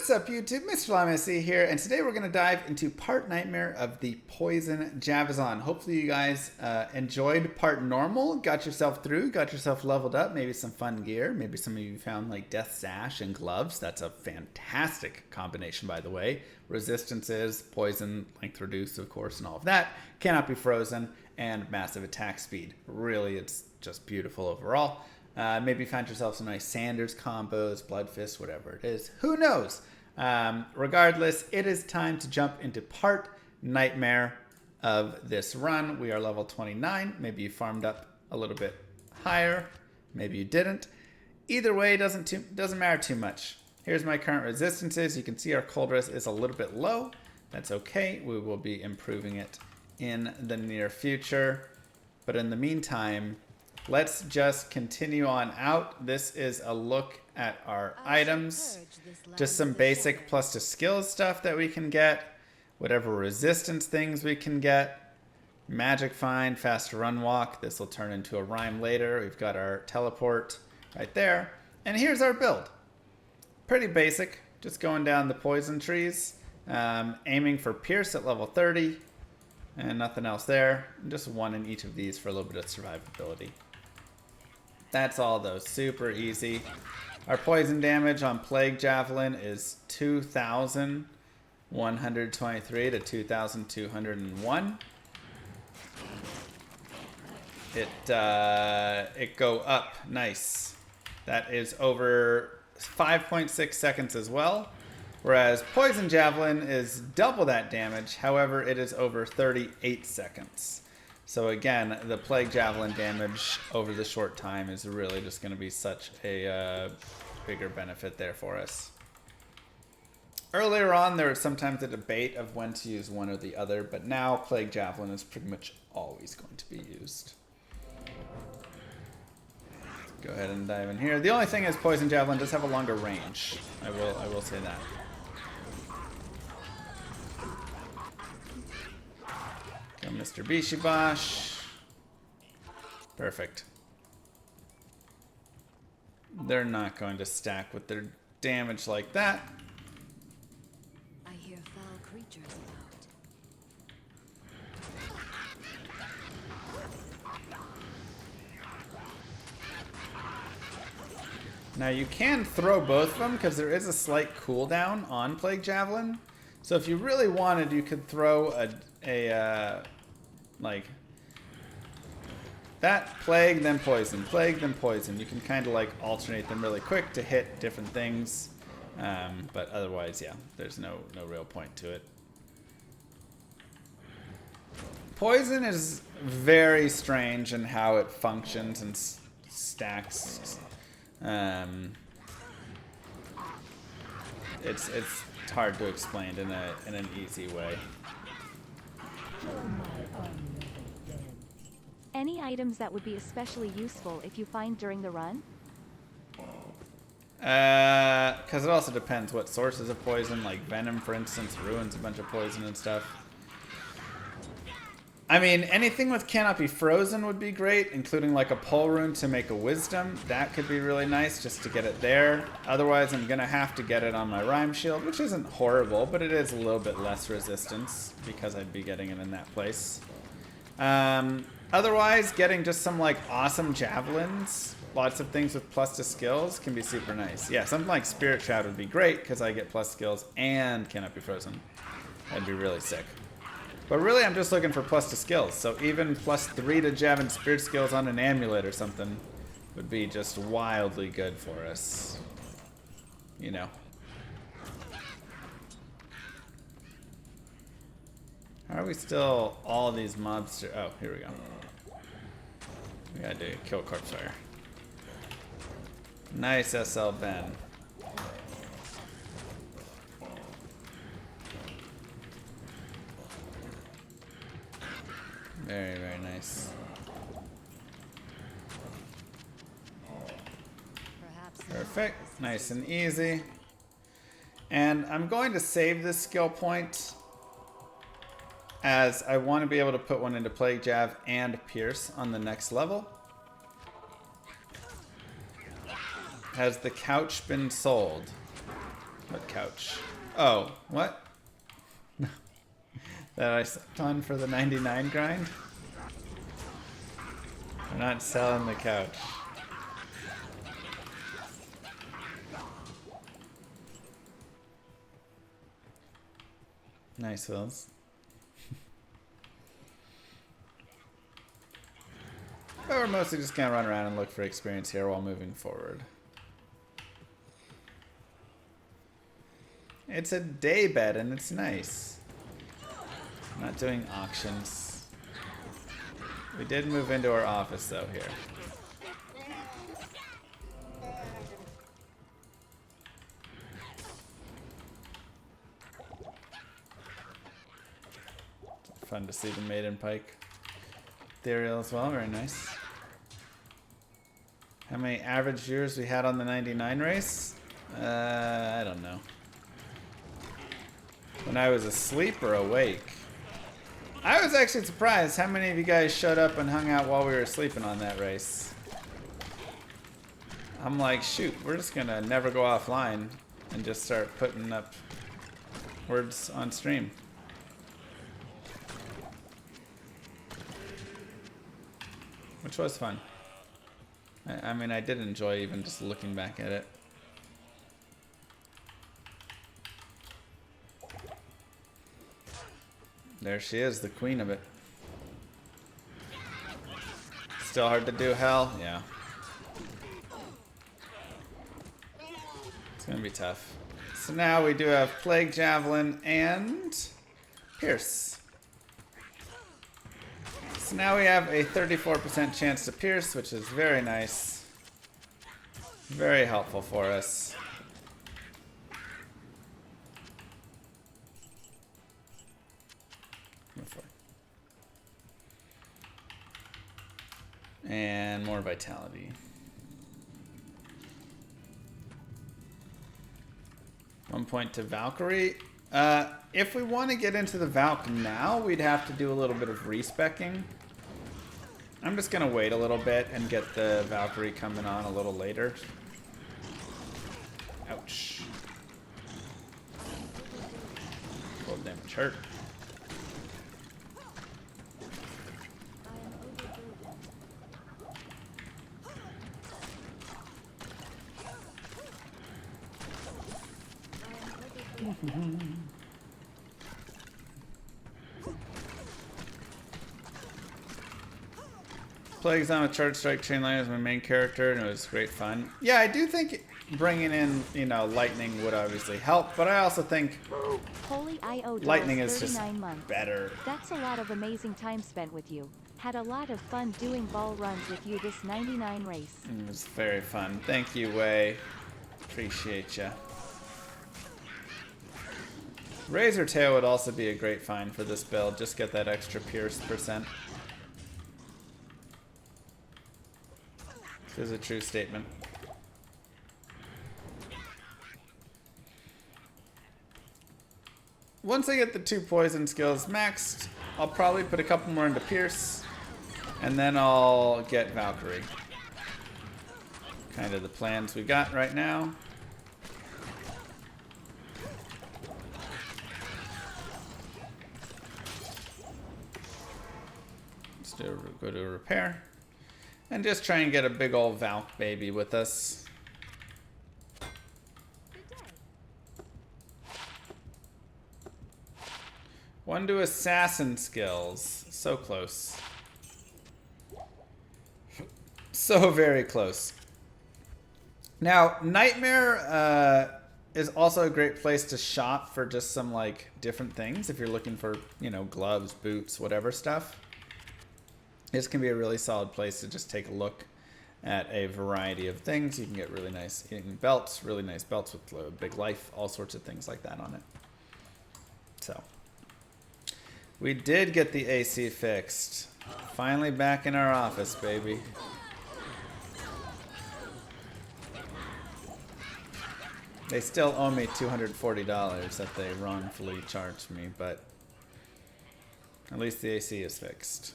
What's up, YouTube? Mr. LMSC here, and today we're going to dive into part Nightmare of the Poison Javelin. Hopefully you guys enjoyed part normal, got yourself through, got yourself leveled up, maybe some fun gear, maybe some of you found like Death Sash and gloves. That's a fantastic combination, by the way. Resistances, poison, length reduce, of course, and all of that. Cannot be frozen, and massive attack speed. Really, it's just beautiful overall. Maybe find yourself some nice Sanders combos, Blood Fist, whatever it is. Who knows? Regardless, it is time to jump into part Nightmare of this run. We are level 29. Maybe you farmed up a little bit higher. Maybe you didn't. Either way, doesn't matter too much. Here's my current resistances. You can see our cold res is a little bit low. That's okay. We will be improving it in the near future. But in the meantime, let's just continue on out. This is a look at our items. Just some basic plus to skills stuff that we can get. Whatever resistance things we can get. Magic Find, Faster Run Walk. This will turn into a rhyme later. We've got our teleport right there. And here's our build. Pretty basic. Just going down the poison trees. Aiming for Pierce at level 30. And nothing else there. Just one in each of these for a little bit of survivability. That's all though, super easy. Our poison damage on Plague Javelin is 2,123 to 2,201. It go up, nice. That is over 5.6 seconds as well. Whereas Poison Javelin is double that damage, however it is over 38 seconds. So again, the Plague Javelin damage over the short time is really just going to be such a bigger benefit there for us. Earlier on, there was sometimes a debate of when to use one or the other, but now Plague Javelin is pretty much always going to be used. Go ahead and dive in here. The only thing is Poison Javelin does have a longer range. I will say that. Go Mr. Bishibosh. Perfect. They're not going to stack with their damage like that. I hear foul creatures about. Now you can throw both of them because there is a slight cooldown on Plague Javelin. So if you really wanted, you could throw like that plague, then poison, plague, then poison. You can kind of like alternate them really quick to hit different things. But otherwise, yeah, there's no real point to it. Poison is very strange in how it functions and stacks. It's hard to explain in an easy way. Any items that would be especially useful if you find during the run? Because it also depends what sources of poison, like venom, for instance, ruins a bunch of poison and stuff. I mean, anything with cannot be frozen would be great, including like a pole rune to make a wisdom. That could be really nice just to get it there. Otherwise, I'm going to have to get it on my rhyme shield, which isn't horrible, but it is a little bit less resistance because I'd be getting it in that place. Otherwise, getting just some like awesome javelins, lots of things with plus to skills can be super nice. Yeah, something like Spirit Shroud would be great because I get plus skills and cannot be frozen. That'd be really sick. But really, I'm just looking for plus to skills. So even plus 3 to Javelin Spirit skills on an amulet or something would be just wildly good for us. You know. How are we still all of these mobs? Oh, here we go. We gotta do kill corpse fire. Nice SL Ben. Very, very nice. Perfect. Nice and easy. And I'm going to save this skill point as I want to be able to put one into Plague Jav and Pierce on the next level. Has the couch been sold? What couch? Oh, what? That I slept on for the 99 grind? We're not selling the couch. Nice, Wills. But we're mostly just gonna run around and look for experience here while moving forward. It's a day bed and it's nice. I'm not doing auctions. We did move into our office though here. Fun to see the Maiden Pike ethereal as well, very nice. How many average viewers we had on the 99 race? I don't know. When I was asleep or awake. I was actually surprised how many of you guys showed up and hung out while we were sleeping on that race. I'm like, shoot, we're just gonna never go offline and just start putting up words on stream. Which was fun. I mean, I did enjoy even just looking back at it. There she is, the queen of it. Still hard to do, Hell? Yeah. It's gonna be tough. So now we do have Plague Javelin and Pierce. So now we have a 34% chance to pierce, which is very nice. Very helpful for us. And more vitality. 1 point to Valkyrie. If we want to get into the Valk now, we'd have to do a little bit of respecking. I'm just going to wait a little bit and get the Valkyrie coming on a little later. Ouch. Full damage hurt. Plague's on with Charge Strike Chainline as my main character, and it was great fun. Yeah, I do think bringing in, you know, lightning would obviously help, but I also think Holy IO lightning is just 39 months. better. That's a lot of amazing time spent with you. Had a lot of fun doing ball runs with you this 99 race. It was very fun. Thank you, Wei. Appreciate ya. Razor Tail would also be a great find for this build. Just get that extra pierce percent. This is a true statement. Once I get the 2 poison skills maxed, I'll probably put a couple more into Pierce, and then I'll get Valkyrie. Kind of the plans we got right now. Let's go to repair. And just try and get a big old Valk baby with us. One to assassin skills. So close. So very close. Now, Nightmare is also a great place to shop for just some like different things. If you're looking for, you know, gloves, boots, whatever stuff. This can be a really solid place to just take a look at a variety of things. You can get really nice belts, really nice belts with big life, all sorts of things like that on it. So, we did get the AC fixed. Finally back in our office, baby. They still owe me $240 that they wrongfully charged me, but at least the AC is fixed.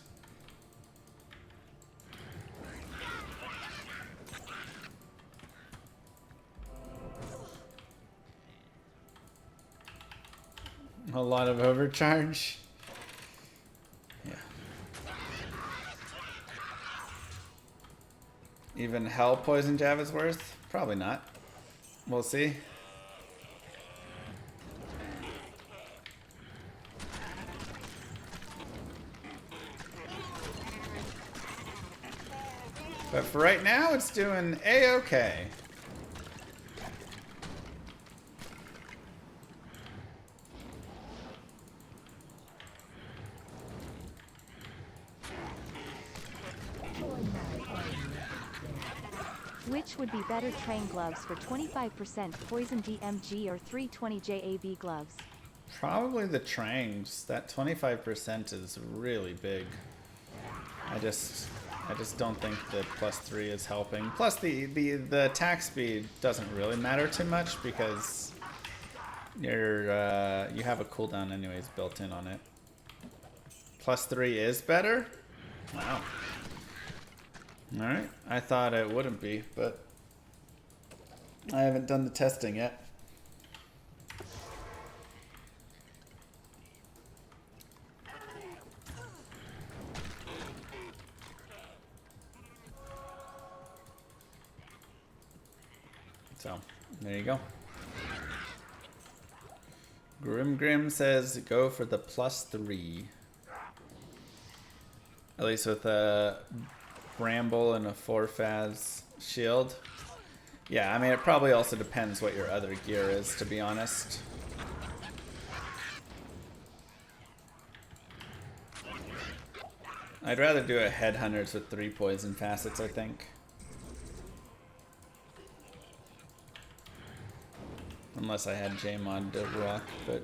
A lot of overcharge. Yeah. Even hell poison jab is worth? Probably not. We'll see. But for right now, it's doing A-okay. Which would be better, train gloves for 25% poison DMG or 320 JAV gloves? Probably the Trangs. That 25% is really big. I just don't think that +3 is helping. Plus the attack speed doesn't really matter too much because you have a cooldown anyways built in on it. +3 is better? Wow. Alright. I thought it wouldn't be, but I haven't done the testing yet. So, there you go. Grim says go for the +3. At least with a Bramble and a 4-Phaz shield. Yeah, I mean, it probably also depends what your other gear is, to be honest. I'd rather do a Headhunters with 3 poison facets, I think. Unless I had Jmod to rock, but...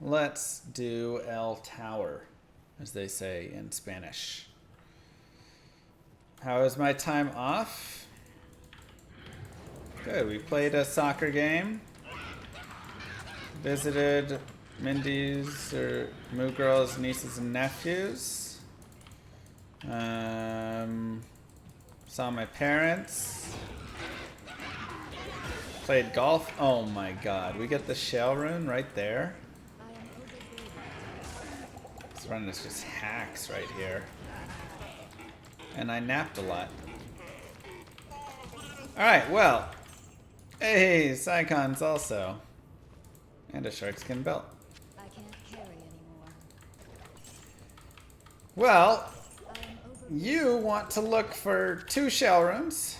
Let's do El Tower, as they say in Spanish. How was my time off? Good, we played a soccer game. Visited Mindy's or Moo Girl's nieces and nephews. Saw my parents. Played golf. Oh my god, we get the shell rune right there. This run is just hacks right here. And I napped a lot. Alright, well. Hey, Psychons also. And a sharkskin belt. I can't carry anymore. Well, you want to look for 2 shell runes.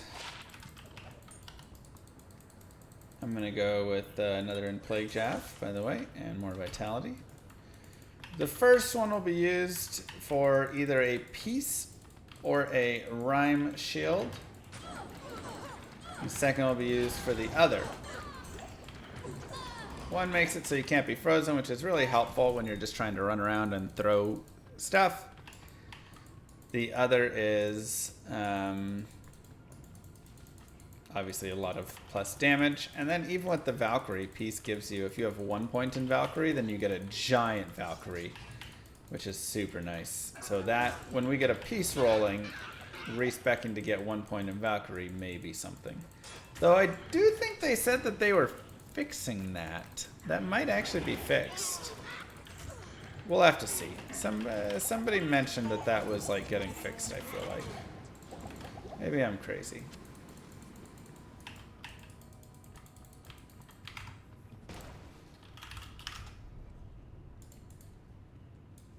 I'm going to go with another in Plague Jav, by the way, and more vitality. The first one will be used for either a peace or a rhyme shield. The second will be used for the other. One makes it so you can't be frozen, which is really helpful when you're just trying to run around and throw stuff. The other is obviously a lot of plus damage. And then even with the Valkyrie, Peace gives you, if you have 1 point in Valkyrie, then you get a giant Valkyrie, which is super nice. So that, when we get a Peace rolling, respecing to get 1 point in Valkyrie may be something. Though I do think they said that they were fixing that. That might actually be fixed. We'll have to see. Somebody mentioned that that was like getting fixed, I feel like. Maybe I'm crazy.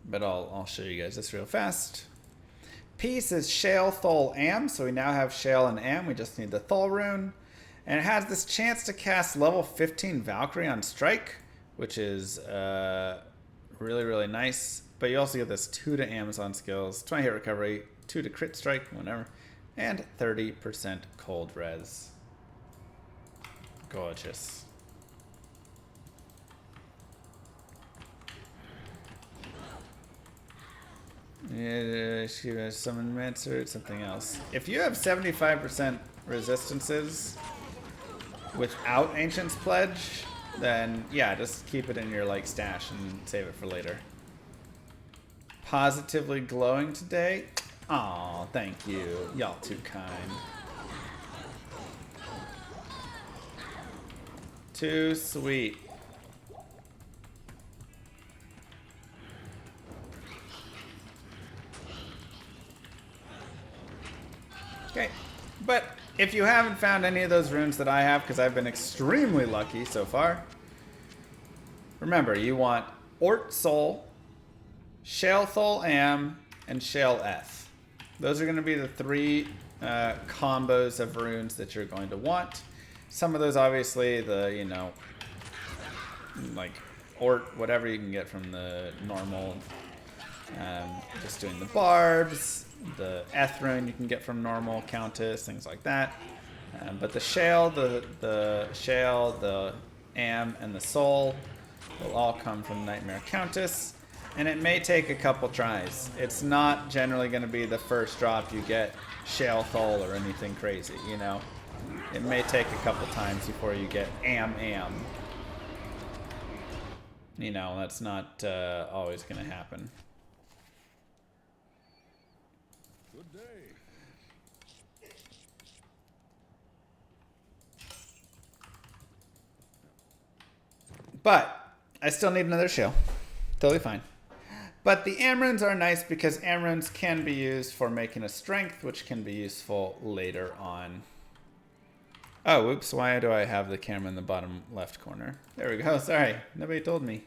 But I'll show you guys this real fast. Peace is Shale, Thol, Am, so we now have Shale and Am. We just need the Thol rune. And it has this chance to cast level 15 Valkyrie on Strike, which is really, really nice. But you also get this 2 to Amazon skills, 20 hit recovery, 2 to crit strike, whatever, and 30% cold res. Gorgeous. Yeah, she has summon Mancer, something else. If you have 75% resistances without Ancient's Pledge, then yeah, just keep it in your like stash and save it for later. Positively glowing today. Aw, thank you. Y'all too kind. Too sweet. Okay, but if you haven't found any of those runes that I have, because I've been extremely lucky so far, remember, you want Ort Soul, Shale Thol Am, and Shale F. Those are going to be the three combos of runes that you're going to want. Some of those, obviously, the, you know, like Ort, whatever you can get from the normal, just doing the barbs. The Eth rune you can get from normal Countess, things like that. But the Shale, the Shale, the Am, and the Soul will all come from Nightmare Countess. And it may take a couple tries. It's not generally going to be the first drop you get Shale Thol or anything crazy, you know. It may take a couple times before you get Am. You know, that's not always going to happen. Good day. But I still need another shell. Totally fine. But the Amrunes are nice because Amrunes can be used for making a strength, which can be useful later on. Oh, oops, why do I have the camera in the bottom left corner? There we go, sorry. Nobody told me.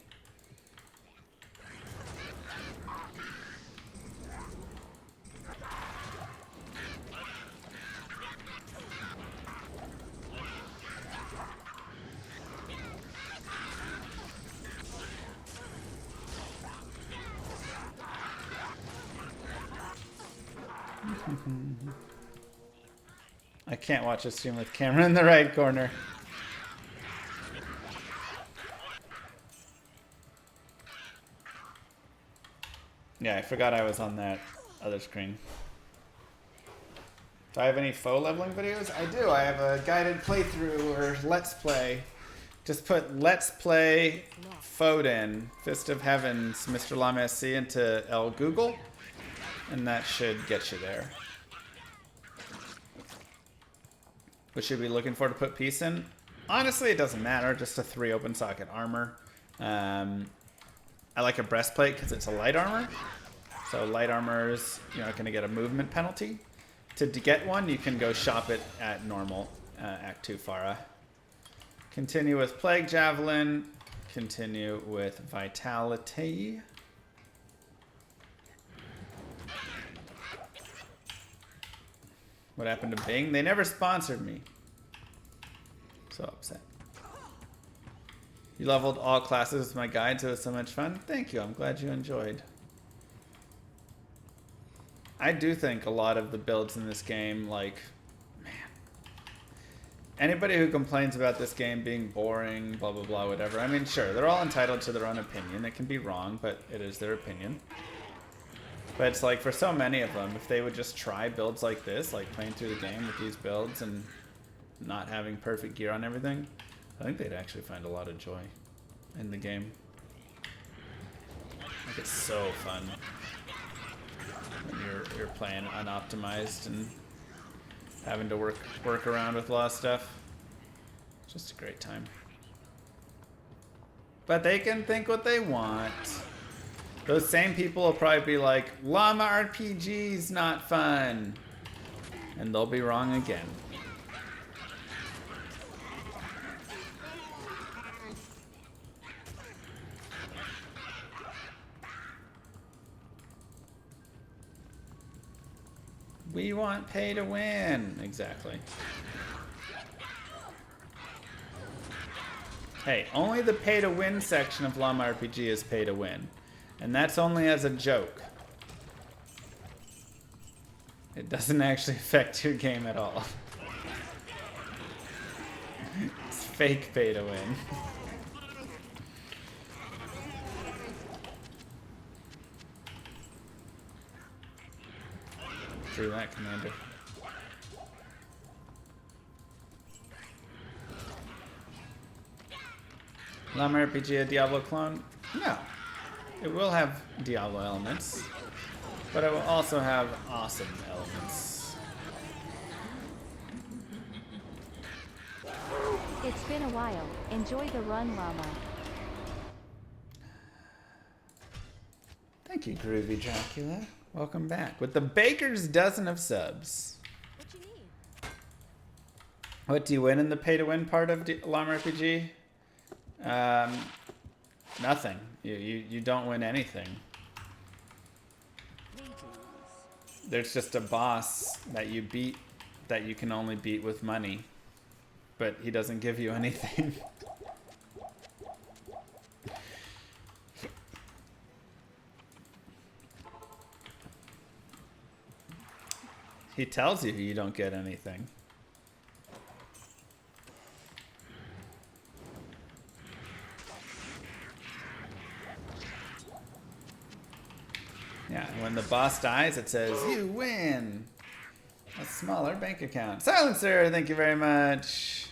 I can't watch a stream with camera in the right corner. Yeah, I forgot I was on that other screen. Do I have any faux leveling videos? I do. I have a guided playthrough or let's play. Just put let's play Foden, Fist of Heavens, Mr. Llama SC into L Google, and that should get you there. What should we be looking for to put peace in? Honestly, it doesn't matter. Just a 3 open socket armor. I like a breastplate because it's a light armor. So light armors, you're not going to get a movement penalty. To get one, you can go shop it at normal Act 2 Farah. Continue with Plague Javelin. Continue with Vitality. What happened to Bing? They never sponsored me. So upset. You leveled all classes with my guides. It was so much fun. Thank you. I'm glad you enjoyed. I do think a lot of the builds in this game, like, man. Anybody who complains about this game being boring, blah, blah, blah, whatever. I mean, sure, they're all entitled to their own opinion. It can be wrong, but it is their opinion. But it's like, for so many of them, if they would just try builds like this, like playing through the game with these builds and not having perfect gear on everything, I think they'd actually find a lot of joy in the game. Like, it's so fun when you're playing unoptimized and having to work around with a lot of stuff. Just a great time. But they can think what they want. Those same people will probably be like, Llama RPG's not fun. And they'll be wrong again. We want pay to win. Exactly. Hey, only the pay to win section of Llama RPG is pay to win. And that's only as a joke. It doesn't actually affect your game at all. It's fake pay to win. Through that, Commander. Llama RPG a Diablo clone? No. It will have Diablo elements, but it will also have awesome elements. It's been a while. Enjoy the run, llama. Thank you, Groovy Dracula. Welcome back with the baker's dozen of subs. What you need? What do you win in the pay-to-win part of Llama RPG? Nothing. You don't win anything. There's just a boss that you beat that you can only beat with money, but he doesn't give you anything. He tells you you don't get anything. Yeah, when the boss dies, it says, you win a smaller bank account. Silencer, thank you very much.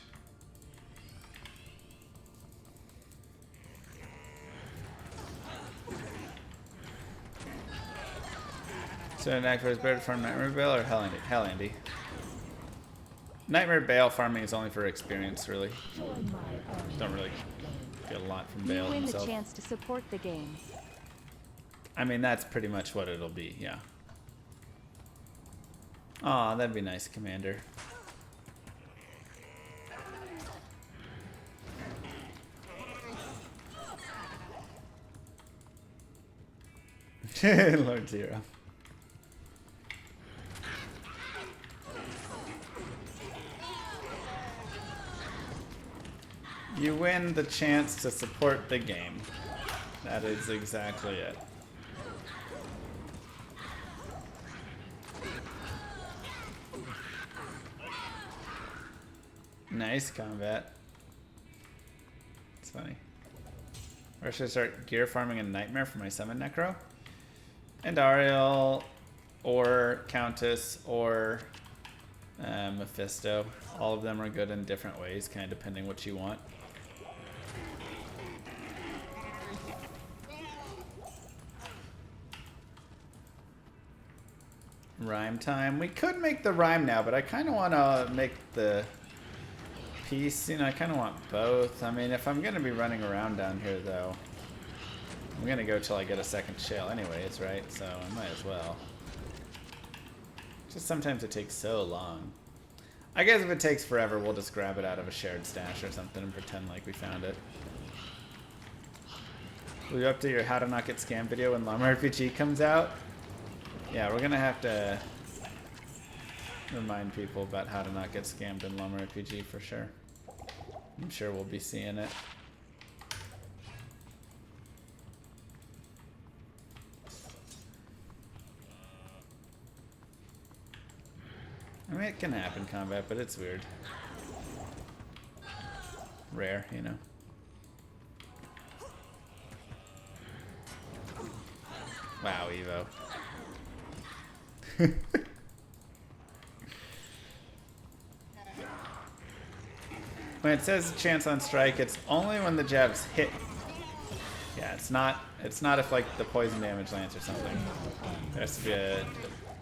So an actor is better to farm Nightmare Bale or Hell Andy? Nightmare Bale farming is only for experience, really. Don't really get a lot from You Bale win himself. the chance to support the game. I mean, that's pretty much what it'll be, yeah. Aw, that'd be nice, Commander. Lord Zero. You win the chance to support the game. That is exactly it. Nice combat. It's funny. Or should I start gear farming a Nightmare for my summon Necro? And Ariel, or Countess, or Mephisto. All of them are good in different ways, kind of depending what you want. Rhyme time. We could make the rhyme now, but I kind of want to make the piece. You know, I kind of want both. I mean, if I'm going to be running around down here, though, I'm going to go till I get a second shell anyways, right? So I might as well. Just sometimes it takes so long. I guess if it takes forever, we'll just grab it out of a shared stash or something and pretend like we found it. Will you update your How to Not Get Scammed video when Llama RPG comes out? Yeah, we're gonna have to remind people about how to not get scammed in Llama RPG for sure. I'm sure we'll be seeing it. I mean, it can happen in combat, but it's weird. Rare, you know. Wow, Evo. When it says chance on strike, it's only when the jabs hit. Yeah, it's not if like the poison damage lands or something. There has to be a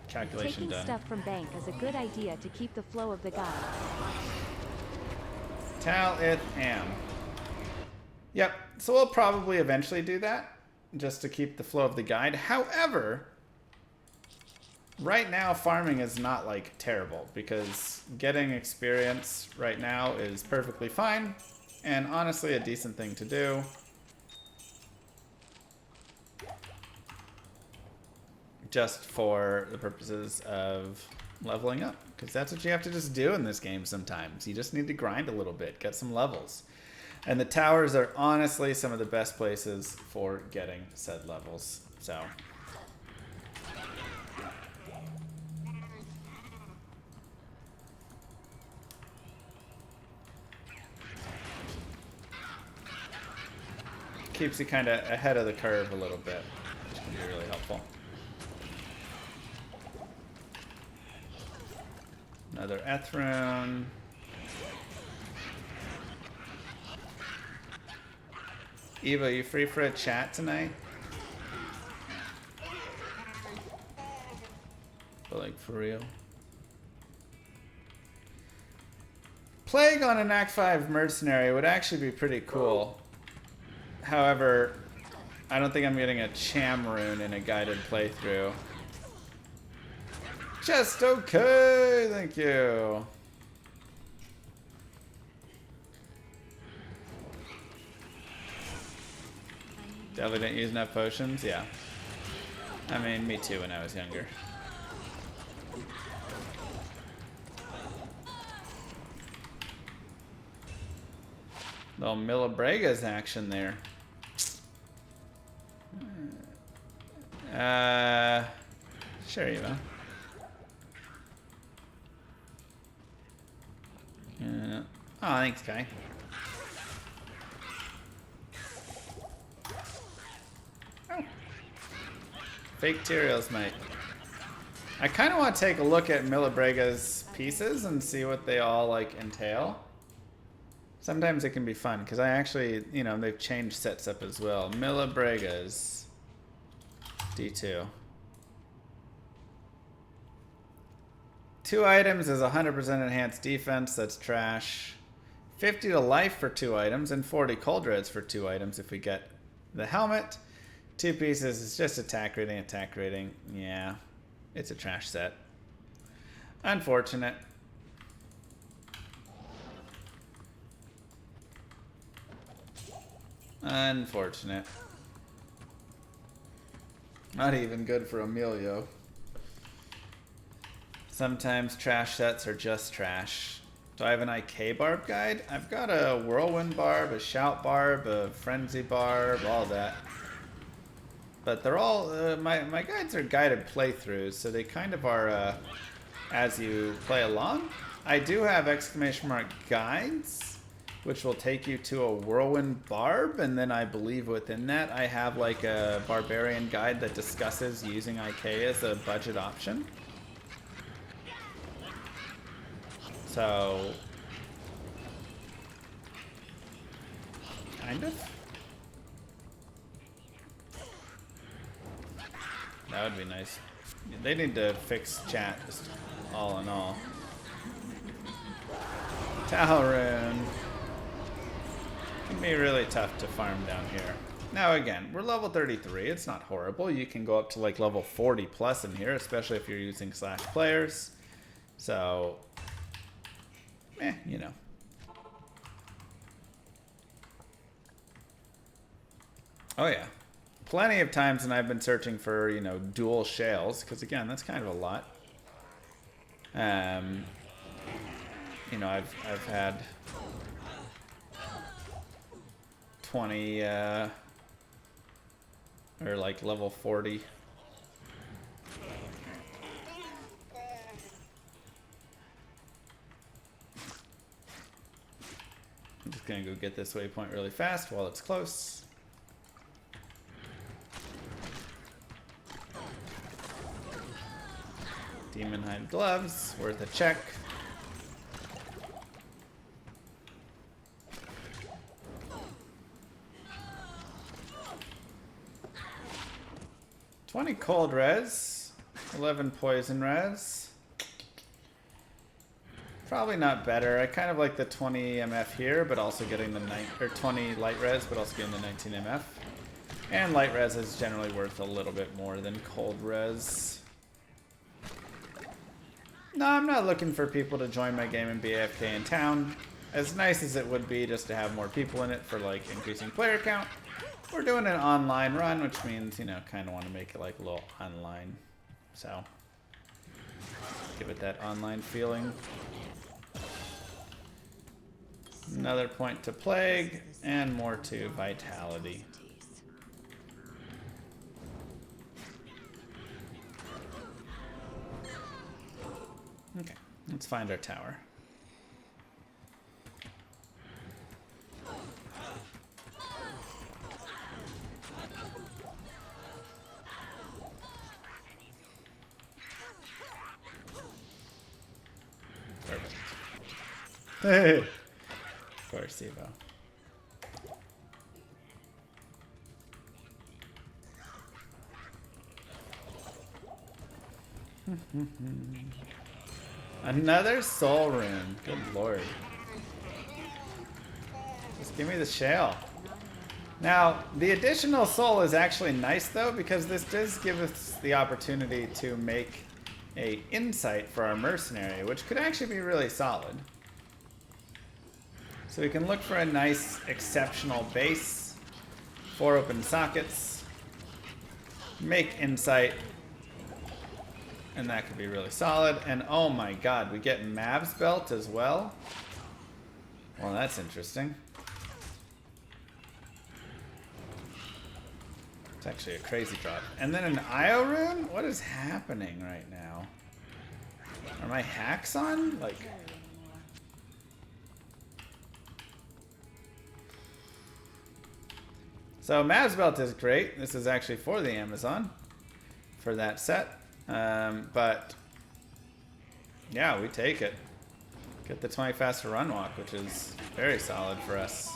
calculation Taking done. stuff from bank is a good idea to keep the flow of the god. Tal it am. Yep, so we'll probably eventually do that, just to keep the flow of the guide. However, right now farming is not like terrible, because getting experience right now is perfectly fine, and honestly a decent thing to do. Just for the purposes of leveling up, because that's what you have to just do in this game sometimes. You just need to grind a little bit, get some levels. And the towers are honestly some of the best places for getting said levels. So keeps you kind of ahead of the curve a little bit, which can be really helpful. Another Ethrone. Eva, you free for a chat tonight? But like for real. Plague on an Act 5 mercenary would actually be pretty cool. However, I don't think I'm getting a Cham rune in a guided playthrough. Just okay, thank you. Definitely didn't use enough potions, yeah. I mean, me too when I was younger. Little Millabrega's action there. Sure, you will. Oh, thanks, Kai. Oh. Fake Tyrael's mate. I kind of want to take a look at Millabrega's pieces and see what they all like entail. Sometimes it can be fun because I actually, you know, they've changed sets up as well. Millabrega's D2. 2 items is 100% enhanced defense. That's trash. 50 to life for 2 items and 40 cold reds for 2 items if we get the helmet. 2 pieces is just attack rating, attack rating. Yeah, it's a trash set. Unfortunate. Unfortunate. Not even good for Emilio. Sometimes trash sets are just trash. Do I have an IK barb guide? I've got a whirlwind barb, a shout barb, a frenzy barb, all that. But they're all, my guides are guided playthroughs, so they kind of are as you play along. I do have exclamation mark guides, which will take you to a whirlwind barb, and then I believe within that I have like a barbarian guide that discusses using IK as a budget option. So, kind of. That would be nice. They need to fix chat, just all in all. Talrune. Can be really tough to farm down here. Now again, we're level 33. It's not horrible. You can go up to like level 40 plus in here, especially if you're using Slash players. So, you know. Oh yeah. Plenty of times when I've been searching for, you know, dual shales, because again, that's kind of a lot. You know, I've had 20 or like level 40. I'm just gonna go get this waypoint really fast while it's close. Demon Hide gloves, worth a check. $20 cold res, 11 poison res. Probably not better. I kind of like the 20 MF here, but also getting the 20 light res, but also getting the 19 MF. And light res is generally worth a little bit more than cold res. No, I'm not looking for people to join my game and be AFK in town. As nice as it would be just to have more people in it for like increasing player count, we're doing an online run, which means, you know, kind of want to make it like a little online. So, give it that online feeling. Another point to Plague, and more to Vitality. Okay, let's find our tower. Perfect. Hey! Of course, Evo. Another soul rune. Good lord. Give me the shale. Now, the additional soul is actually nice though, because this does give us the opportunity to make a insight for our mercenary, which could actually be really solid. So we can look for a nice exceptional base, 4 open sockets, make insight, and that could be really solid. And oh my god, we get Mav's belt as well. Well, that's interesting. It's actually a crazy drop. And then an IO rune? What is happening right now? Are my hacks on? Like... So Mav's belt is great. This is actually for the Amazon, for that set. But yeah, we take it. Get the 20 faster run walk, which is very solid for us.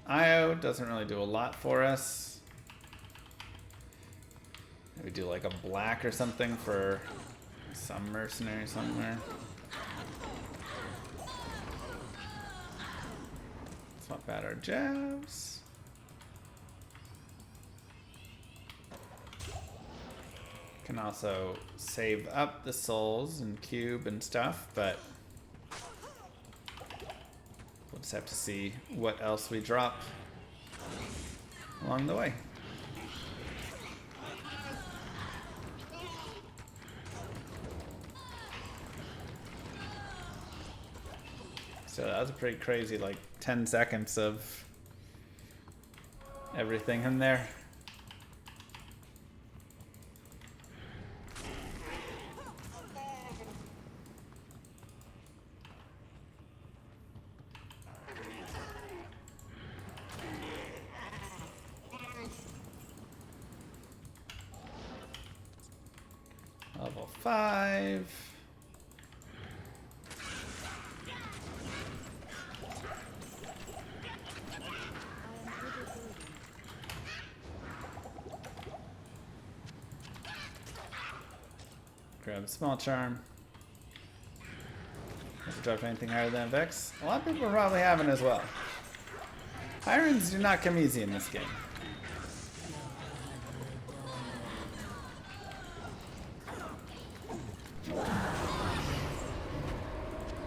IO doesn't really do a lot for us. Maybe do like a black or something for some mercenary somewhere. Swap out our jabs. Can also save up the souls and cube and stuff, but we'll just have to see what else we drop along the way. So that was a pretty crazy, like 10 seconds of everything in there. Level 5. Grab a small charm. Have dropped anything higher than Vex? A lot of people probably haven't as well. Irons do not come easy in this game.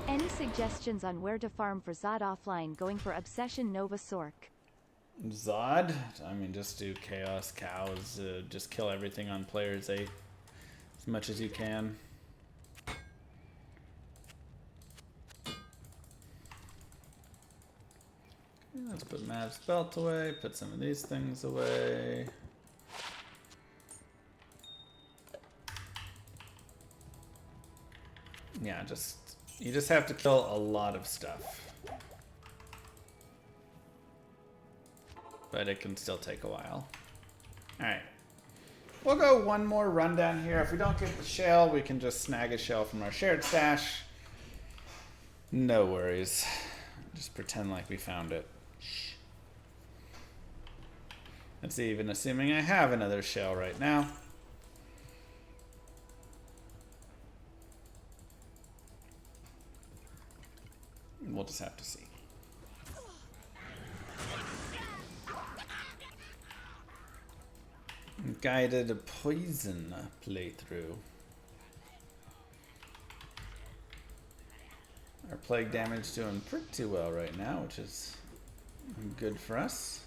Any suggestions on where to farm for Zod offline going for Obsession Nova Sork? Zod? I mean, just do Chaos Cows. Just kill everything on players 8 as much as you can. Let's put Mav's belt away, put some of these things away. Yeah, you just have to kill a lot of stuff. But it can still take a while. Alright. We'll go one more rundown here. If we don't get the shell, we can just snag a shell from our shared stash. No worries. Just pretend like we found it. That's even assuming I have another shell right now. We'll just have to see. Guided poison playthrough. Our plague damage doing pretty well right now, which is good for us.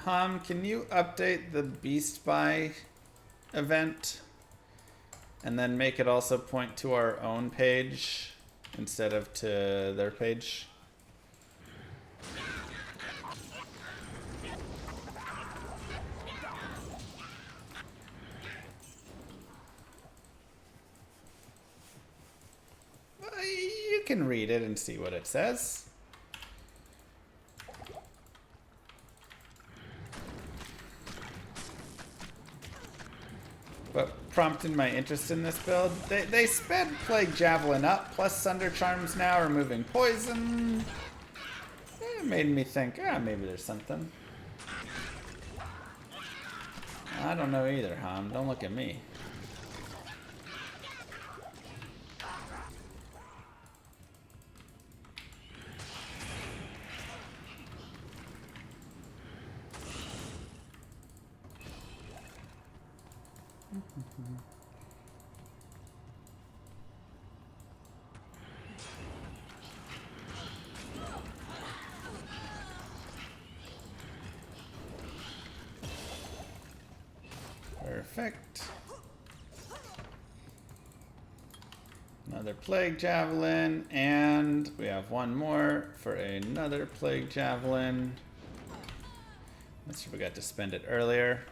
Can you update the Beast Buy event and then make it also point to our own page instead of to their page? You can read it and see what it says. What prompted my interest in this build? They sped Plague Javelin up, plus Sunder Charms now, removing poison. It made me think, maybe there's something. I don't know either, Ham. Don't look at me. Perfect. Another plague javelin, and we have one more for another plague javelin. Let's forget to spend it earlier.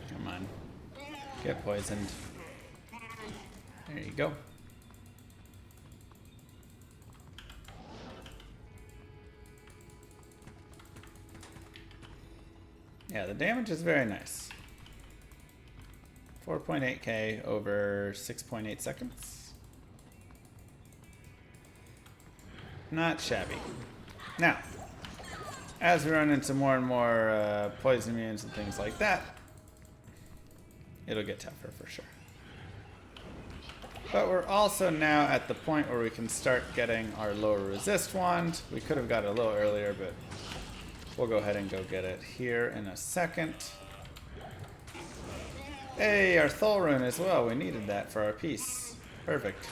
Come on. Get poisoned. There you go. Yeah, the damage is very nice. 4.8k over 6.8 seconds. Not shabby. Now, as we run into more and more poison immunes and things like that, it'll get tougher for sure. But we're also now at the point where we can start getting our lower resist wand. We could have got it a little earlier, but we'll go ahead and go get it here in a second. Hey, our Thol rune as well. We needed that for our piece. Perfect.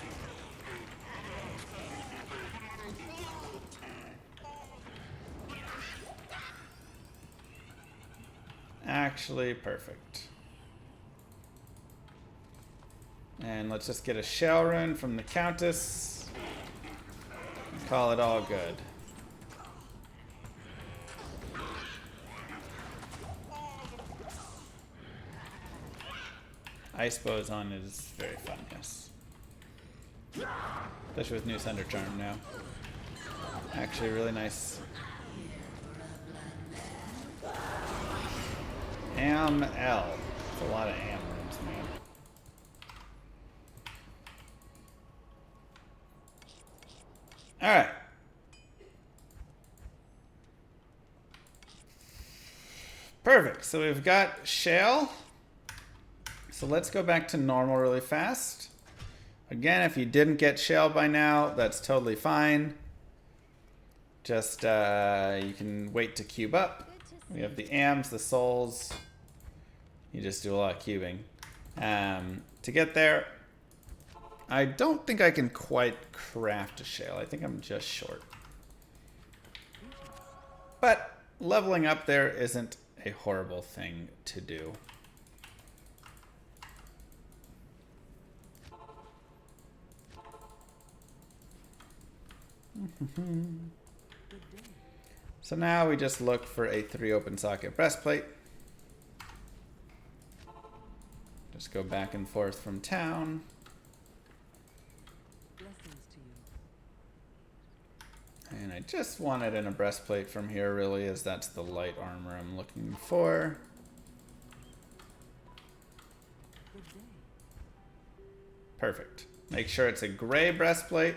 Actually, perfect. And let's just get a shell rune from the Countess. And call it all good. Ice Boson is very fun, yes. Especially with new Thunder Charm now. Actually really nice. Am L. It's a lot of Am rooms, man. Alright. Perfect. So we've got Shale. So let's go back to normal really fast. Again, if you didn't get Shale by now, that's totally fine. Just, you can wait to cube up. We have the Ams, the Souls. You just do a lot of cubing. To get there, I don't think I can quite craft a Shale. I think I'm just short. But leveling up there isn't a horrible thing to do. So now we just look for a 3 open socket breastplate. Just go back and forth from town. And I just want it in a breastplate from here, really, as that's the light armor I'm looking for. Perfect. Make sure it's a gray breastplate.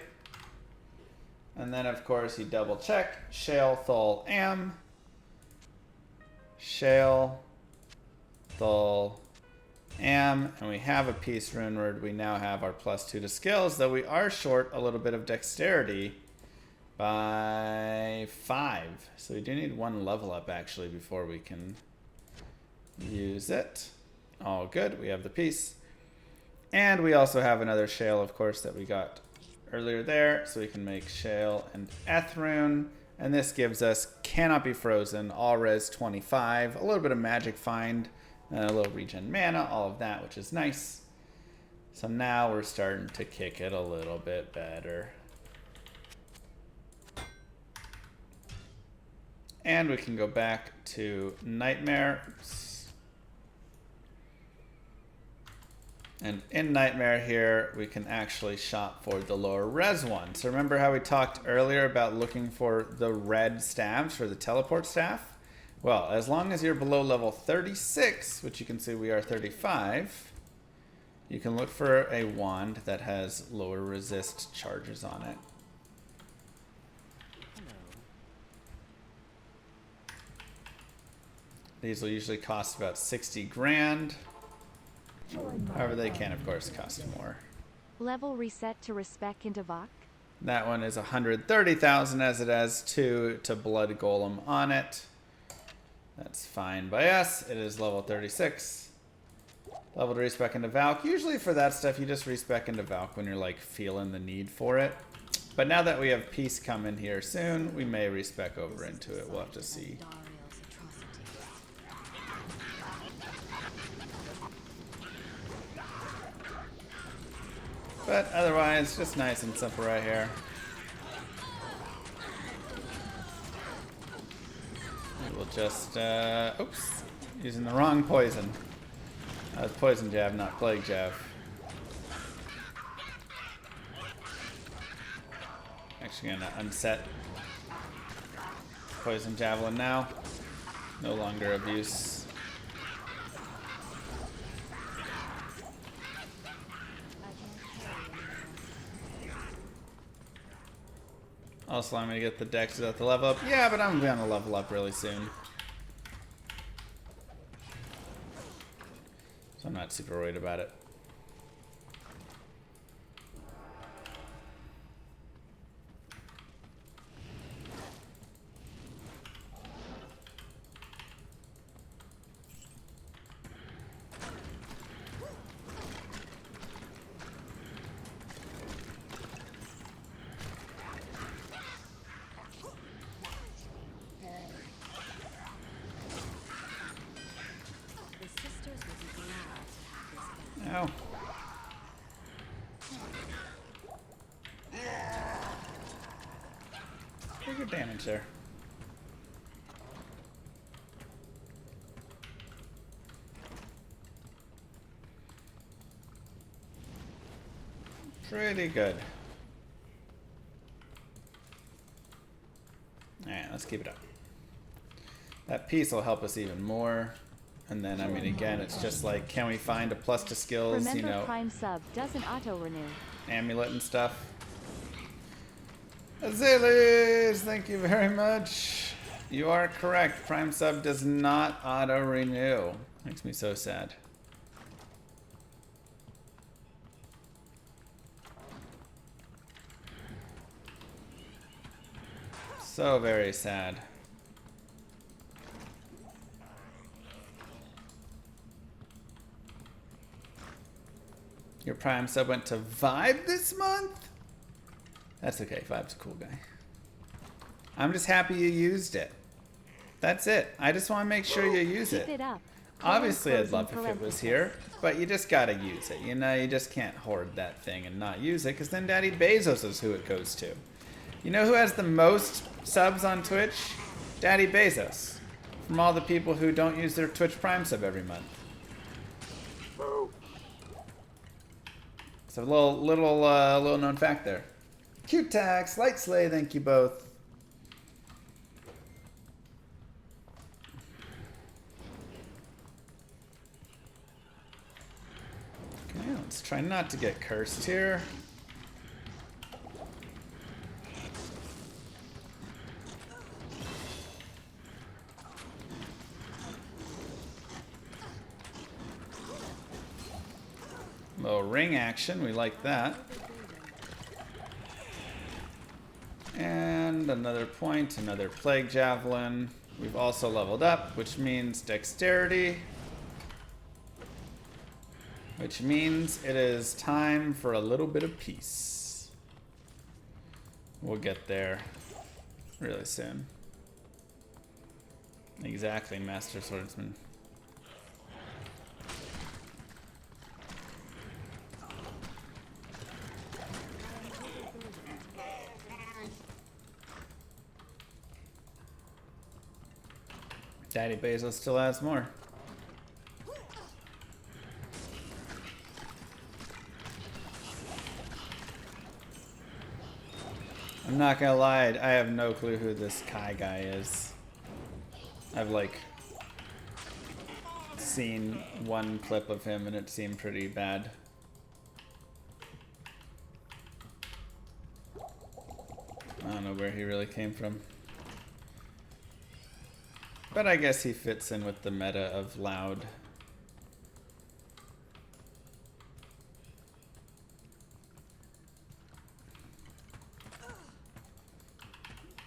And then, of course, you double check. Shale, Thol, Am. Shale, Thol, Am. And we have a piece rune word. We now have our +2 to skills, though we are short a little bit of dexterity by 5. So we do need 1 level up, actually, before we can use it. All good. We have the piece. And we also have another Shale, of course, that we got earlier there, so we can make Shale and Ethrune, and this gives us Cannot Be Frozen, all res 25, a little bit of magic find, a little regen mana, all of that, which is nice. So now we're starting to kick it a little bit better. And we can go back to Nightmare. Oops. And in Nightmare here, we can actually shop for the lower res one. So remember how we talked earlier about looking for the red staves for the teleport staff? Well, as long as you're below level 36, which you can see we are 35, You can look for a wand that has lower resist charges on it. These will usually cost about 60 grand. However, they can, of course, cost more. Level reset to respec into Vok. That one is 130,000 as it has 2 to Blood Golem on it. That's fine by us. It is level 36. Level to respec into Valk. Usually for that stuff, you just respec into Valk when you're like feeling the need for it. But now that we have peace coming here soon, we may respec over into it. We'll have to see. But otherwise, just nice and simple right here. We will just, oops, using the wrong poison. That was poison jab, not plague jab. Actually gonna unset poison javelin now. No longer of use. Also, I'm gonna get the dex at the level up. Yeah, but I'm gonna level up really soon. So I'm not super worried about it. Ow. Pretty good damage there. Pretty good. Alright, let's keep it up. That piece will help us even more. And then, I mean, again, it's just like, can we find a plus to skills, Remember, you know, Prime Sub doesn't auto-renew. amulet and stuff. Azaleas, thank you very much. You are correct. Prime Sub does not auto-renew. Makes me so sad. So very sad. Your Prime Sub went to Vibe this month? That's okay, Vibe's a cool guy. I'm just happy you used it. That's it. I just want to make sure you use Keep it. it up. Obviously, I'd Closing love if it was parenthesis. here, but you just gotta use it. You know, you just can't hoard that thing and not use it, because then Daddy Bezos is who it goes to. You know who has the most subs on Twitch? Daddy Bezos. From all the people who don't use their Twitch Prime sub every month. So a little known fact there. Q-Tax, Light Slay, thank you both. Okay, let's try not to get cursed here. Little ring action, we like that. And another point, another Plague Javelin. We've also leveled up, which means dexterity. Which means it is time for a little bit of peace. We'll get there really soon. Exactly, Master Swordsman. Daddy Bezos still has more. I'm not gonna lie, I have no clue who this Kai guy is. I've like seen one clip of him and it seemed pretty bad. don't know where he really came from. But I guess he fits in with the meta of loud.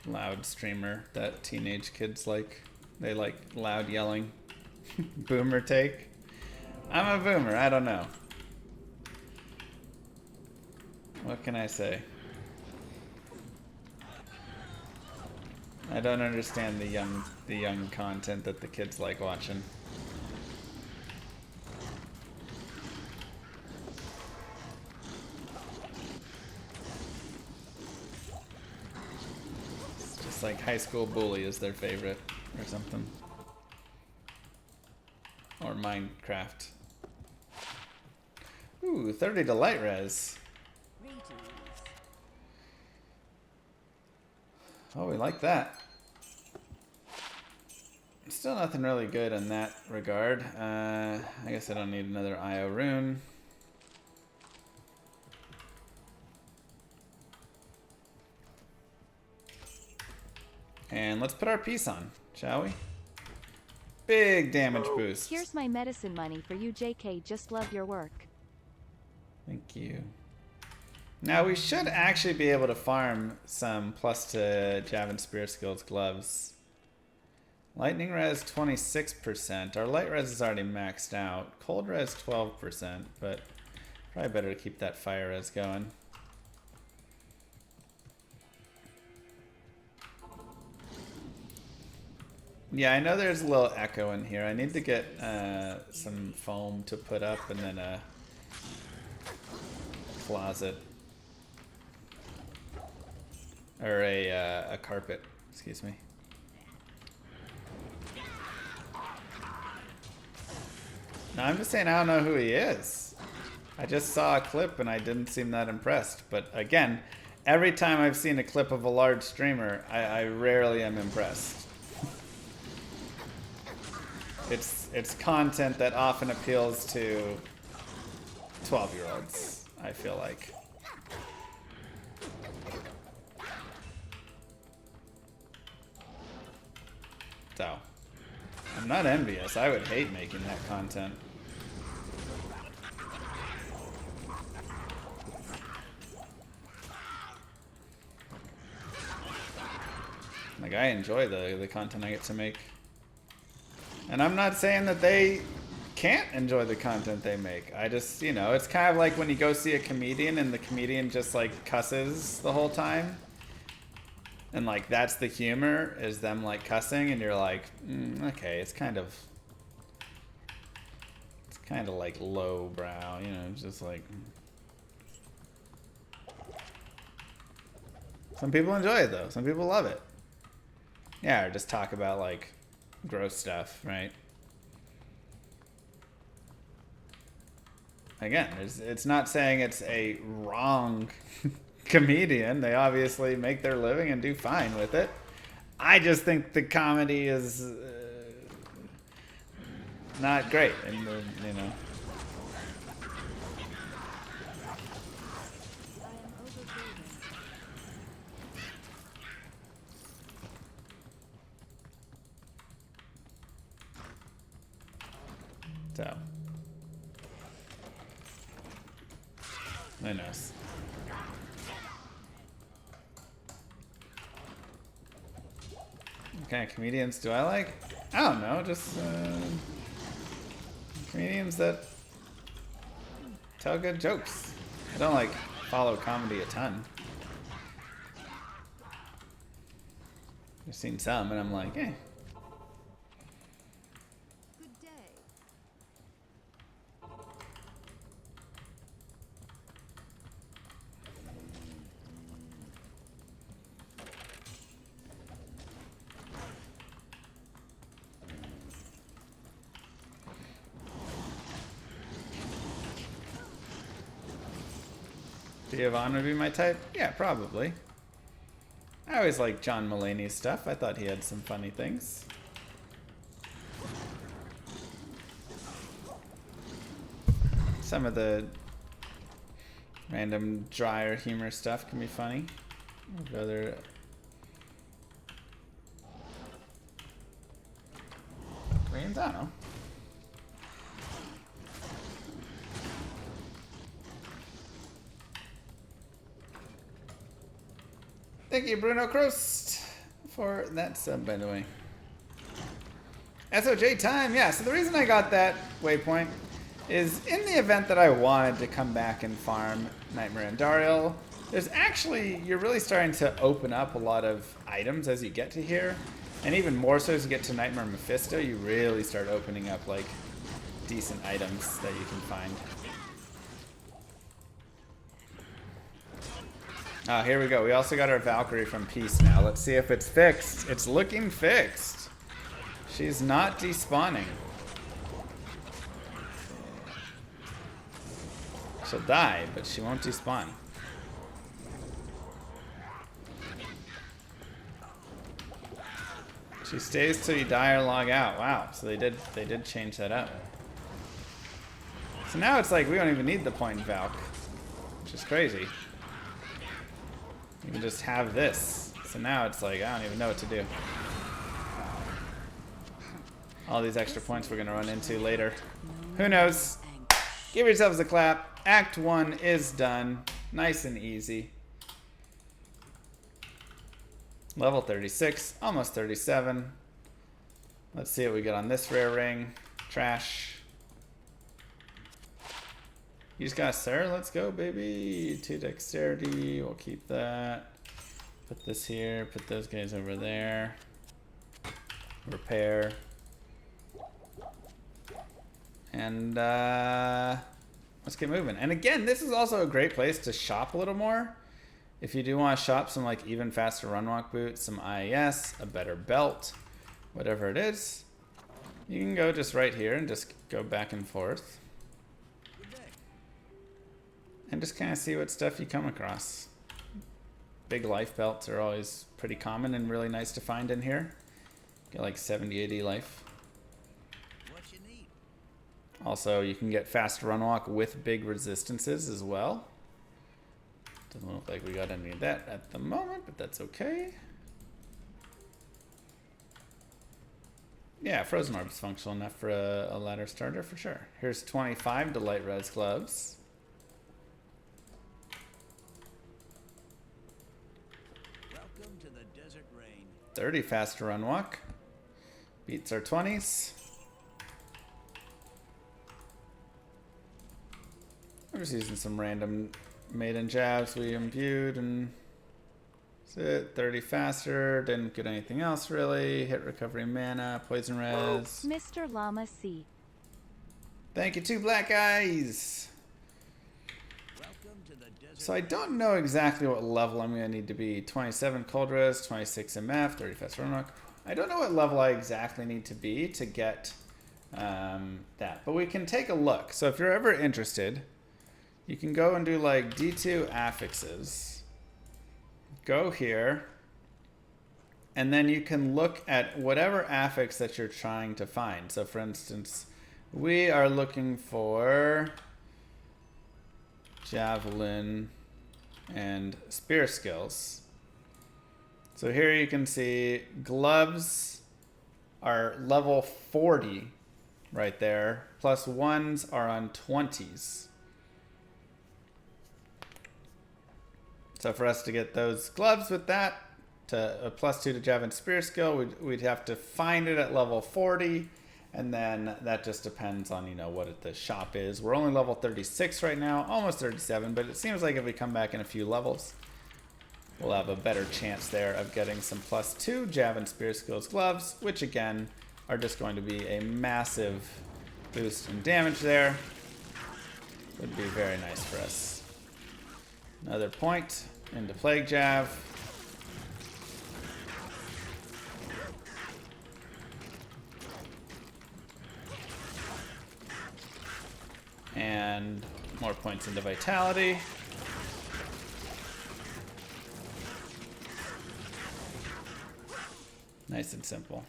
Loud streamer that teenage kids like. They like loud yelling. Boomer take. I'm a boomer, I don't know. What can I say? I don't understand the young content that the kids like watching. It's just like High School Bully is their favorite or something. Or Minecraft. Ooh, 30 to light res. Oh, we like that. Still nothing really good in that regard. I guess I don't need another IO rune. And let's put our piece on, shall we? Big damage boost. Here's my medicine money for you, JK. Just love your work. Thank you. Now we should actually be able to farm some plus to Javelin Spear Skills gloves. Lightning res 26%. Our light res is already maxed out. Cold res 12%, but probably better to keep that fire res going. Yeah, I know there's a little echo in here. I need to get some foam to put up and then a closet. Or a carpet, excuse me. No, I'm just saying I don't know who he is. I just saw a clip and I didn't seem that impressed. But again, every time I've seen a clip of a large streamer, I rarely am impressed. It's content that often appeals to 12-year-olds, I feel like. So, I'm not envious. I would hate making that content. Like, I enjoy the content I get to make. And I'm not saying that they can't enjoy the content they make. I just, you know, it's kind of like when you go see a comedian and the comedian just, like, cusses the whole time. And, like, that's the humor, is them, like, cussing, and you're like, okay, it's kind of, like, low-brow, you know, just, like... Some people enjoy it, though. Some people love it. Yeah, or just talk about, like, gross stuff, right? Again, it's not saying it's a wrong... comedian. They obviously make their living and do fine with it. I just think the comedy is not great, and you know. So, who knows? What kind of comedians do I like? I don't know, just comedians that tell good jokes. I don't like follow comedy a ton. I've seen some and I'm like, eh. Good day. Yvonne would be my type? Yeah, probably. I always liked John Mulaney's stuff. I thought he had some funny things. Some of the random drier humor stuff can be funny. I'd rather millions? I don't know. Thank you, Bruno Crost, for that sub, by the way. SOJ time, yeah. So the reason I got that waypoint is in the event that I wanted to come back and farm Nightmare and Dariel, there's actually, you're really starting to open up a lot of items as you get to here. And even more so as you get to Nightmare Mephisto, you really start opening up like decent items that you can find. Oh, here we go. We also got our Valkyrie from Peace now. Let's see if it's fixed. It's looking fixed. She's not despawning. She'll die, but she won't despawn. She stays till you die or log out. Wow, so they did change that up. So now it's like we don't even need the point Valk, which is crazy. You can just have this. So now it's like I don't even know what to do. All these extra points we're gonna run into later. Who knows? Give yourselves a clap. Act 1 is done. Nice and easy. Level 36, almost 37. Let's see what we get on this rare ring. Trash. You just got a Sarah, let's go, baby. 2 dexterity, we'll keep that. Put this here, put those guys over there. Repair. And let's get moving. And again, this is also a great place to shop a little more. If you do want to shop some like even faster run walk boots, some IAS, a better belt, whatever it is, you can go just right here and just go back and forth. And just kind of see what stuff you come across. Big life belts are always pretty common and really nice to find in here. Get like 70, 80 life. Also, you can get fast run walk with big resistances as well. Doesn't look like we got any of that at the moment, but that's okay. Yeah, Frozen Orb is functional enough for a ladder starter for sure. Here's 25 Delight Res gloves. Welcome to the desert rain. 30 fast run walk. Beats our 20s. I'm just using some random maiden jabs we imbued and that's it. 30 faster, didn't get anything else really. Hit recovery mana, poison res. Mr. Llama C. Thank you, 2 black eyes. Welcome to the desert. So I don't know exactly what level I'm gonna need to be. 27 cold res, 26 MF, 30 fast run walk. I don't know what level I exactly need to be to get that, but we can take a look. So if you're ever interested, you can go and do like D2 affixes. Go here. And then you can look at whatever affix that you're trying to find. So for instance, we are looking for Javelin and Spear skills. So here you can see gloves are level 40 right there. Plus ones are on 20s. So for us to get those gloves with that, to a +2 to Javelin Spear skill, we'd have to find it at level 40, and then that just depends on, you know, what the shop is. We're only level 36 right now, almost 37, but it seems like if we come back in a few levels, we'll have a better chance there of getting some +2 Javelin Spear skills gloves, which again are just going to be a massive boost in damage there. Would be very nice for us. Another point into Plague Jav. And more points into Vitality. Nice and simple.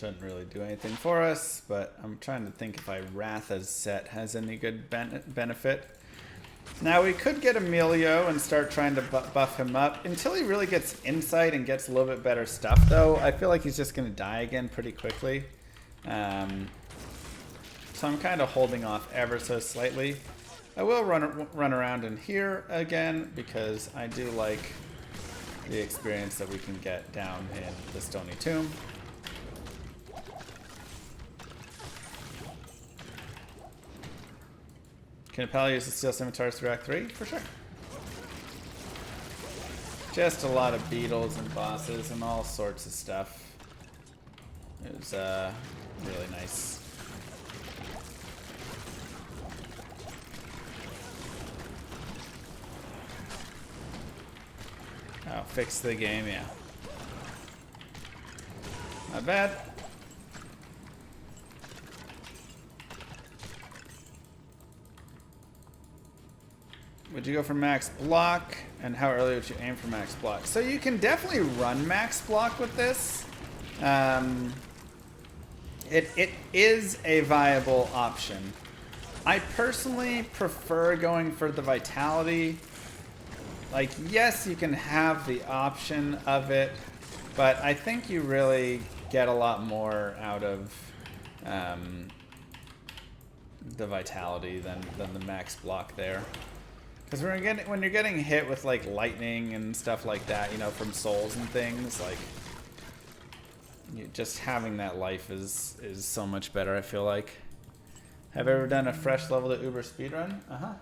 shouldn't really do anything for us, but I'm trying to think if Ratha's set has any good benefit. Now we could get Emilio and start trying to buff him up until he really gets insight and gets a little bit better stuff, though. I feel like he's just going to die again pretty quickly. So I'm kind of holding off ever so slightly. I will run around in here again because I do like the experience that we can get down in the Stony Tomb. Can Apollo use the Steel Scimitars through Act 3? For sure. Just a lot of beetles and bosses and all sorts of stuff. It was really nice. Oh, fix the game, yeah. Not bad. Would you go for max block? And how early would you aim for max block? So you can definitely run max block with this. It is a viable option. I personally prefer going for the vitality. Like, yes, you can have the option of it, but I think you really get a lot more out of the vitality than the max block there. Because when you're getting hit with like lightning and stuff like that, you know, from souls and things, like just having that life is so much better. I feel like. Have you ever done a fresh level to Uber speedrun? Uh-huh.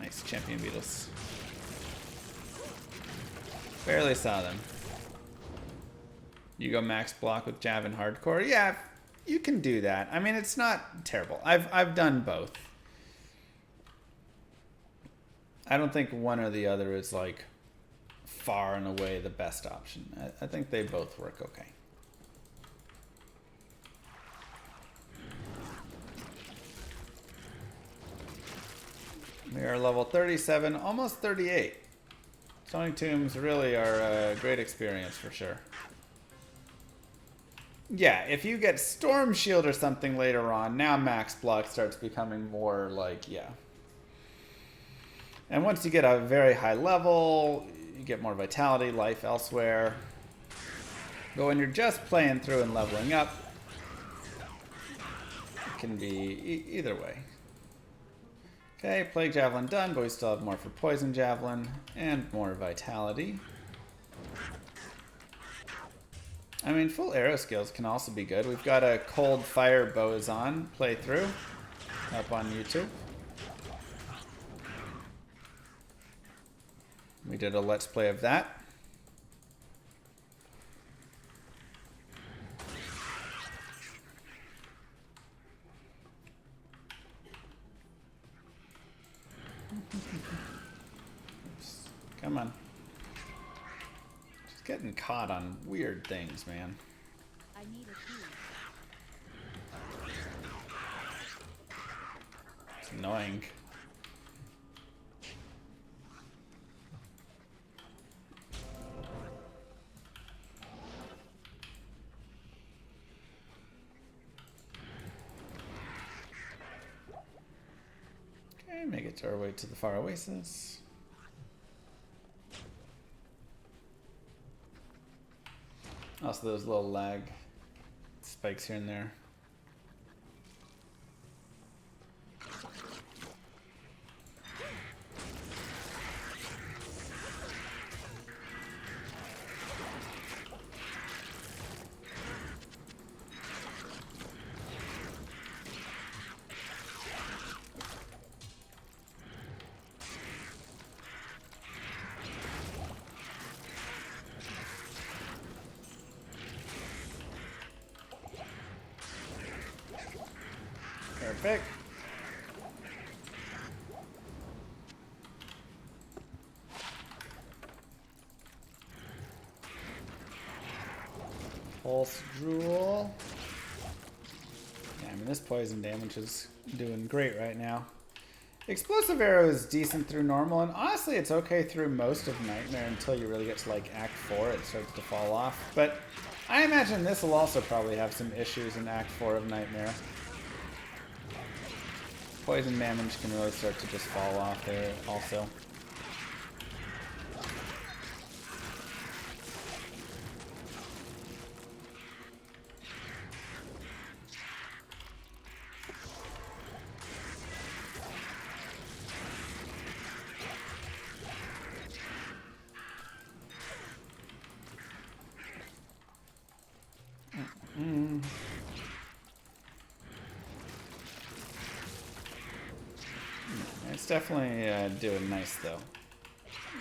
Nice champion beetles. Barely saw them. You go max block with Javelin hardcore? Yeah, you can do that. I mean, it's not terrible. I've done both. I don't think one or the other is like far and away the best option. I think they both work okay. We are level 37, almost 38. Stony Tombs really are a great experience for sure. Yeah, if you get Storm Shield or something later on, now max block starts becoming more like, yeah. And once you get a very high level, you get more vitality, life elsewhere. But when you're just playing through and leveling up, it can be either way. Okay, Plague Javelin done, but we still have more for Poison Javelin and more vitality. I mean, full arrow skills can also be good. We've got a Cold Fire Boson playthrough up on YouTube. We did a Let's Play of that. Oops. Come on. Just getting caught on weird things, man. I need a key. It's annoying. Okay, make it our way to the far oasis. Also, those little lag spikes here and there. Perfect. Pulse Drool. Yeah, I mean, this poison damage is doing great right now. Explosive Arrow is decent through normal, and honestly, it's okay through most of Nightmare until you really get to like Act 4. It starts to fall off. But I imagine this will also probably have some issues in Act 4 of Nightmare. Poison damage can really start to just fall off there also. It's definitely doing nice though.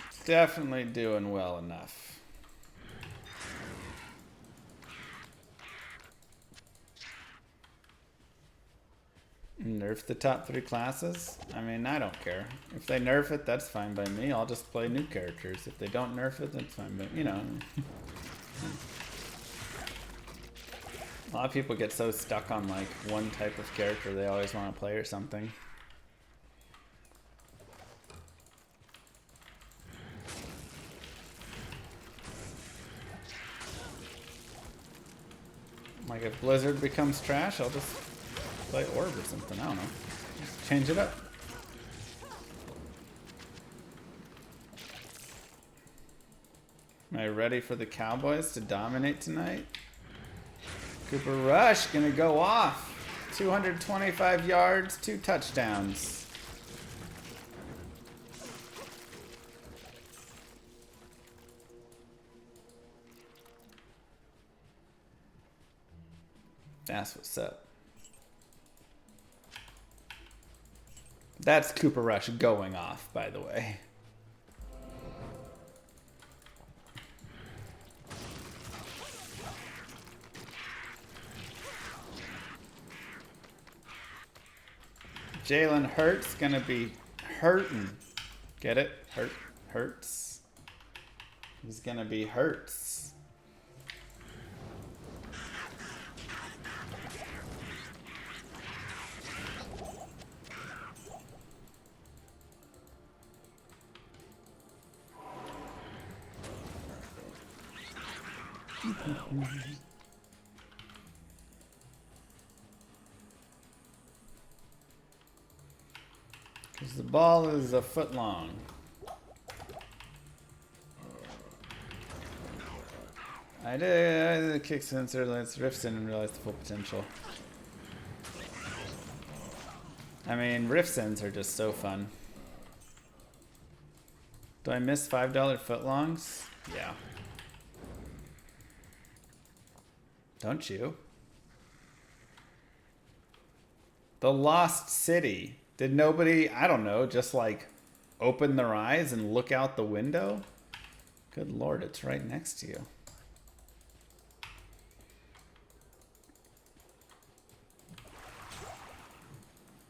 It's definitely doing well enough. Nerf the top 3 classes? I mean, I don't care. If they nerf it, that's fine by me. I'll just play new characters. If they don't nerf it, that's fine, but you know. A lot of people get so stuck on like one type of character they always want to play or something. Like if Blizzard becomes trash, I'll just play Orb or something. I don't know. Just change it up. Am I ready for the Cowboys to dominate tonight? Cooper Rush gonna go off. 225 yards, 2 touchdowns. That's what's up. That's Cooper Rush going off, by the way. Jalen Hurts gonna be hurting. Get it? Hurts. He's gonna be Hurts. Because the ball is a foot long. I did kick sensor, let's rift in and realize the full potential. I mean, rift sends are just so fun. Do I miss $5 footlongs? Yeah. Don't you? The Lost City. Did nobody, I don't know, just like open their eyes and look out the window? Good Lord, it's right next to you.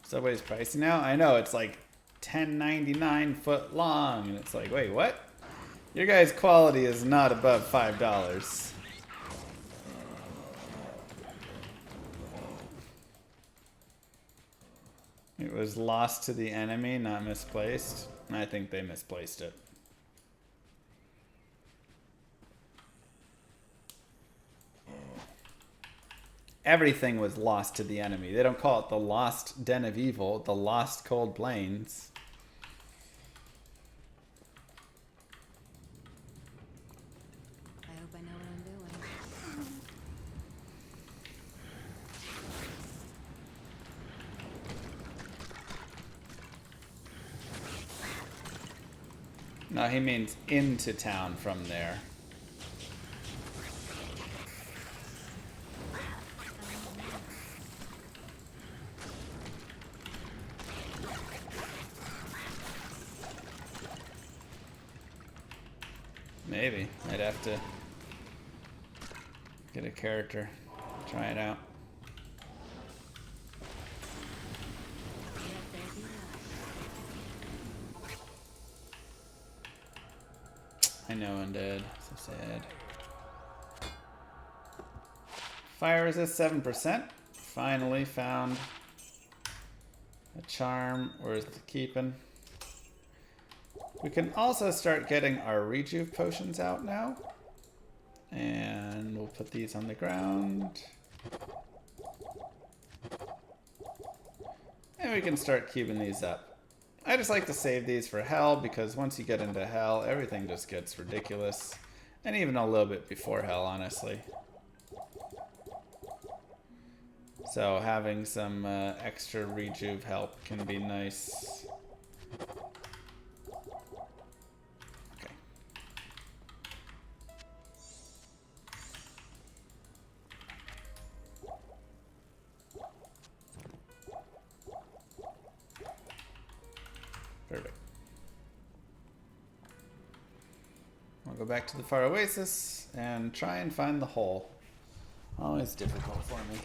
Subway's pricey now? I know, it's like $10.99 foot long. And it's like, wait, what? Your guys' quality is not above $5. It was lost to the enemy, not misplaced. I think they misplaced it. Everything was lost to the enemy. They don't call it the Lost Den of Evil, the Lost Cold Plains. I hope I know what I'm doing. No, he means into town from there. Maybe. I'd have to get a character. Try it out. I know, Undead. So sad. Fire resist 7%. finally found a charm worth keeping. We can also start getting our rejuve potions out now. And we'll put these on the ground. And we can start cubing these up. I just like to save these for hell because once you get into hell, everything just gets ridiculous. And even a little bit before hell, honestly. So having some extra rejuve help can be nice. Okay. Perfect. I'll go back to the Far Oasis and try and find the hole. Always difficult for me.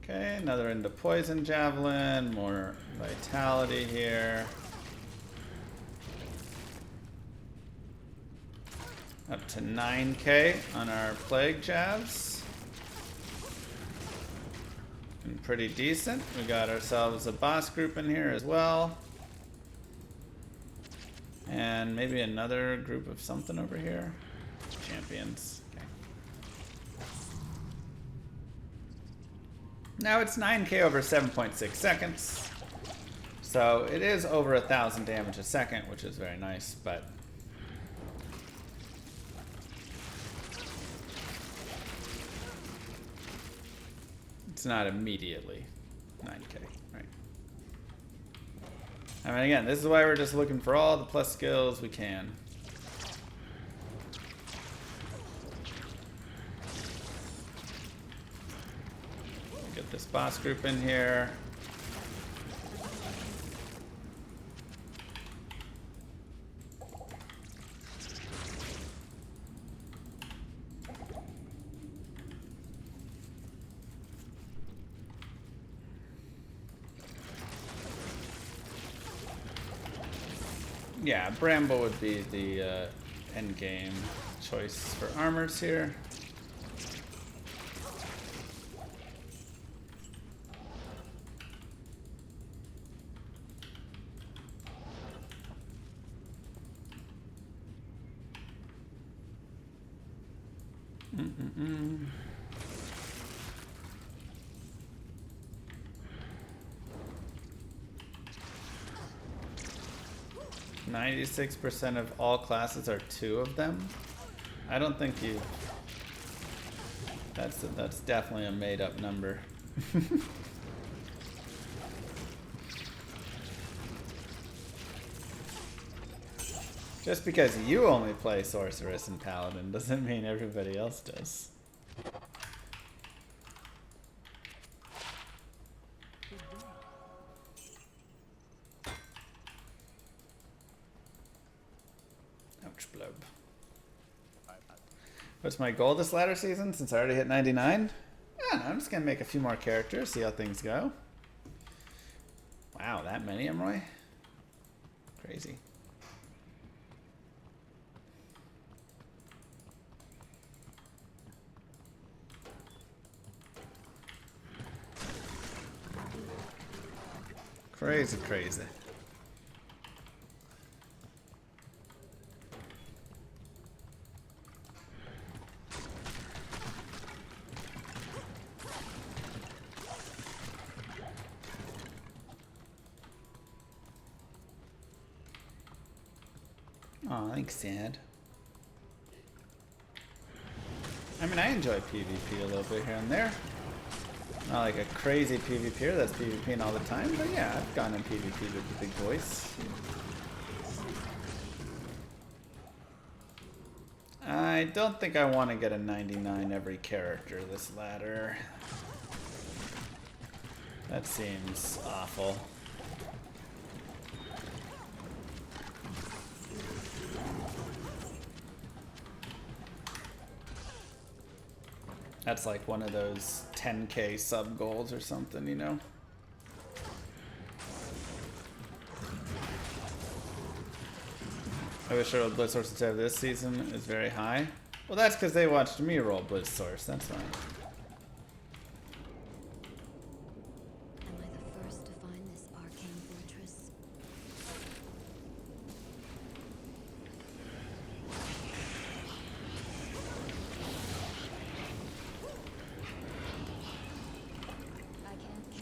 Okay, another into poison javelin, more vitality here. Up to 9k on our plague jabs. And pretty decent. We got ourselves a boss group in here as well. And maybe another group of something over here. Champions. Okay. Now it's 9k over 7.6 seconds. So it is over 1,000 damage a second, which is very nice, but it's not immediately 9k, right? I mean, again, this is why we're just looking for all the plus skills we can. Get this boss group in here. Yeah, Bramble would be the end game choice for armors here. Mm-mm-mm. 96% of all classes are 2 of them. I don't think you. That's definitely a made-up number. Just because you only play Sorceress and Paladin doesn't mean everybody else does. Ouch, blub. What's my goal this latter season since I already hit 99? I don't know, I'm just gonna make a few more characters, see how things go. Wow, that many, Emroy? Crazy. Crazy, crazy. Aw, thanks, Sad. I mean, I enjoy PvP a little bit here and there. Not like a crazy PvPer that's PvPing all the time, but yeah, I've gone in PvP with the big boys. I don't think I want to get a 99 every character this ladder. That seems awful. That's like one of those 10k sub goals or something, you know? I wish I rolled Blitz Source instead of this season is very high. Well, that's because they watched me roll Blitz Source. That's fine. Am I the first to find this arcane fortress?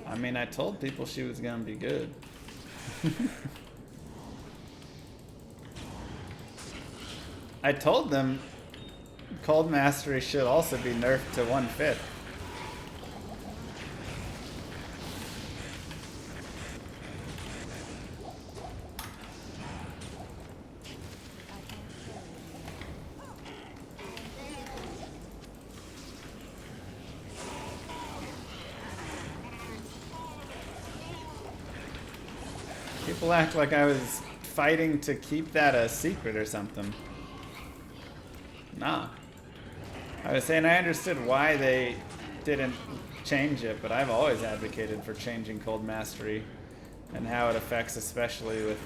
I mean, I told people she was gonna be good. I told them Cold Mastery should also be nerfed to 1/5. People act like I was fighting to keep that a secret or something. Nah. I was saying I understood why they didn't change it, but I've always advocated for changing Cold Mastery and how it affects, especially with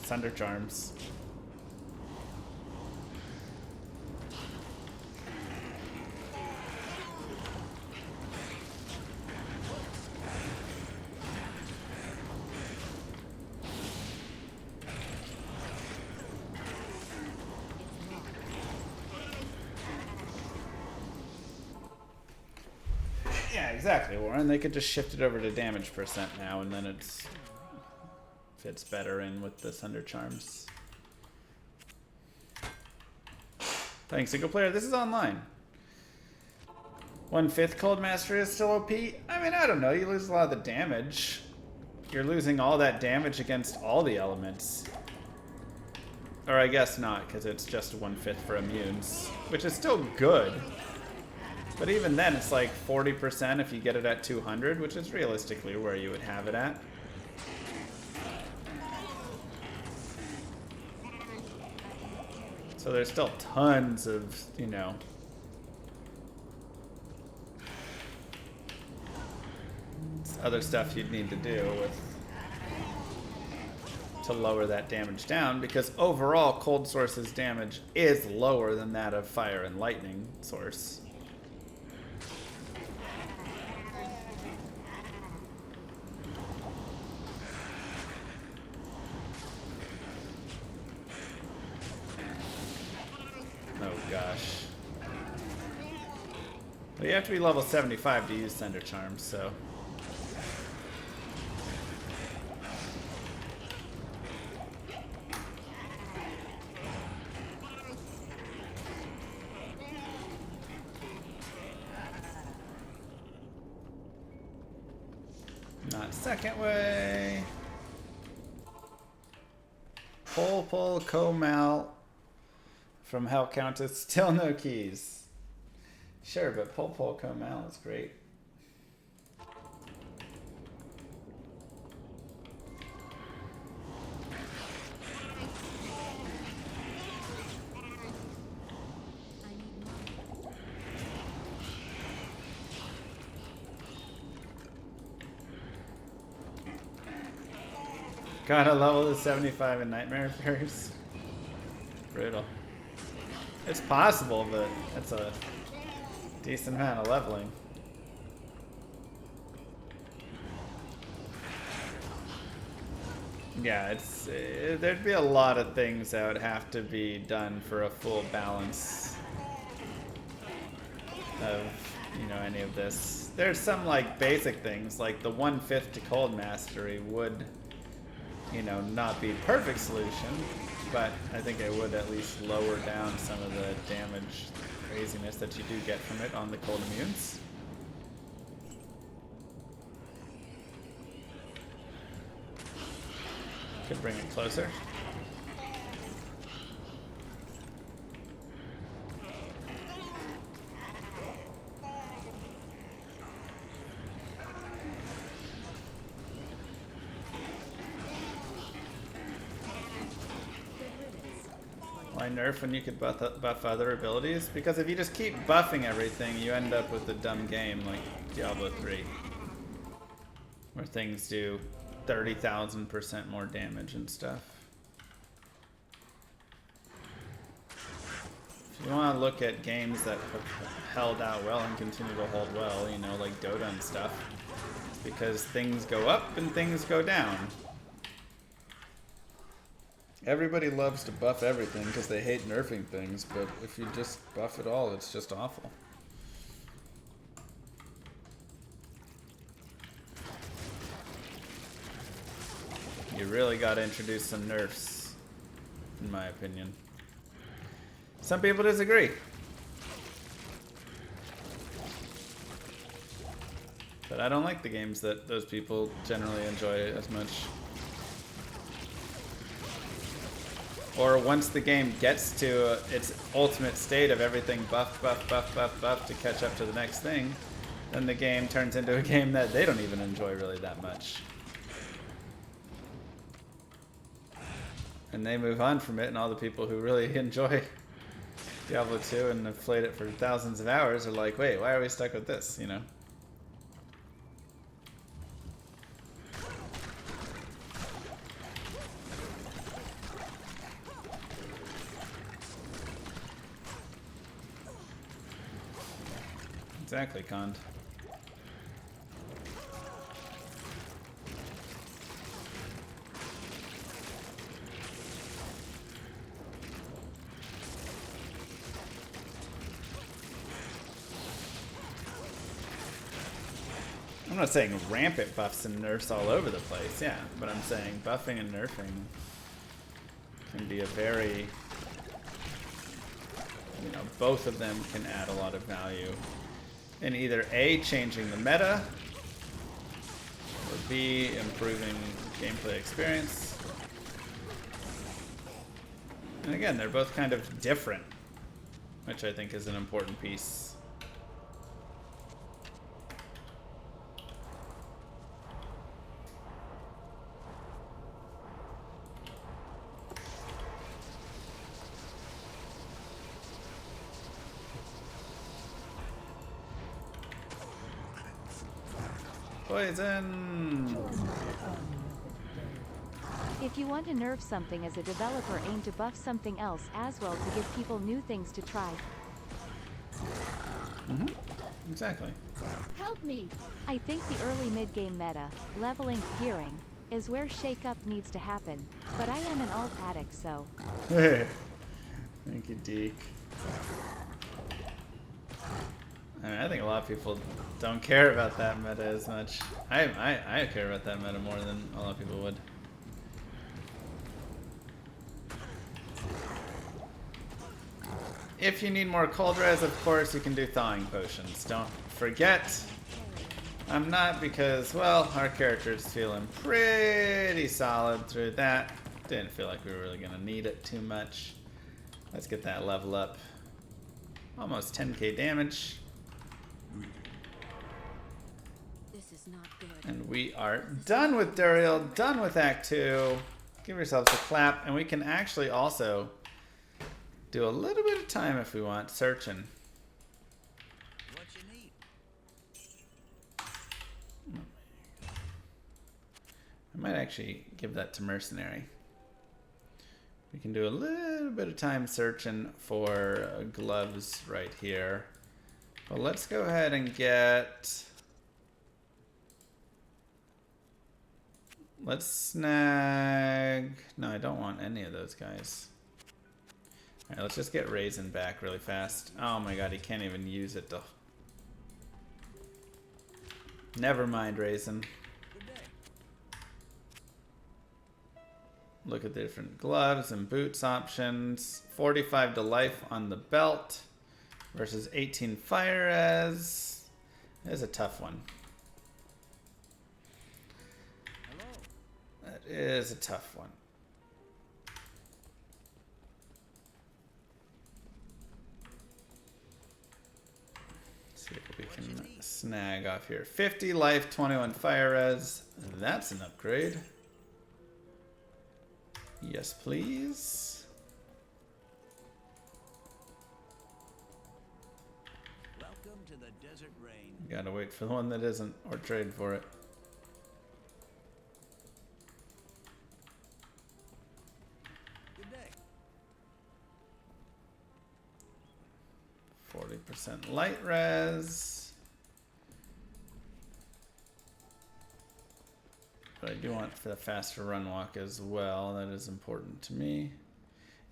Thunder Charms. Yeah, exactly, Warren. They could just shift it over to damage percent now, and then it's fits better in with the Thunder Charms. Thanks, single player. This is online. 1/5 Cold Mastery is still OP? I mean, I don't know. You lose a lot of the damage. You're losing all that damage against all the elements. Or I guess not, because it's just 1/5 for immunes, which is still good. But even then, it's like 40% if you get it at 200, which is realistically where you would have it at. So there's still tons of, you know, other stuff you'd need to do with to lower that damage down, because overall Cold Source's damage is lower than that of Fire and Lightning Source. Oh gosh. Well, you have to be level 75 to use Thunder Charms, so. Not second way. Pull, Comal from Hell Countess. Still no keys. Sure, but pull, Comal is great. Gotta level to 75 in Nightmare first. Brutal. It's possible, but that's a decent amount of leveling. Yeah, there'd be a lot of things that would have to be done for a full balance of, you know, any of this. There's some like basic things, like the 1/5 to Cold Mastery would, you know, not be a perfect solution, but I think it would at least lower down some of the damage craziness that you do get from it on the cold immunes. Could bring it closer. Why nerf when you could buff other abilities? Because if you just keep buffing everything, you end up with a dumb game like Diablo 3. Where things do 30,000% more damage and stuff. You want to look at games that have held out well and continue to hold well, you know, like Dota and stuff. Because things go up and things go down. Everybody loves to buff everything because they hate nerfing things, but if you just buff it all, it's just awful. You really got to introduce some nerfs, in my opinion. Some people disagree. But I don't like the games that those people generally enjoy as much. Or once the game gets to its ultimate state of everything buff, buff, buff, buff, buff to catch up to the next thing, then the game turns into a game that they don't even enjoy really that much. And they move on from it, and all the people who really enjoy Diablo 2 and have played it for thousands of hours are like, wait, why are we stuck with this, you know? Exactly, Kond. I'm not saying rampant buffs and nerfs all over the place, yeah, but I'm saying buffing and nerfing can be a very, you know, both of them can add a lot of value in either A, changing the meta, or B, improving gameplay experience. And again, they're both kind of different, which I think is an important piece. Poison! If you want to nerf something as a developer, aim to buff something else as well to give people new things to try. Mm-hmm. Exactly. Help me! I think the early mid-game meta, leveling, gearing, is where shake-up needs to happen, but I am an alt addict, so... Thank you, Deke. I mean, I think a lot of people don't care about that meta as much. I care about that meta more than a lot of people would. If you need more cold res, of course, you can do thawing potions. Don't forget, I'm not, because, well, our character's feeling pretty solid through that. Didn't feel like we were really going to need it too much. Let's get that level up. Almost 10k damage. This is not good. And we are done with Duriel, done with Act 2. Give yourselves a clap, and we can actually also do a little bit of time if we want, searching. What you need? I might actually give that to Mercenary. We can do a little bit of time searching for gloves right here. Well, let's go ahead and get... Let's snag... No, I don't want any of those guys. Alright, let's just get Raisin back really fast. Oh my god, he can't even use it though. Never mind, Raisin. Good day. Look at the different gloves and boots options. 45 to life on the belt versus 18 fire res. That is a tough one. Hello. That is a tough one. Let's see if we can snag off here. 50 life, 21 fire res. That's an upgrade. Yes, please. Welcome to the desert rain. Gotta wait for the one that isn't, or trade for it. Good day. 100% light res. But I do want for the faster run walk as well. That is important to me.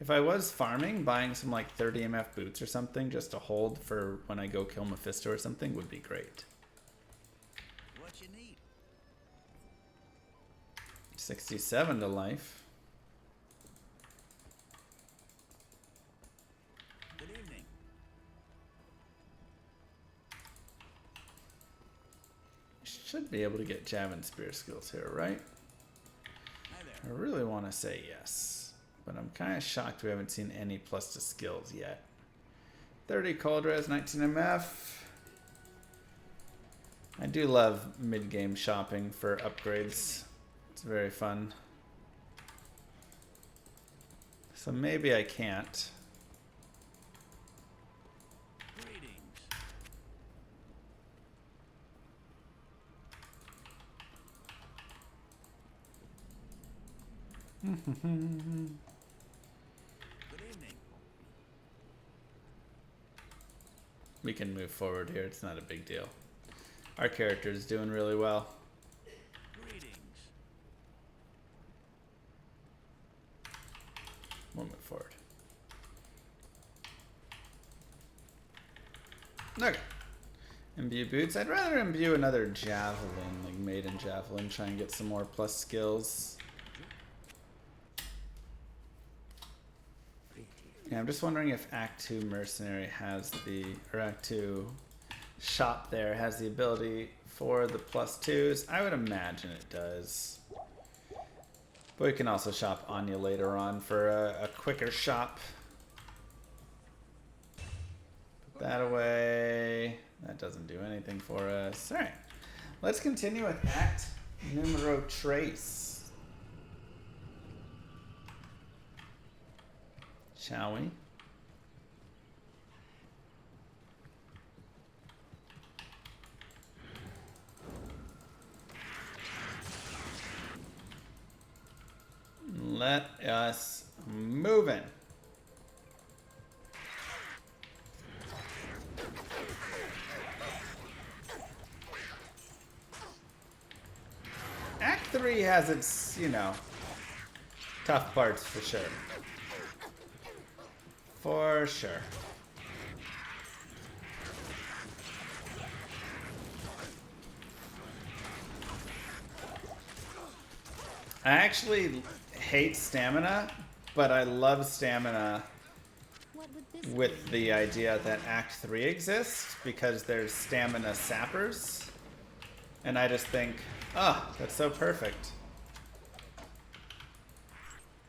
If I was farming, buying some like 30 MF boots or something just to hold for when I go kill Mephisto or something would be great. What you need? 67 to life. Good evening. Should be able to get Javelin Spear skills here, right? Hi I there. really want to say yes, but I'm kind of shocked we haven't seen any plus to skills yet. 30 cold res, 19 MF. I do love mid-game shopping for upgrades. It's very fun. So maybe I can't. Greetings. Good evening. We can move forward here. It's not a big deal. Our character is doing really well. Greetings. We'll move forward. Okay. Imbue boots. I'd rather imbue another javelin, like maiden javelin, try and get some more plus skills. Yeah, I'm just wondering if Act 2 Mercenary has the, or Act 2 shop there has the ability for the plus 2s. I would imagine it does. But we can also shop Anya later on for a quicker shop. Put that away. That doesn't do anything for us. Alright. Let's continue with Act Numero Trace. Shall we? Let us move in. Act 3 has its, you know, tough parts for sure. For sure. I actually hate stamina, but I love stamina What would this with the idea that Act 3 exists because there's stamina sappers. And I just think, oh, that's so perfect.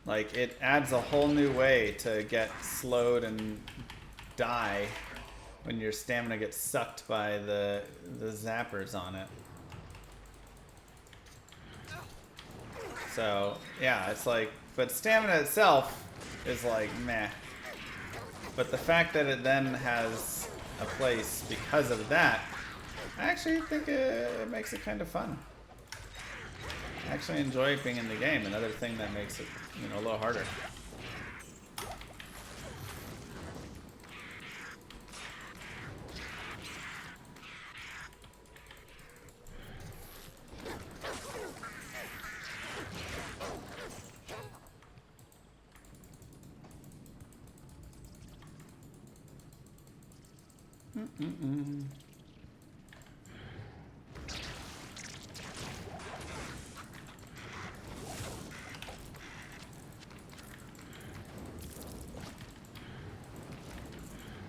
Like, it adds a whole new way to get slowed and die when your stamina gets sucked by the zappers on it. So, yeah, it's like, but stamina itself is like, meh. But the fact that it then has a place because of that, I actually think it makes it kind of fun. I actually enjoy being in the game. Another thing that makes it, you know, a little harder.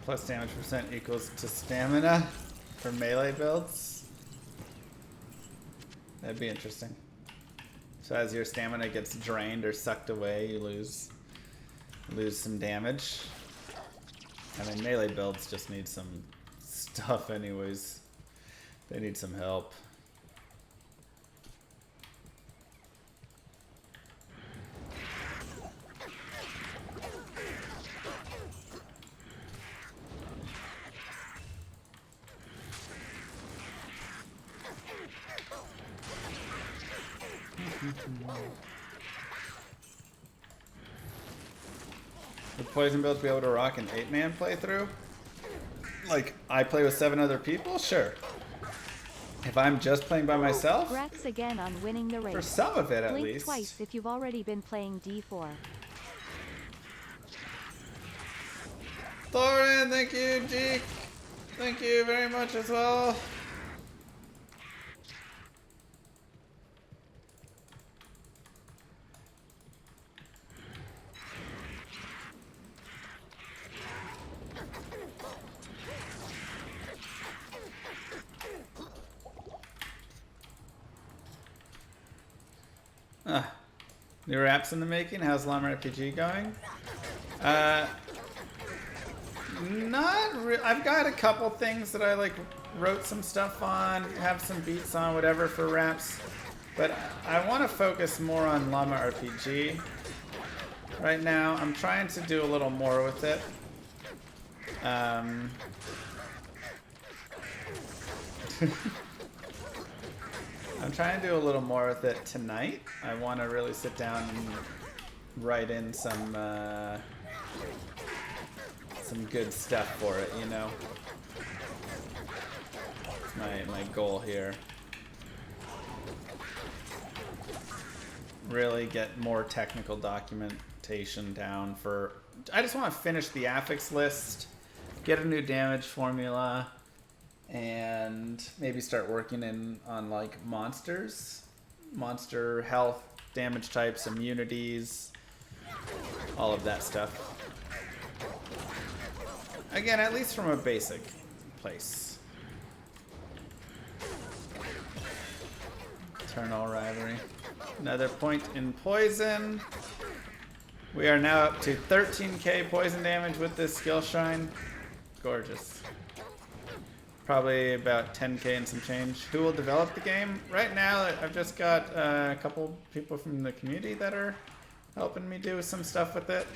Plus damage percent equals to stamina for melee builds. That'd be interesting. So as your stamina gets drained or sucked away, you lose some damage. I mean, melee builds just need some stuff anyways. They need some help. Would Poison Build be able to rock an 8-man playthrough? Like, I play with 7 other people? Sure. If I'm just playing by myself? Congrats again on winning the race. For some of it, at Blink least. twice if you've already been playing D4. Thorin, thank you. Jeek, thank you very much as well. New apps in the making. How's Llama RPG going? I've got a couple things that I like wrote some stuff on, have some beats on, whatever for raps. But I want to focus more on Llama RPG right now. I'm trying to do a little more with it. I'm trying to do a little more with it tonight. I want to really sit down and write in some good stuff for it, you know. It's my goal here. Really get more technical documentation down for. I just want to finish the affix list, get a new damage formula, and maybe start working on like monsters, monster health, damage types, immunities, all of that stuff. Again, at least from a basic place. Eternal rivalry. Another point in poison. We are now up to 13k poison damage with this skill shrine. Gorgeous. Probably about 10k and some change. Who will develop the game? Right now, I've just got a couple people from the community that are helping me do some stuff with it.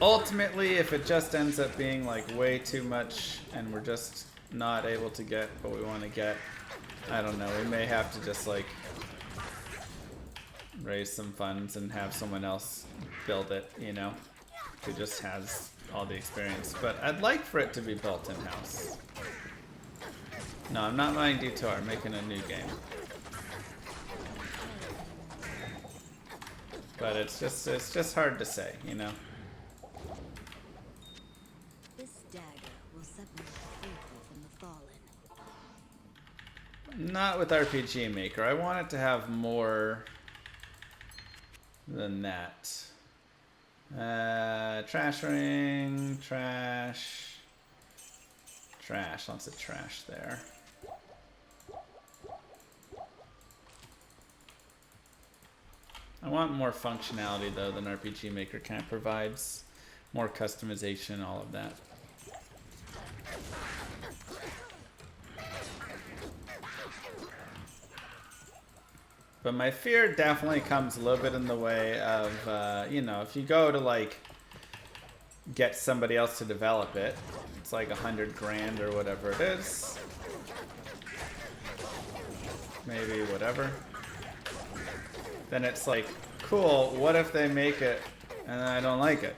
Ultimately, if it just ends up being like way too much and we're just not able to get what we want to get, I don't know, we may have to just like raise some funds and have someone else build it, you know, who just has all the experience. But I'd like for it to be built in-house. No, I'm not buying D2R, I'm making a new game. But it's just hard to say, you know. This dagger will set me faithful from the fallen. Not with RPG Maker. I want it to have more than that. Trash ring, trash. Lots of trash there. I want more functionality though than RPG Maker kind of provides. More customization, all of that. But my fear definitely comes a little bit in the way of, you know, if you go to like get somebody else to develop it, it's like $100 grand or whatever it is. Maybe whatever. Then it's like, cool, what if they make it and I don't like it?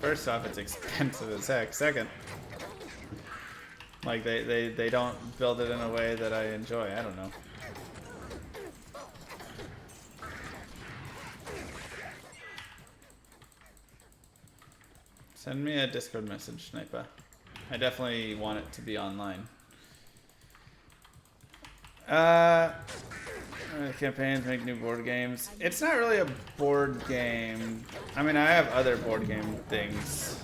First off, it's expensive as heck. Second, like they don't build it in a way that I enjoy. I don't know. Send me a Discord message, Sniper. I definitely want it to be online. Campaigns, make new board games. It's not really a board game. I mean, I have other board game things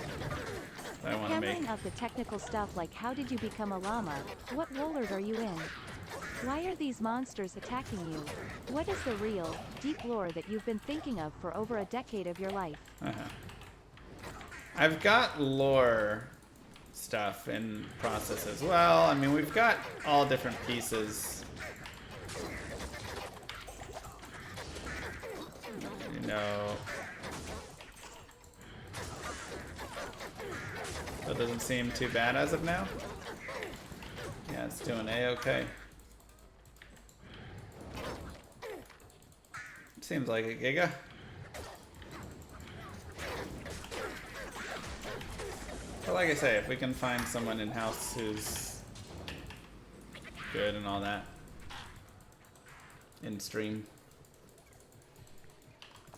that I want to make. Handling of the technical stuff like how did you become a llama? What rollers are you in? Why are these monsters attacking you? What is the real, deep lore that you've been thinking of for over a decade of your life? I've got lore stuff in process as well. I mean, we've got all different pieces. You know, that doesn't seem too bad as of now. Yeah, it's doing A-okay. Seems like a giga. like I say, if we can find someone in-house who's good and all that in stream,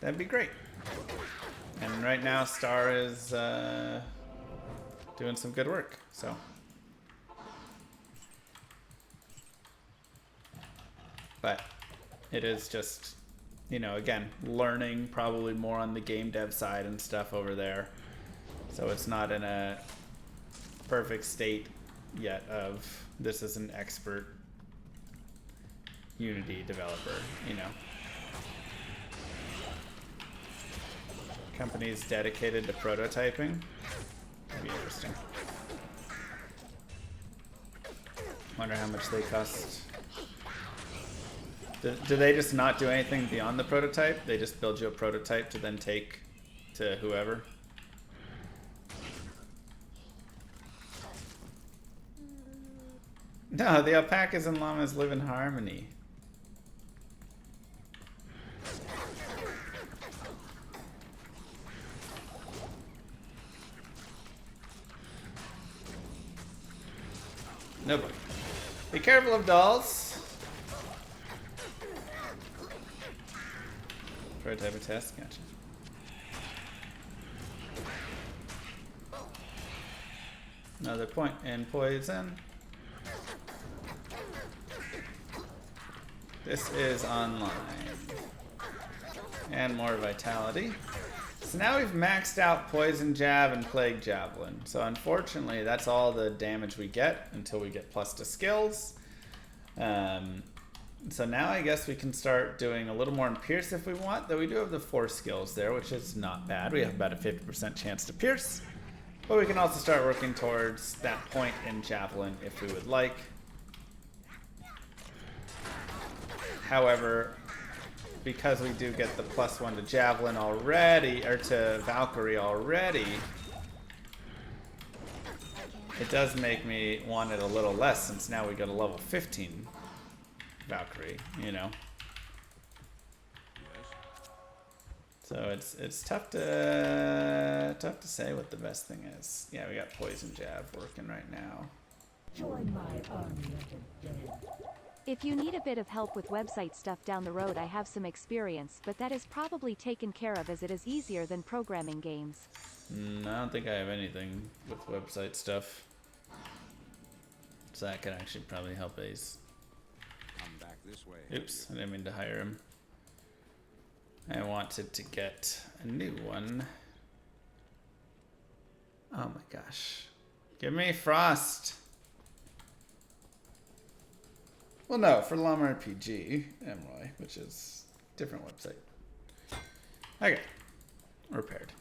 that'd be great. And right now, Star is doing some good work, so. But it is just, you know, again, learning probably more on the game dev side and stuff over there. So it's not in a perfect state yet of this is an expert Unity developer, you know. Companies dedicated to prototyping. That'd be interesting. Wonder how much they cost. Do they just not do anything beyond the prototype? They just build you a prototype to then take to whoever? No, the alpacas and llamas live in harmony. Nobody. Be careful of dolls. Prototype a test, gotcha. Another point in poison. This is online. And more vitality. So now we've maxed out Poison Jab and Plague Javelin. So unfortunately, that's all the damage we get until we get plus to skills. So now I guess we can start doing a little more in Pierce if we want, though we do have the 4 skills there, which is not bad. We have about a 50% chance to Pierce. But we can also start working towards that point in Javelin if we would like. However, because we do get the +1 to Javelin already, or to Valkyrie already, it does make me want it a little less since now we got a level 15 Valkyrie, you know. So it's tough to say what the best thing is. Yeah, we got Poison Jab working right now. Join my army of the dead. If you need a bit of help with website stuff down the road, I have some experience, but that is probably taken care of as it is easier than programming games. I don't think I have anything with website stuff. So that could actually probably help Ace. Come back this way. Oops, I didn't mean to hire him. I wanted to get a new one. Oh my gosh. Give me Frost. Well, no, for Llama RPG, Emroy, which is a different website. Okay, repaired.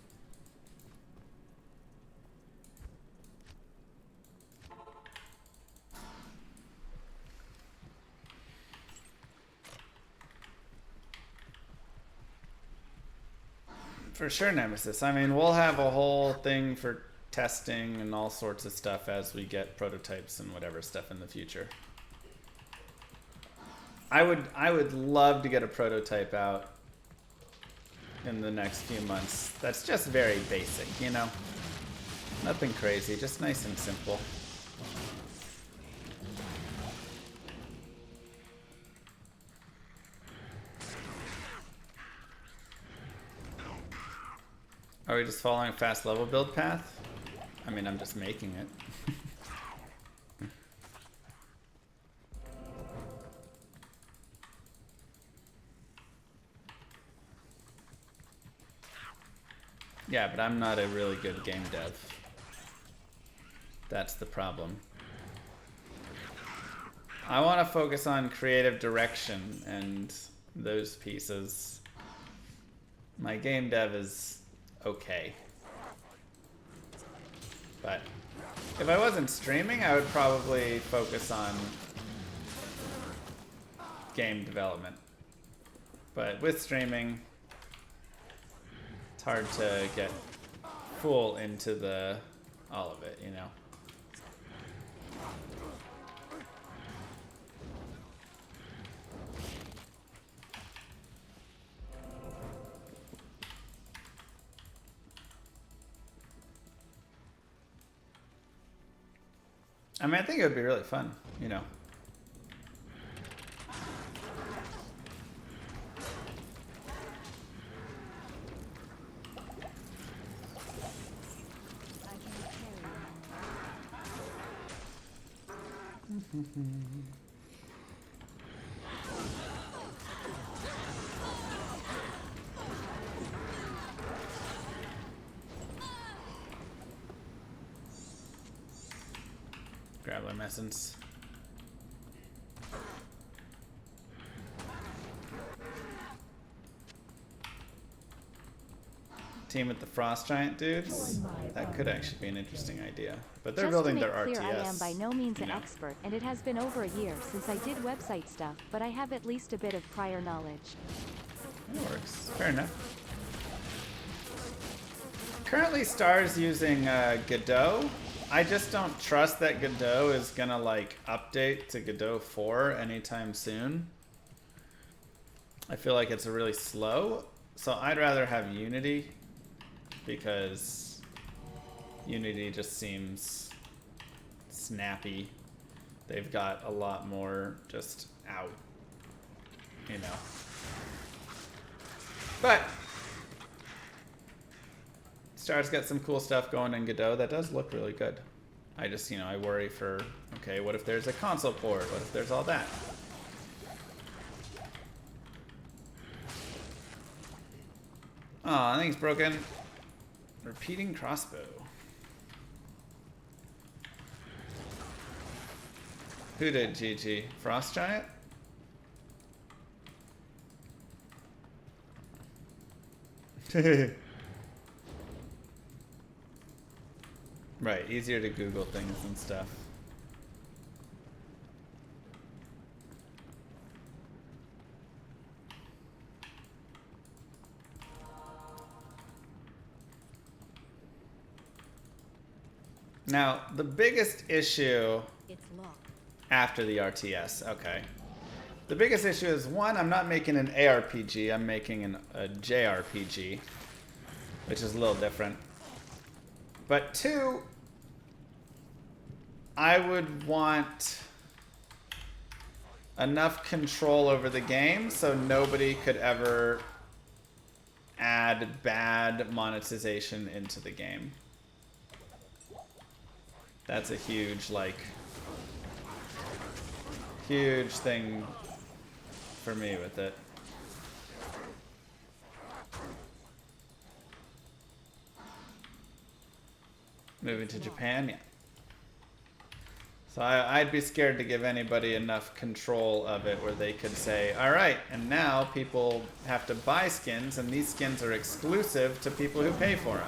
For sure, Nemesis. I mean, we'll have a whole thing for testing and all sorts of stuff as we get prototypes and whatever stuff in the future. I would love to get a prototype out in the next few months. That's just very basic, you know? Nothing crazy, just nice and simple. Are we just following a fast level build path? I mean, I'm just making it. Yeah, but I'm not a really good game dev. That's the problem. I want to focus on creative direction and those pieces. My game dev is okay. But if I wasn't streaming, I would probably focus on game development. But with streaming, it's hard to get full into all of it, you know. I mean, I think it would be really fun, you know. I can carry Grab their essence. Team with the frost giant dudes. That could actually be an interesting idea. But they're Just building to make their clear, RTS. I am by no means you an know. expert, and it has been over a year since I did website stuff, but I have at least a bit of prior knowledge. That works. Fair enough. Currently, Star's using Godot. I just don't trust that Godot is gonna like update to Godot 4 anytime soon. I feel like it's really slow, so I'd rather have Unity because Unity just seems snappy. They've got a lot more just out, you know. But Star's got some cool stuff going in Godot that does look really good. I just, you know, I worry for, okay, what if there's a console port? What if there's all that? Aw, I think it's broken. Repeating crossbow. Who did GG? Frost Giant? Right, easier to Google things and stuff. Now, the biggest issue It's locked. after the RTS, okay. The biggest issue is, one, I'm not making an ARPG, I'm making a JRPG, which is a little different. But two, I would want enough control over the game so nobody could ever add bad monetization into the game. That's a huge, like, huge thing for me with it. Moving to Japan, yeah. So I'd be scared to give anybody enough control of it where they could say, all right, and now people have to buy skins, and these skins are exclusive to people who pay for them.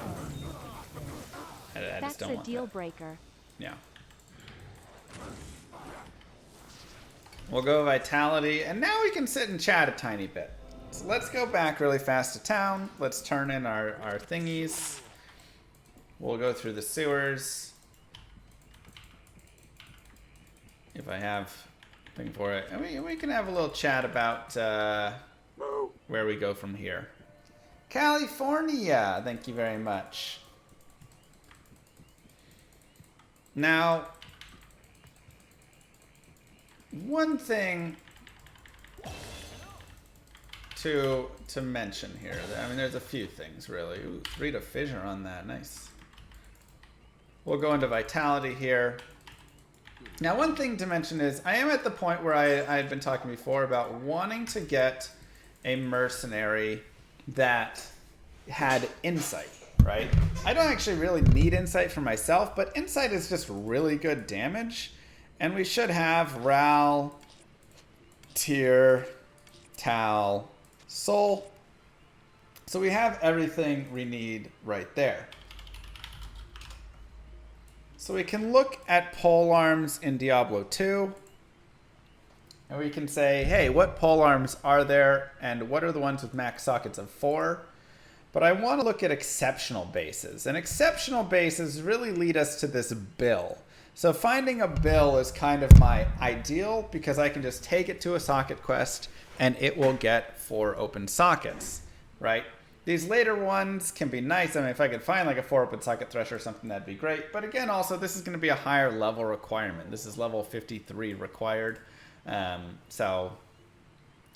I just That's don't a want deal that. breaker. Yeah. We'll go Vitality, and now we can sit and chat a tiny bit. So let's go back really fast to town. Let's turn in our thingies. We'll go through the sewers. If I have a thing for it. And we can have a little chat about where we go from here. California! Thank you very much. Now, one thing to mention here. I mean, there's a few things, really. Ooh, 3 to fissure on that. Nice. We'll go into Vitality here. Now, one thing to mention is I am at the point where I had been talking before about wanting to get a mercenary that had insight, right? I don't actually really need insight for myself, but insight is just really good damage. And we should have Ral, Tyr, Tal, Soul. So we have everything we need right there. So we can look at polearms in Diablo 2. And we can say, hey, what polearms are there? And what are the ones with max sockets of 4? But I want to look at exceptional bases. And exceptional bases really lead us to this bill. So finding a bill is kind of my ideal because I can just take it to a socket quest and it will get 4 open sockets, right? These later ones can be nice. I mean, if I could find like a 4 open socket thresher or something, that'd be great. But again, also, this is going to be a higher level requirement. This is level 53 required. So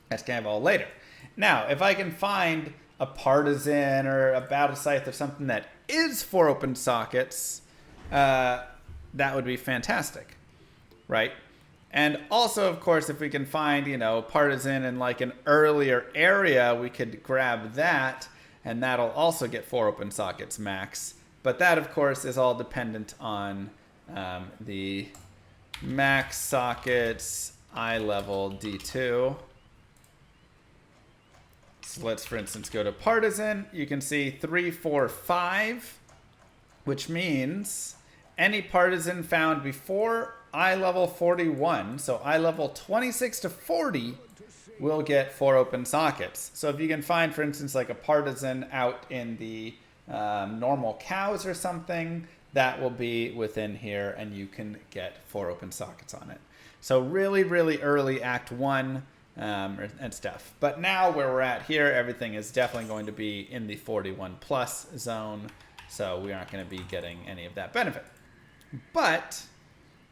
that's kind of all later. Now, if I can find a partisan or a battle scythe or something that is 4 open sockets, that would be fantastic, right? And also, of course, if we can find, you know, partisan in like an earlier area, we could grab that, and that'll also get 4 open sockets max. But that, of course, is all dependent on the max sockets eye level D2. So let's, for instance, go to partisan. You can see 3, 4, 5, which means any partisan found before eye level 41, so eye level 26 to 40, will get 4 open sockets. So if you can find, for instance, like a partisan out in the normal cows or something, that will be within here, and you can get 4 open sockets on it. So really, really early Act 1 and stuff. But now where we're at here, everything is definitely going to be in the 41 plus zone, so we aren't going to be getting any of that benefit. But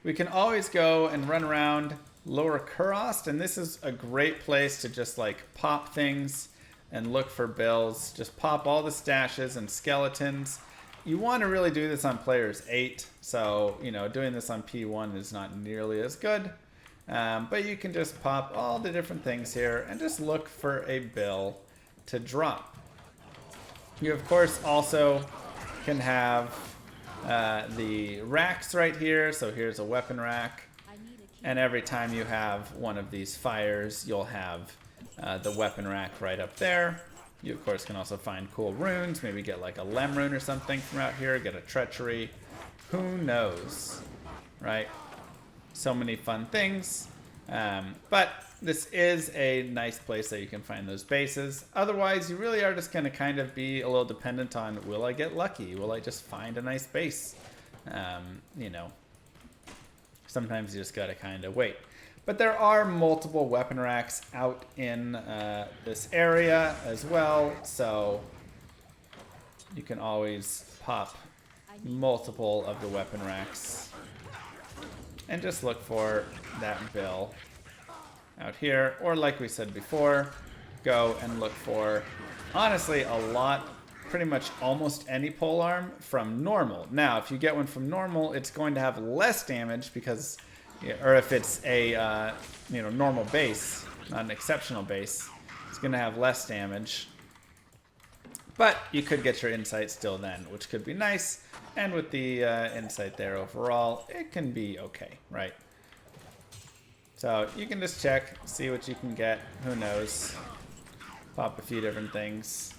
we can always go and run around Lower Kurost, and this is a great place to just like pop things and look for bills. Just pop all the stashes and skeletons. You want to really do this on players 8, so you know, doing this on P1 is not nearly as good. But you can just pop all the different things here and just look for a bill to drop. You of course also can have the racks right here. So here's a weapon rack, and every time you have one of these fires, you'll have the weapon rack right up there. You of course can also find cool runes, maybe get like a Lem rune or something from out here, get a treachery, who knows, right? So many fun things. But this is a nice place that you can find those bases. Otherwise, you really are just going to kind of be a little dependent on, will I get lucky? Will I just find a nice base? You know, sometimes you just got to kind of wait. But there are multiple weapon racks out in this area as well. So you can always pop multiple of the weapon racks and just look for that bill out here. Or like we said before, go and look for, honestly, a lot, pretty much almost any polearm from normal. Now, if you get one from normal, it's going to have less damage because, or if it's a you know, normal base, not an exceptional base, it's going to have less damage. But you could get your insight still then, which could be nice. And with the insight there overall, it can be okay, right? So you can just check, see what you can get. Who knows? Pop a few different things.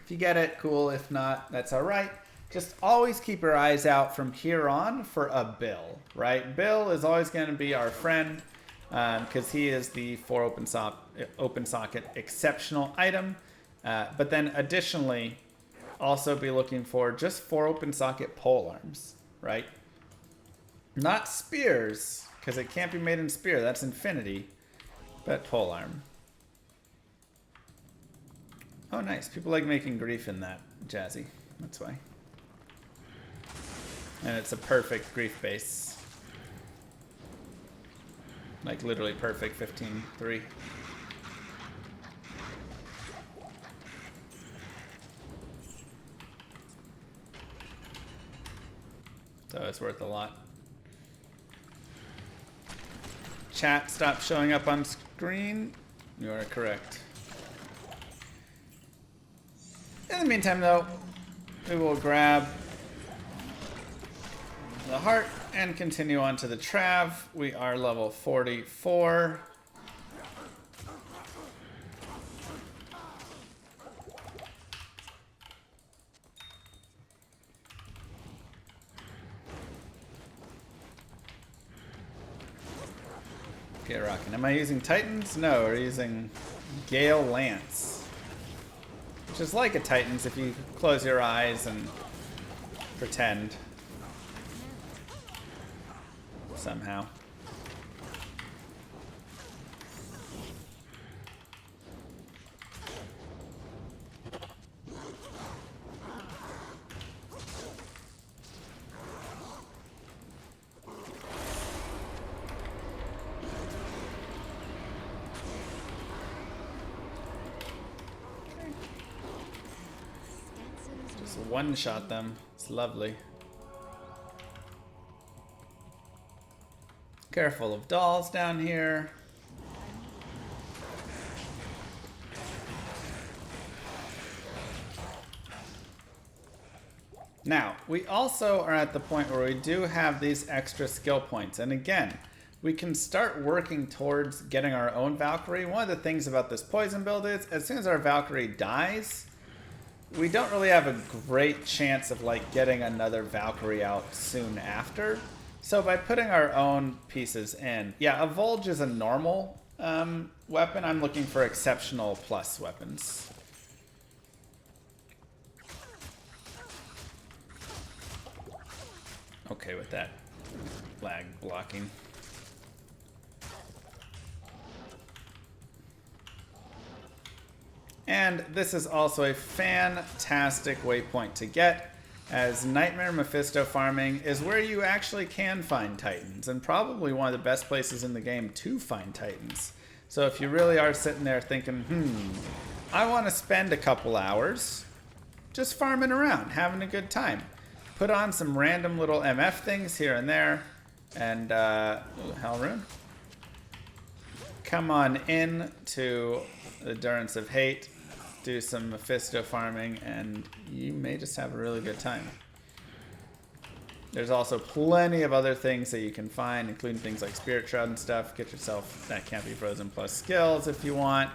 If you get it, cool. If not, that's all right. Just always keep your eyes out from here on for a Bill, right? Bill is always going to be our friend because he is the 4 open socket exceptional item. But then additionally, also be looking for just 4 open socket pole arms, right? Not spears, because it can't be made in spear. That's infinity. But pole arm. Oh, nice. People like making grief in that, Jazzy. That's why. And it's a perfect grief base. Like literally perfect 15-3. So it's worth a lot. Chat, stop showing up on screen. You are correct. In the meantime, though, we will grab the heart and continue on to the Trav. We are level 44. Get rocking. Am I using Titans? No, we're using Gale Lance. Which is like a Titans if you close your eyes and pretend. Somehow. one-shot them. It's lovely. Careful of dolls down here. Now, we also are at the point where we do have these extra skill points. And again, we can start working towards getting our own Valkyrie. One of the things about this poison build is, as soon as our Valkyrie dies, we don't really have a great chance of like getting another Valkyrie out soon after. So by putting our own pieces in, yeah, a Volge is a normal weapon. I'm looking for exceptional plus weapons. Okay with that lag blocking. And this is also a fantastic waypoint to get, as Nightmare Mephisto farming is where you actually can find Titans, and probably one of the best places in the game to find Titans. So if you really are sitting there thinking, I want to spend a couple hours just farming around, having a good time, put on some random little MF things here and there, and ooh, Hell Rune. Come on in to the Endurance of Hate, do some Mephisto farming, and you may just have a really good time. There's also plenty of other things that you can find, including things like Spirit Shroud and stuff. Get yourself that Can't Be Frozen plus skills if you want.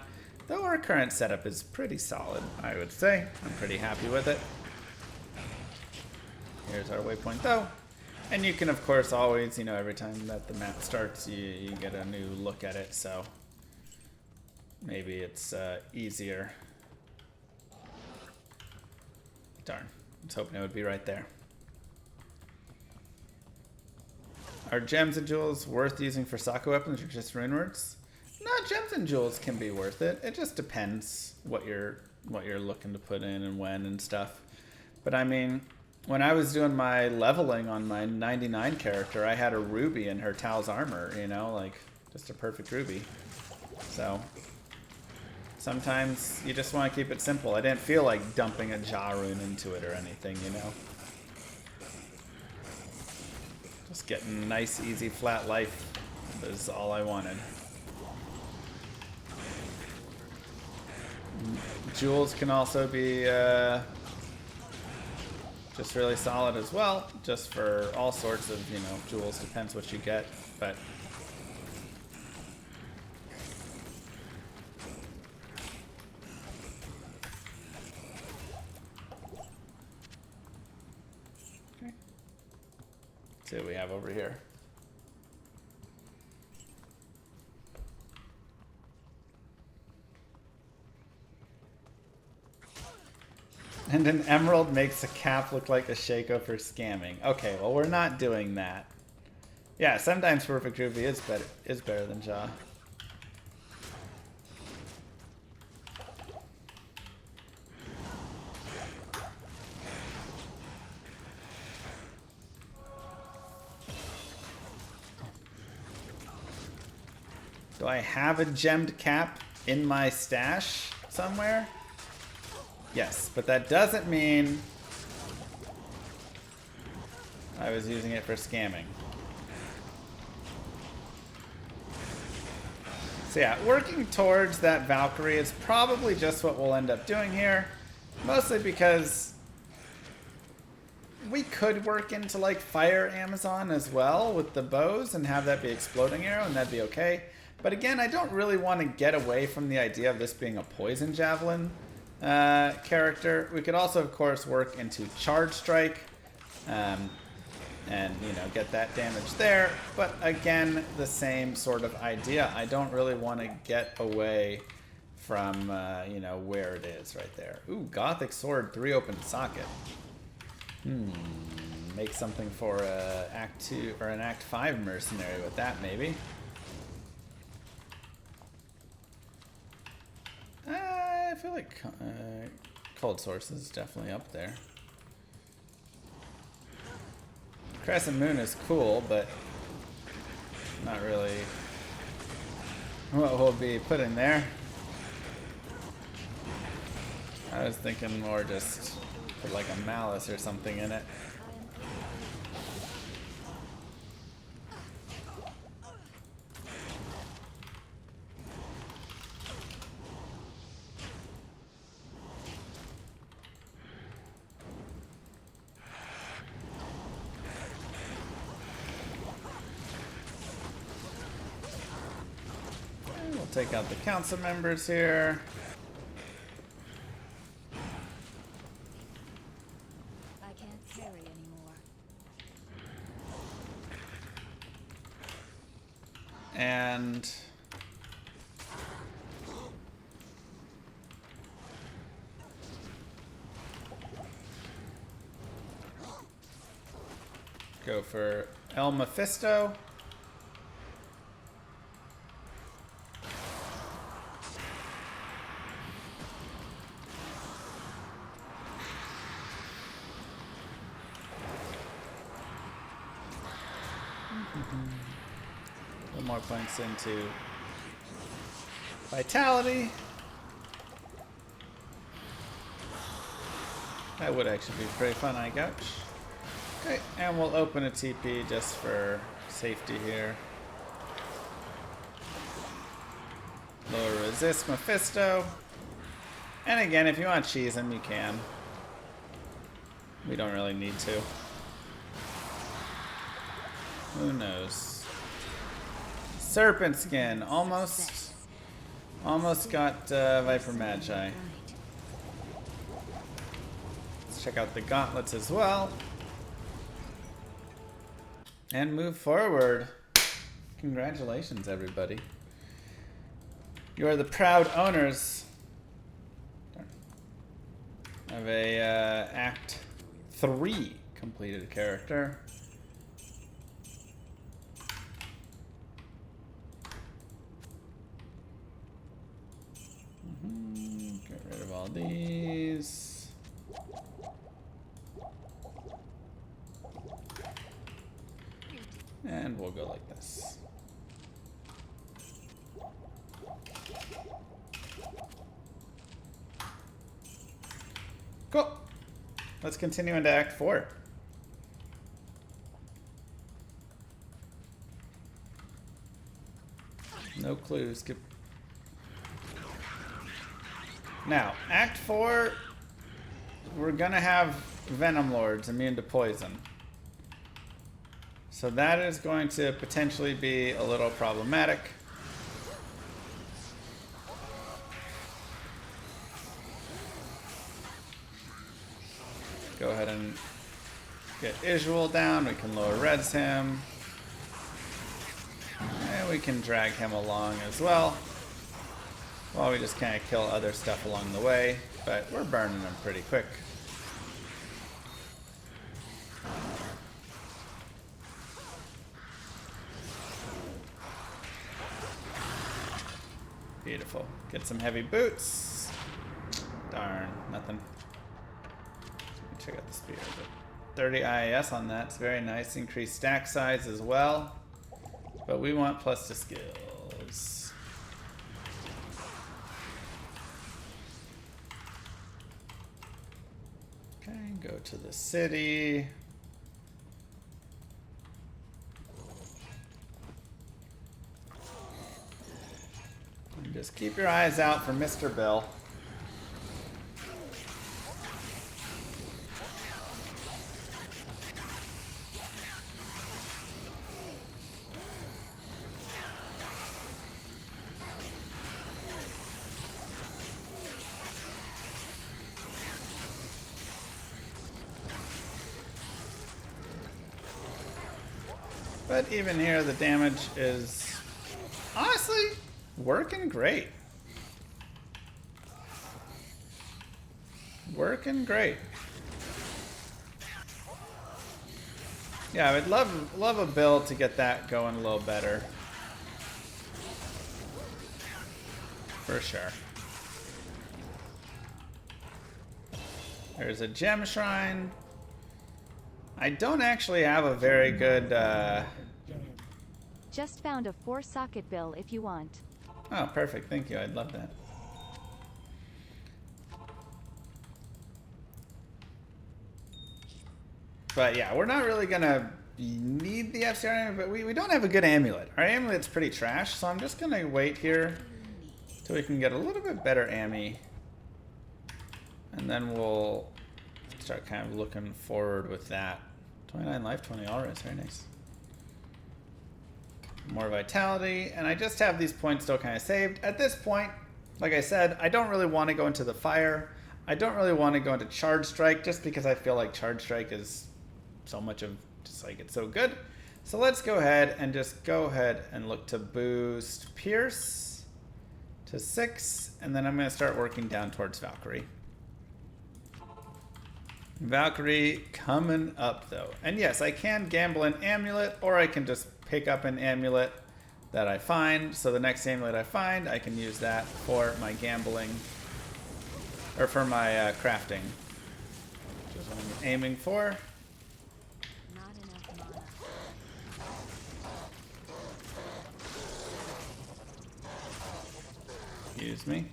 Though our current setup is pretty solid, I would say. I'm pretty happy with it. Here's our waypoint though. And you can of course always, you know, every time that the map starts, you get a new look at it, so maybe it's easier. Darn, I was hoping it would be right there. Are gems and jewels worth using for Sokka weapons or just rune words? No, gems and jewels can be worth it. It just depends what you're looking to put in and when and stuff. But I mean, when I was doing my leveling on my 99 character, I had a ruby in her Tal's armor, you know, like just a perfect ruby. So sometimes you just want to keep it simple. I didn't feel like dumping a Ja rune into it or anything, you know. Just getting a nice, easy, flat life is all I wanted. Jewels can also be just really solid as well, just for all sorts of, you know, jewels. Depends what you get, but okay. Let's see what we have over here. And an emerald makes a cap look like a Shaco for scamming. Okay, well we're not doing that. Yeah, sometimes Perfect Ruby is better than Ja. Do I have a gemmed cap in my stash somewhere? Yes, but that doesn't mean I was using it for scamming. So yeah, working towards that Valkyrie is probably just what we'll end up doing here. Mostly because we could work into like Fire Amazon as well with the bows and have that be Exploding Arrow, and that'd be okay. But again, I don't really want to get away from the idea of this being a Poison Javelin character. We could also, of course, work into Charge Strike and, you know, get that damage there. But again, the same sort of idea. I don't really want to get away from, you know, where it is right there. Ooh, Gothic Sword, 3 open socket. Make something for Act 2 or an Act 5 mercenary with that, maybe. I feel like Cold Source is definitely up there. Crescent Moon is cool, but not really what we'll be putting there. I was thinking more just Put like a malice or something in it. And we'll take out the council members here. I can't carry anymore. And go for El Mephisto. A little more points into vitality. That would actually be pretty fun, I gouch. Okay, and we'll open a TP just for safety here. Lower resist Mephisto. And again, if you want to cheese him, you can. We don't really need to. Who knows? Serpent skin, almost got Viper Magi. Let's check out the gauntlets as well. And move forward. Congratulations, everybody. You are the proud owners of a Act 3 completed character. Get rid of all these. And we'll go like this. Cool. Let's continue into Act 4. No clues. Skip. Now, Act 4, we're gonna have Venom Lords immune to poison. So that is going to potentially be a little problematic. Go ahead and get Isual down. We can lower Reds him. And we can drag him along as well. Well, we just kind of kill other stuff along the way, but we're burning them pretty quick. Beautiful. Get some heavy boots. Darn, nothing. Check out the spear. 30 IAS on that. It's very nice. Increased stack size as well. But we want plus to skills. Okay, go to the city. And just keep your eyes out for Mr. Bill. But even here, the damage is honestly working great. Working great. Yeah, I would love a build to get that going a little better. For sure. There's a gem shrine. I don't actually have a very good Just found a 4-socket bill if you want. Oh, perfect. Thank you. I'd love that. But yeah, we're not really gonna need the FCR amulet, but we don't have a good amulet. Our amulet's pretty trash, so I'm just gonna wait here till we can get a little bit better ammy. And then we'll start kind of looking forward with that. 29 life, 20 aura is very nice. More vitality, and I just have these points still kind of saved. At this point, like I said, I don't really want to go into the fire. I don't really want to go into Charge Strike just because I feel like Charge Strike is so much of just like it's so good. So let's go ahead and just go ahead and look to boost Pierce to 6, and then I'm going to start working down towards Valkyrie. Valkyrie coming up though. And yes, I can gamble an amulet, or I can just pick up an amulet that I find. So the next amulet I find, I can use that for my gambling, or for my crafting. Which is what I'm aiming for. Not enough mana. Excuse me.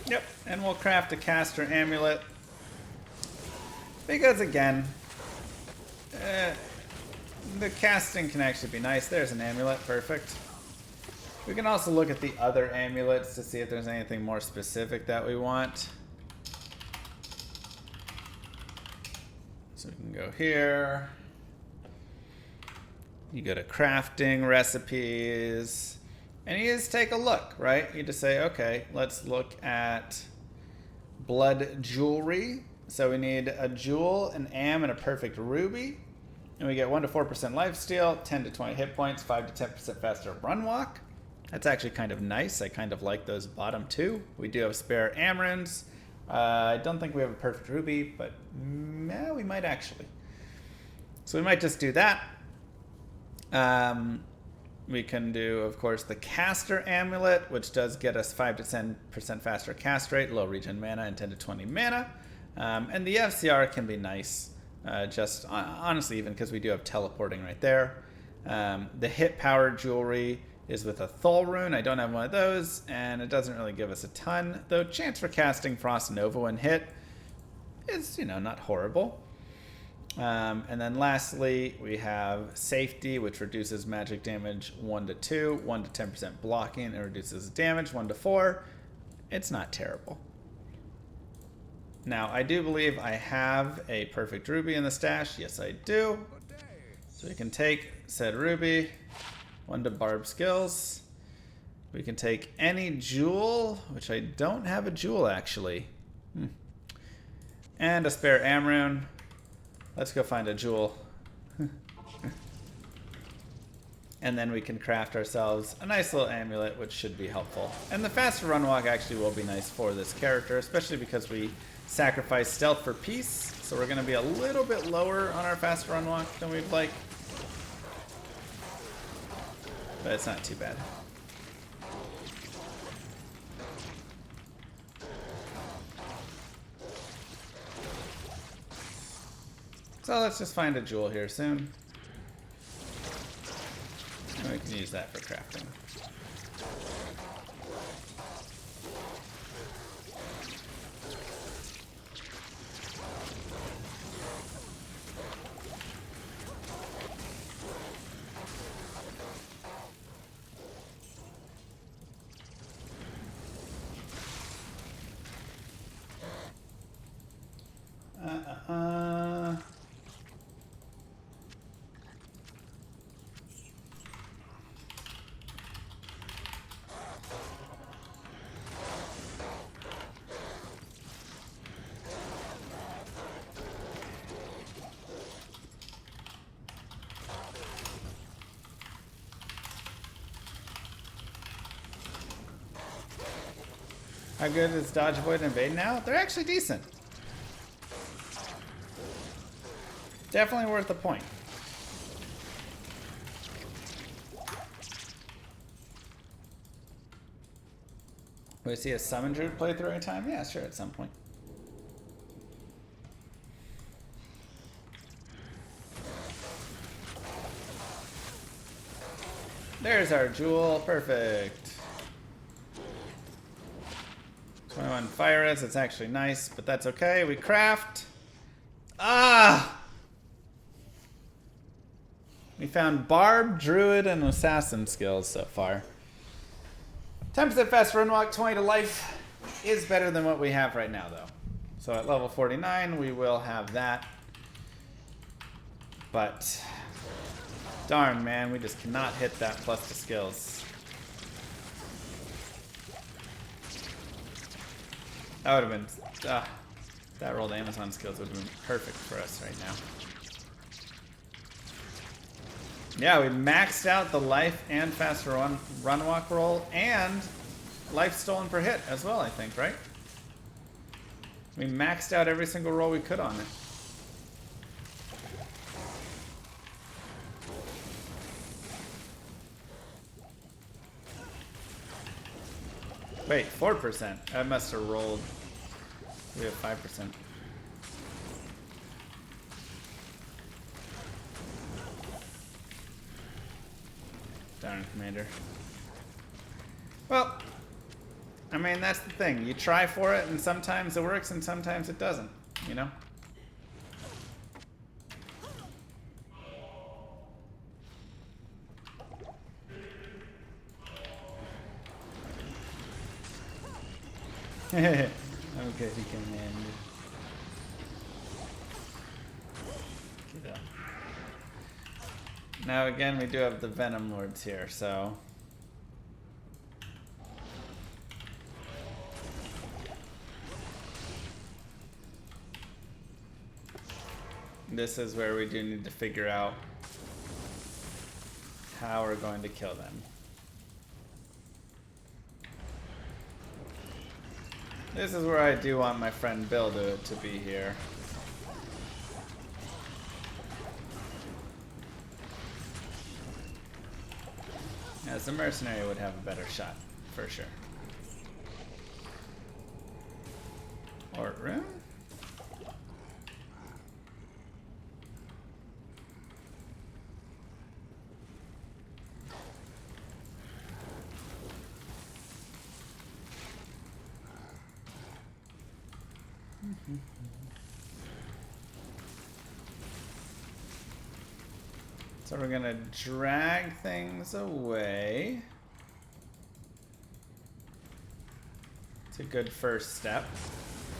Yep, and we'll craft a caster amulet. Because again, the casting can actually be nice. There's an amulet, perfect. We can also look at the other amulets to see if there's anything more specific that we want. So we can go here. You go to crafting recipes. And you just take a look, right? You just say, okay, let's look at blood jewelry. So we need a jewel, an am, and a perfect ruby. And we get 1 to 4% lifesteal, 10 to 20 hit points, 5 to 10% faster run walk. That's actually kind of nice. I kind of like those bottom two. We do have spare amrons. I don't think we have a perfect ruby, but we might actually. So we might just do that. We can do, of course, the caster amulet, which does get us 5 to 10% faster cast rate, low regen mana, and 10 to 20 mana. And the FCR can be nice, just honestly, even because we do have teleporting right there. The hit power jewelry is with a Thol rune. I don't have one of those, and it doesn't really give us a ton, though chance for casting Frost Nova when hit is, not horrible. And then lastly, we have safety, which reduces magic damage 1 to 2, 1 to 10% blocking, and reduces damage 1 to 4. It's not terrible. Now, I do believe I have a perfect ruby in the stash. Yes, I do. So we can take said ruby, 1 to barb skills. We can take any jewel, which I don't have a jewel actually. And a spare amrune. Let's go find a jewel. And then we can craft ourselves a nice little amulet, which should be helpful. And the faster run walk actually will be nice for this character, especially because we sacrifice stealth for peace. So we're going to be a little bit lower on our fast run walk than we'd like. But it's not too bad. So let's just find a jewel here soon. And we can use that for crafting. How good is dodge, avoid, and evade now? They're actually decent. Definitely worth a point. Will we see a summon druid playthrough anytime? Yeah, sure, at some point. There's our jewel. Perfect. on fire us. It's actually nice, but that's okay. We craft. Ah! We found Barb, Druid, and Assassin skills so far. 10% fast run walk, 20 to life is better than what we have right now, though. So at level 49, we will have that. But darn, man, we just cannot hit that plus the skills. That would have been... that rolled Amazon skills would have been perfect for us right now. Yeah, we maxed out the life and faster run walk roll and life stolen per hit as well, I think, right? We maxed out every single roll we could on it. Wait, 4%. I must have rolled. We have 5%. Darn, Commander. Well, I mean, that's the thing. You try for it, and sometimes it works, and sometimes it doesn't, you know? Okay, Commander. Get up. Now again, we do have the Venom Lords here, so... This is where we do need to figure out how we're going to kill them. This is where I do want my friend Bill to be here. As a mercenary would have a better shot, for sure. Or room? So we're gonna drag things away. It's a good first step.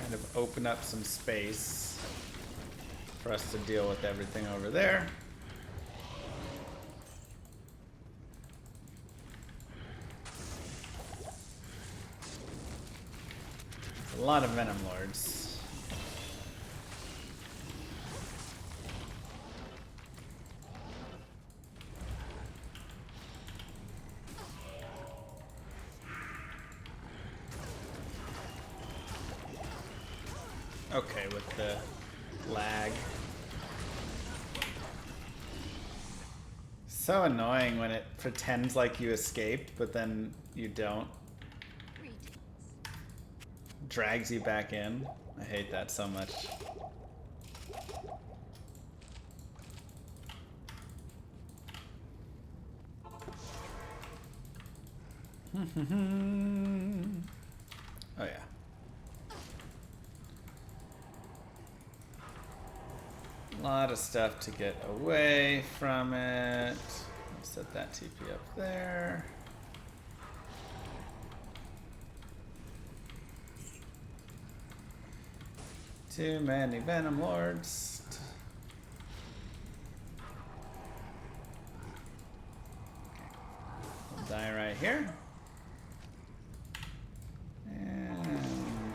Kind of open up some space for us to deal with everything over there. A lot of Venom Lords. Okay, with the lag. So annoying when it pretends like you escaped, but then you don't. Drags you back in. I hate that so much. Oh yeah. A lot of stuff to get away from it. I'll set that TP up there. Too many Venom Lords. We'll die right here. And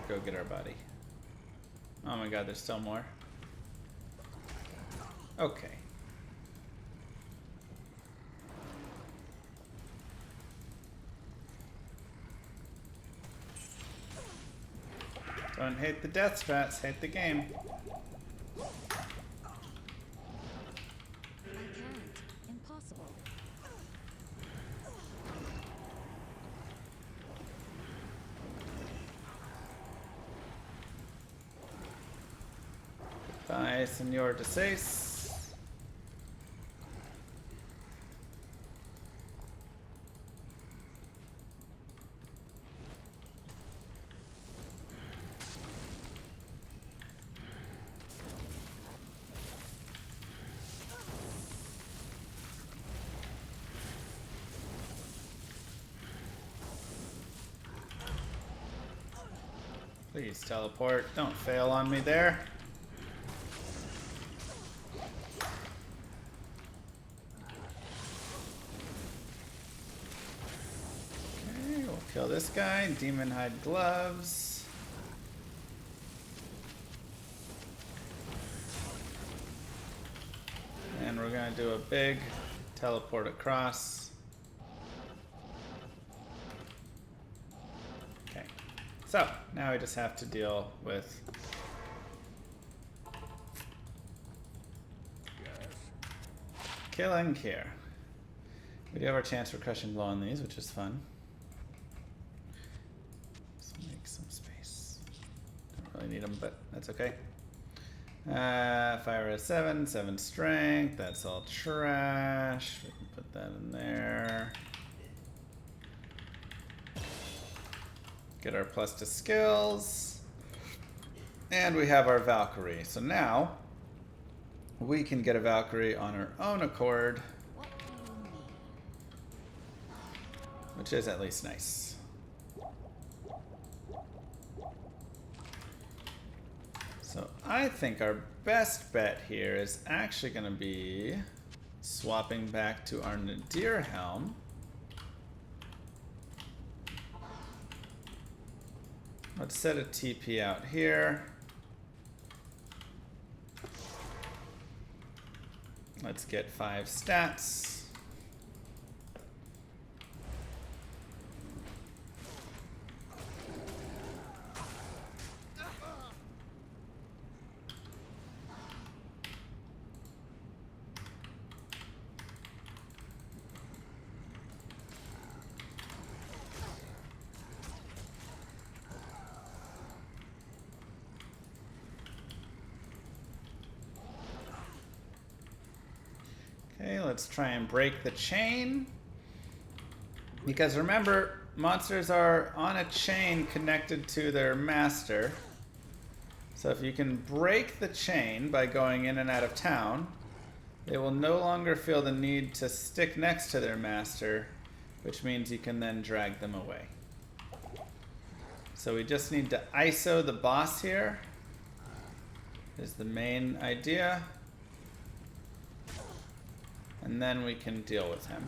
go get our buddy. Oh my god, there's still more. Okay. Don't hate the death strats, hate the game. I can't. Impossible. Bye, Senor de Seis. Please teleport. Don't fail on me there. Okay, we'll kill this guy. Demon hide gloves. And we're gonna do a big teleport across. Okay, so now we just have to deal with killing here. We do have our chance for crushing blow on these, which is fun. Let's make some space. Don't really need them, but that's okay. Fire is 7 strength. That's all trash. We can put that in there. Get our plus to skills. And we have our Valkyrie. So now we can get a Valkyrie on our own accord, What do you need? which is at least nice. So I think our best bet here is actually going to be swapping back to our Nadir helm. Let's set a TP out here. Let's get 5 stats. Okay, let's try and break the chain. Because remember, monsters are on a chain connected to their master. So if you can break the chain by going in and out of town, they will no longer feel the need to stick next to their master, which means you can then drag them away. So we just need to ISO the boss here, is the main idea. And then we can deal with him.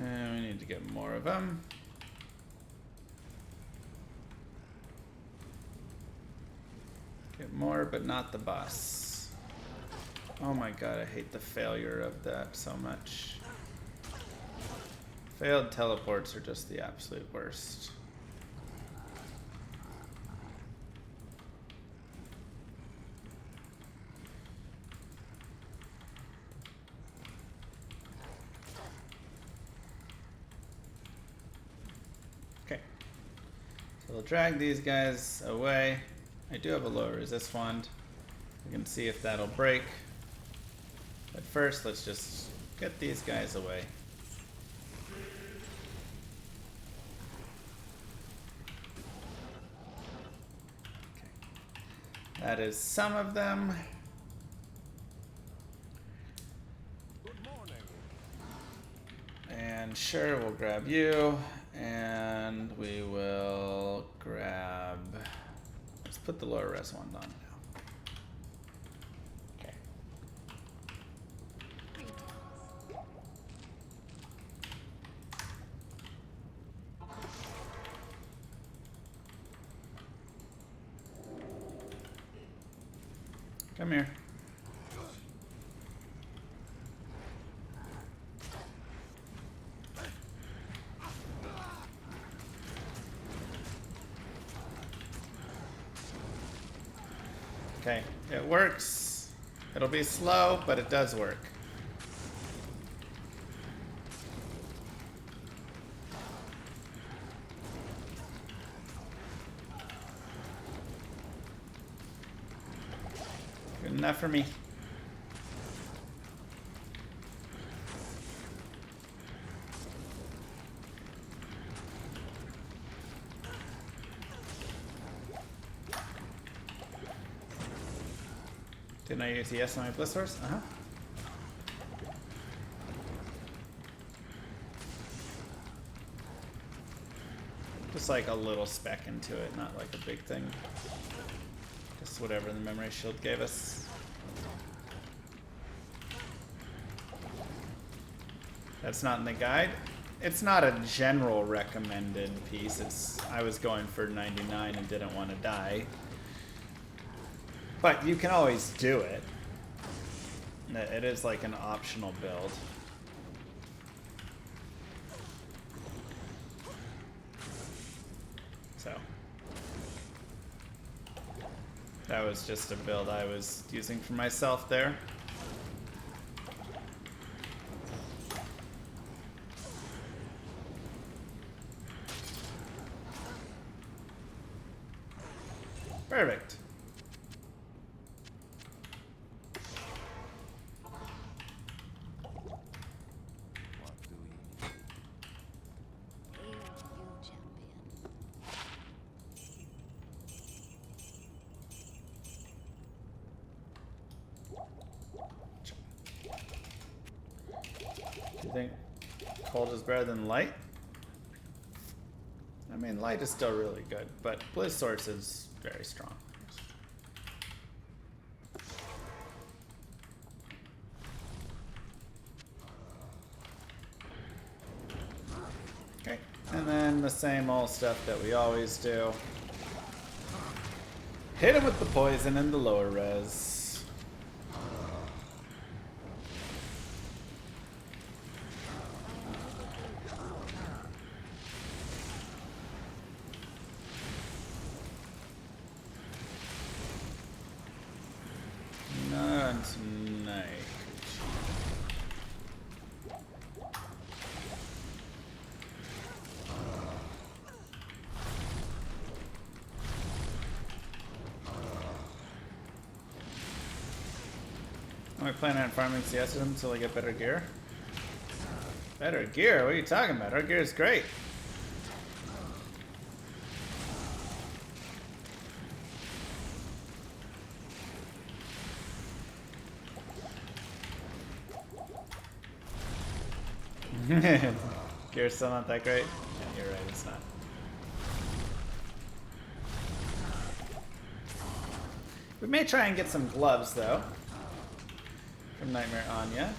And we need to get more of them. Get more, but not the boss. Oh my god, I hate the failure of that so much. Failed teleports are just the absolute worst. Okay. So we'll drag these guys away. I do have a low resist wand. We can see if that'll break. But first, let's just get these guys away. That is some of them. Good morning. And sure, we'll grab you. And we will grab... Let's put the lower res wand on now. Okay. Come here. Okay, it works. It'll be slow, but it does work. Good enough for me. Didn't I use ES on my Bliss Horse? Uh-huh. Just like a little speck into it, not like a big thing. Just whatever the memory shield gave us. That's not in the guide. It's not a general recommended piece. I was going for 99 and didn't want to die. But you can always do it. It is like an optional build. So that was just a build I was using for myself there. Perfect. What do we need? Hail, you champion. Do you think cold is better than light? I mean, light is still really good, but Blizz Source is very strong. Okay, and then the same old stuff that we always do. Hit him with the poison and the lower res. Not tonight. Am I planning on farming CS until I get better gear? Better gear? What are you talking about? Our gear is great. Gear's still not that great? Yeah, you're right, it's not. We may try and get some gloves, though. From Nightmare Anya.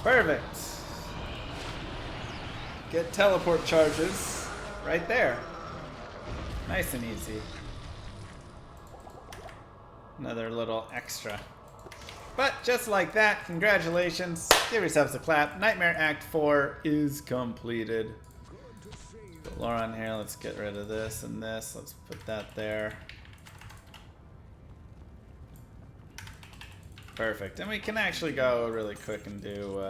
Perfect. Get teleport charges right there. Nice and easy. Another little extra. But just like that, congratulations. Give yourselves a clap. Nightmare Act 4 is completed. Put Laura on here. Let's get rid of this and this. Let's put that there. Perfect. And we can actually go really quick and do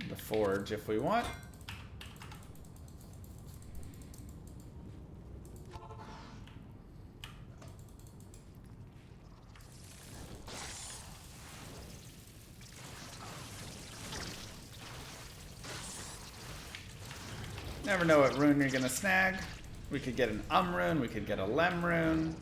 the forge if we want. Never know what rune you're gonna snag. We could get an rune, we could get a Lem rune.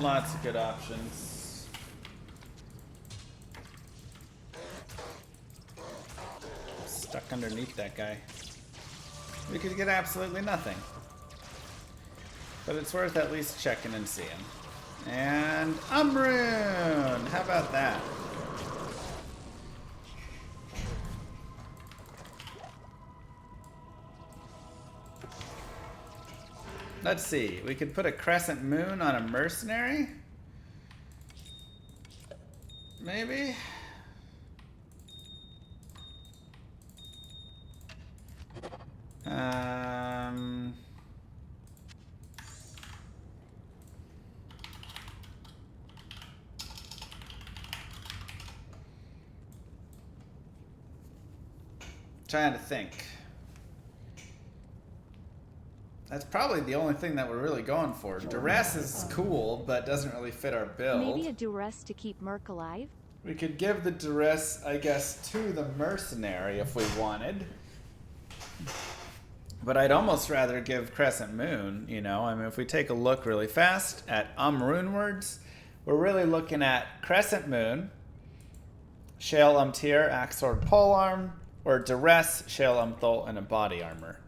Lots of good options. Stuck underneath that guy. We could get absolutely nothing. But it's worth at least checking and seeing. And rune! How about that? Let's see. We could put a crescent moon on a mercenary? Maybe? Trying to think. That's probably the only thing that we're really going for. Duress is cool, but doesn't really fit our build. Maybe a duress to keep Merc alive? We could give the duress, I guess, to the mercenary if we wanted. But I'd almost rather give Crescent Moon, you know. I mean, if we take a look really fast at Runewords, we're really looking at Crescent Moon, Shale Tier, Axe Sword Polearm, or Duress, Shale Thol, and a body armor.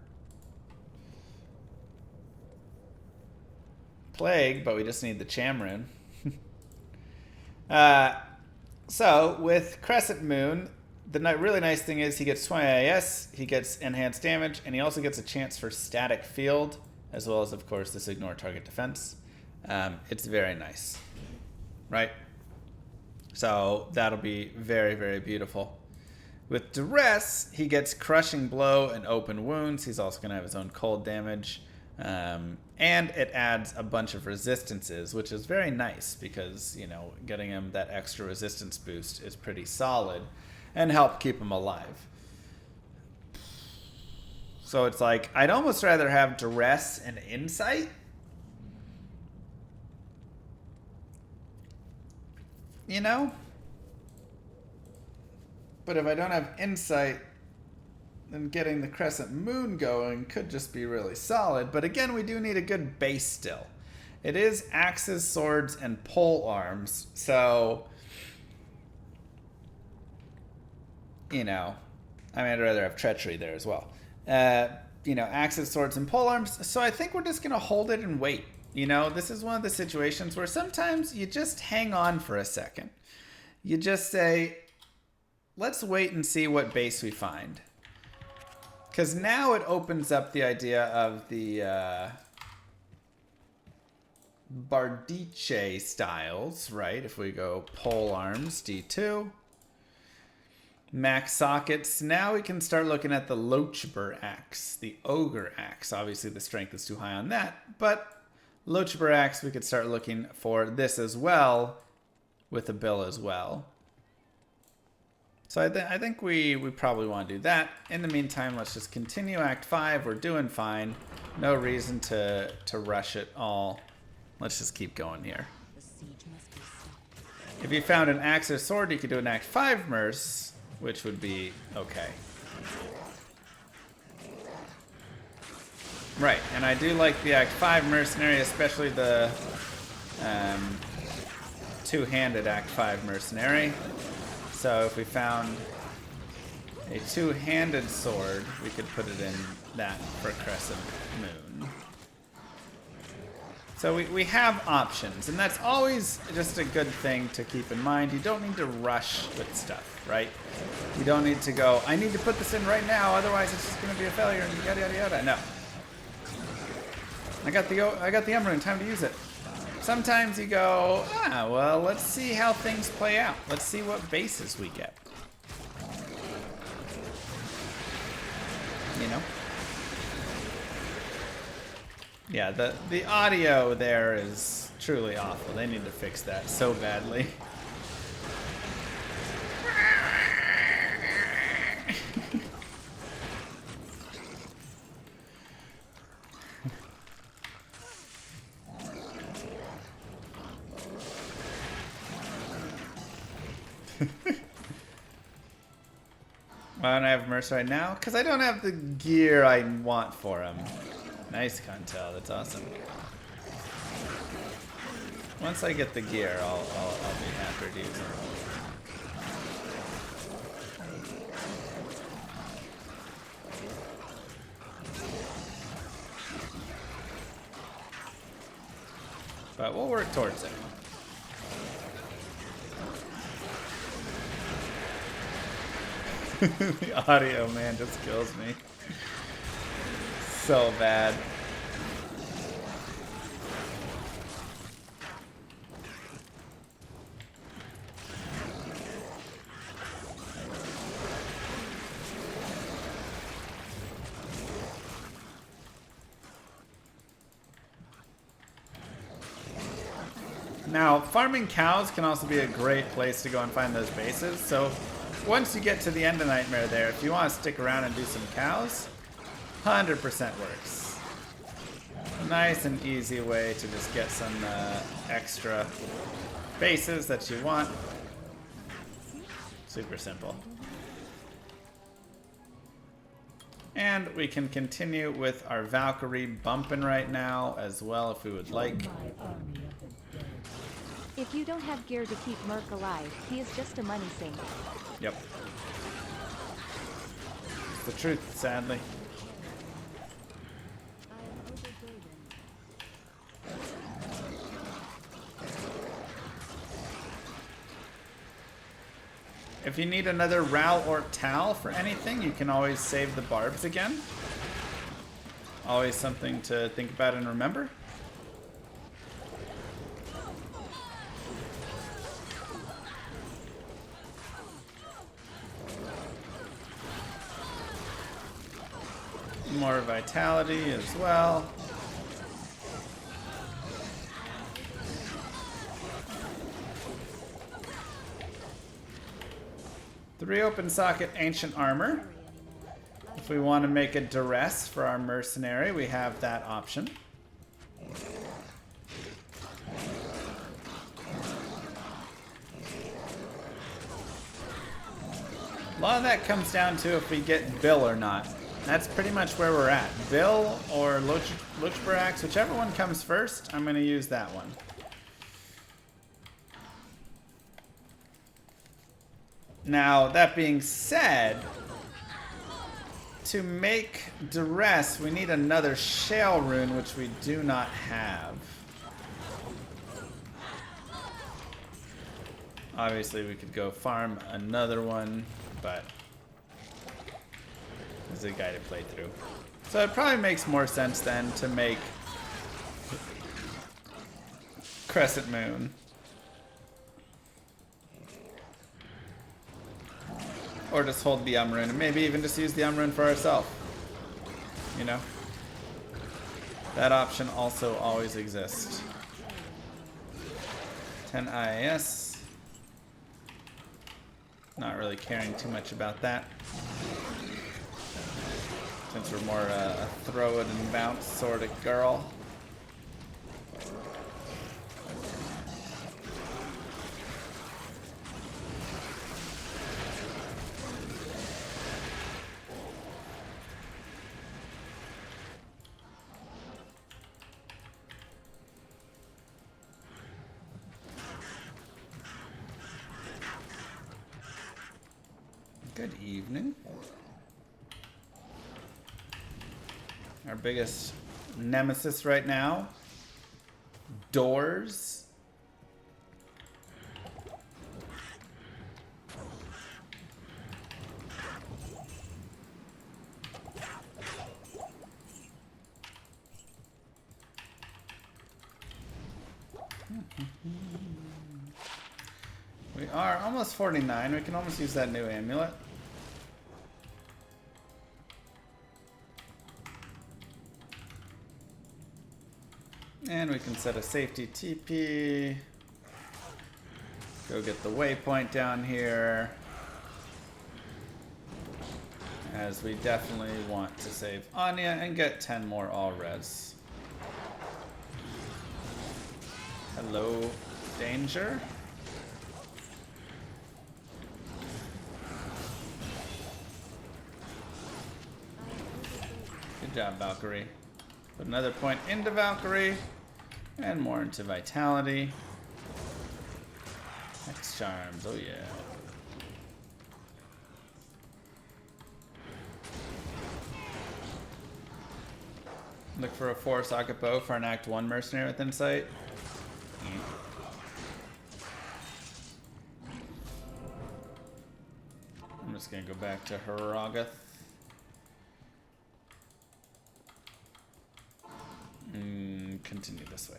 Plague, but we just need the Chamrune. So, with Crescent Moon, the really nice thing is he gets 20 IS, he gets enhanced damage, and he also gets a chance for static field, as well as, of course, this ignore target defense. It's very nice, right? So that'll be very, very beautiful. With Duress, he gets crushing blow and open wounds. He's also going to have his own cold damage. And it adds a bunch of resistances, which is very nice because, you know, getting him that extra resistance boost is pretty solid and help keep him alive. So it's like, I'd almost rather have Duress and Insight. You know? But if I don't have Insight, then getting the Crescent Moon going could just be really solid. But again, we do need a good base still. It is axes, swords, and pole arms. So, you know, I mean, I'd rather have treachery there as well. You know, axes, swords, and pole arms. So I think we're just going to hold it and wait. You know, this is one of the situations where sometimes you just hang on for a second. You just say, let's wait and see what base we find. Because now it opens up the idea of the Bardiche styles, right? If we go pole arms, D2. Max sockets. Now we can start looking at the Lochber axe, the Ogre axe. Obviously the strength is too high on that, but Lochber axe, we could start looking for this as well, with a bill as well. So I think we probably want to do that. In the meantime, let's just continue Act 5. We're doing fine. No reason to rush it all. Let's just keep going here. The siege must be stopped. If you found an axe or sword, you could do an Act 5 Merce, which would be okay. Right, and I do like the Act 5 Mercenary, especially the two-handed Act 5 Mercenary. So if we found a two-handed sword, we could put it in that for Crescent Moon. So we have options, and that's always just a good thing to keep in mind. You don't need to rush with stuff, right? You don't need to go, I need to put this in right now, otherwise it's just going to be a failure, and yada, yada, yada. No. I got the Emerald, time to use it. Sometimes you go, well, let's see how things play out. Let's see what bases we get. You know? Yeah, the audio there is truly awful. They need to fix that so badly. Why don't I have Merce right now? Because I don't have the gear I want for him. Nice Contel, that's awesome. Once I get the gear, I'll be happy to use it. But we'll work towards it. The audio, man, just kills me. So bad. Now, farming cows can also be a great place to go and find those bases. So once you get to the end of Nightmare there, if you want to stick around and do some cows, 100% works. Nice and easy way to just get some extra bases that you want. Super simple. And we can continue with our Valkyrie bumping right now as well if we would like. My army of the dead. If you don't have gear to keep Merc alive, he is just a money sink. Yep. It's the truth, sadly. I am overburdened. If you need another Ral or Tal for anything, you can always save the barbs again. Always something to think about and remember. More vitality as well. Three open socket ancient armor. If we want to make a duress for our mercenary, we have that option. A lot of that comes down to if we get Bill or not. That's pretty much where we're at. Bill or Luchbarax, whichever one comes first, I'm going to use that one. Now, that being said, to make duress, we need another shale rune, which we do not have. Obviously, we could go farm another one, but there's a guy to play through. So it probably makes more sense then to make Crescent Moon. Or just hold the rune, and maybe even just use the rune for ourselves. You know? That option also always exists. 10 IAS. Not really caring too much about that. Since we're more a throw it and bounce sort of girl. Good evening. Our biggest nemesis right now, doors. We are almost 49. We can almost use that new amulet. And we can set a safety TP. Go get the waypoint down here. As we definitely want to save Anya and get 10 more all res. Hello, danger. Good job, Valkyrie. Put another point into Valkyrie. And more into vitality. X charms, oh yeah. Look for a 4-socket bow for an Act 1 mercenary with insight. I'm just gonna go back to Haragath. Continue this way.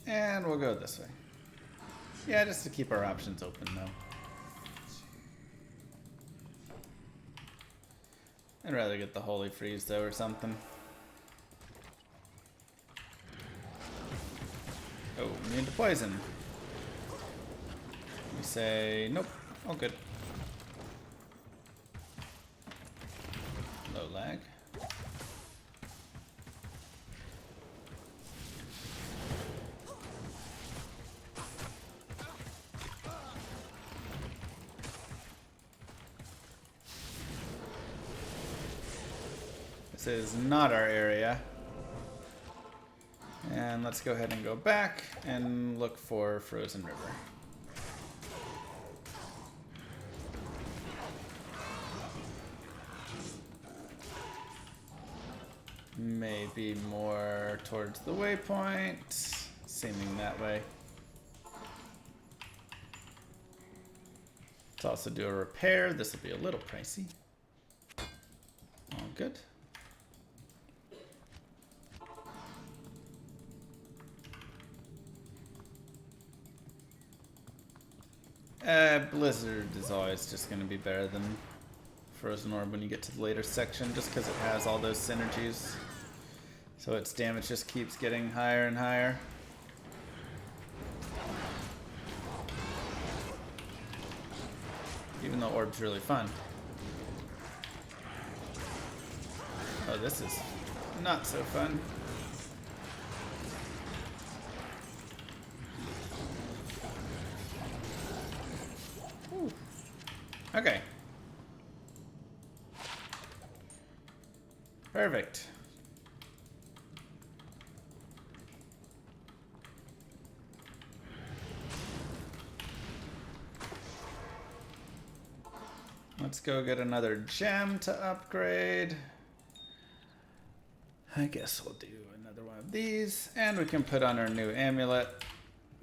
Okay. And we'll go this way. Yeah, just to keep our options open though. I'd rather get the Holy Freeze though or something. Oh, immune to poison. We say nope. Oh, good. Low lag. This is not our area. And let's go ahead and go back and look for Frozen River. Maybe more towards the waypoint, seeming that way. Let's also do a repair. This will be a little pricey. All good. Blizzard is always just going to be better than Frozen Orb when you get to the later section, just because it has all those synergies. So its damage just keeps getting higher and higher. Even though Orb's really fun. Oh, this is not so fun. Ooh. Okay. Perfect. Let's go get another gem to upgrade. I guess we'll do another one of these. And we can put on our new amulet.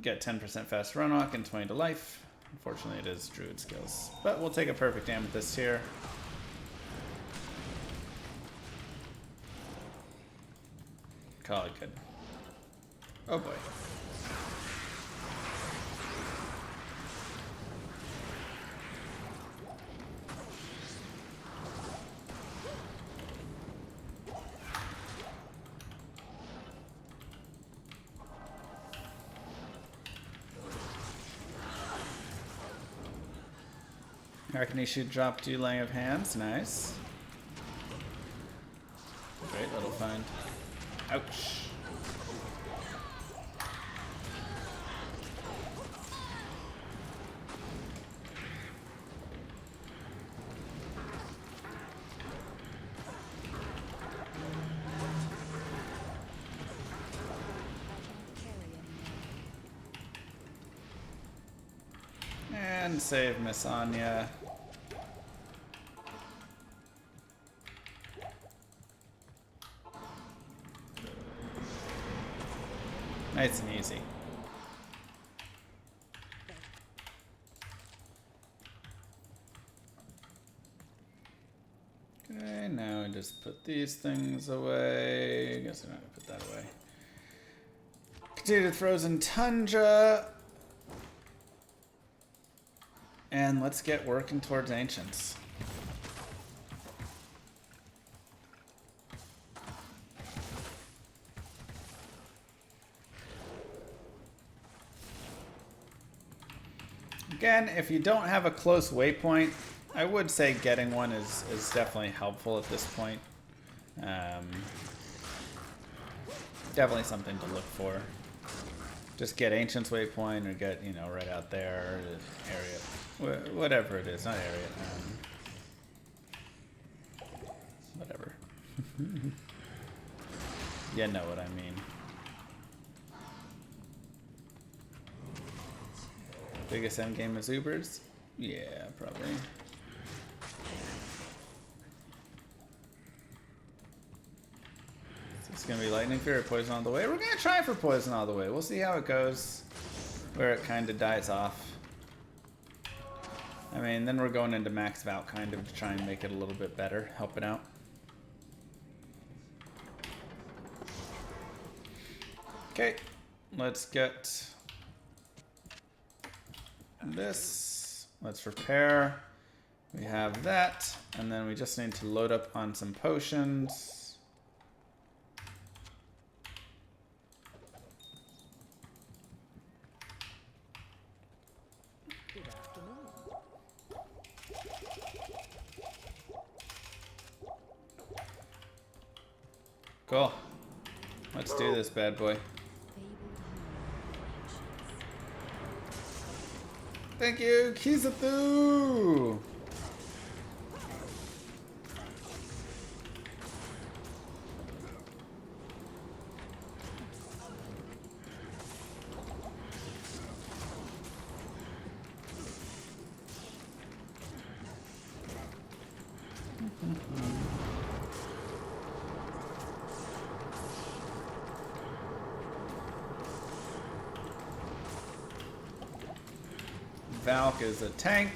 Get 10% fast run walk and 20 to life. Unfortunately, it is druid skills. But we'll take a perfect amethyst here. Call it good. Oh boy. Arcanishu dropped you Laying of Hands. Nice. Great little find. Ouch. And save Miss Anya. Nice and easy. Okay, now I just put these things away. I guess I'm not gonna put that away. Continue to Frozen Tundra. And let's get working towards Ancients. Again, if you don't have a close waypoint, I would say getting one is definitely helpful at this point. Definitely something to look for. Just get Ancient's waypoint or get, you know, right out there, area, whatever it is, not area, whatever. You know what I mean. Biggest endgame is Ubers? Yeah, probably. Is this gonna be Lightning Fear or Poison All the Way? We're gonna try for Poison All the Way. We'll see how it goes, where it kind of dies off. I mean, then we're going into Max Vout kind of to try and make it a little bit better, help it out. Okay, let's get this. Let's repair. We have that, and then we just need to load up on some potions. Cool. Let's do this bad boy. Thank you, Kizathu! Valk is a tank.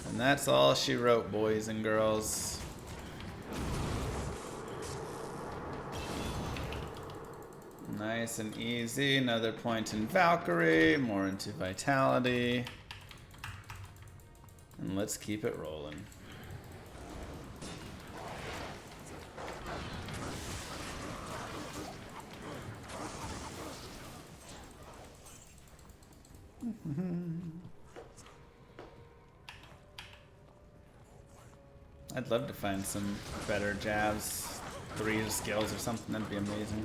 And that's all she wrote, boys and girls. Nice and easy. Another point in Valkyrie. More into Vitality. And let's keep it rolling. I'd love to find some better jabs, 3 skills or something. That'd be amazing.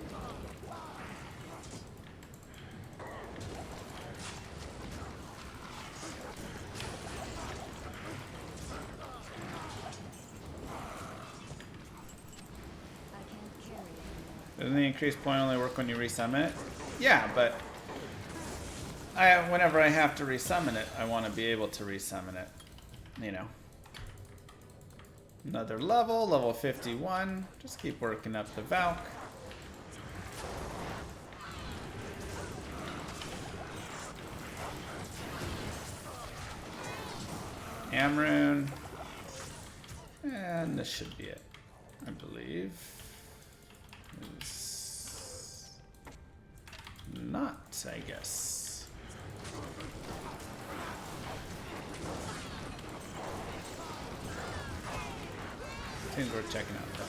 Doesn't the increased point only work when you resummon it? Yeah, but whenever I have to resummon it, I want to be able to resummon it. You know. Another level, level 51. Just keep working up the Valk. Amrune. And this should be it, I believe. It's not, I guess. Seems worth checking out though.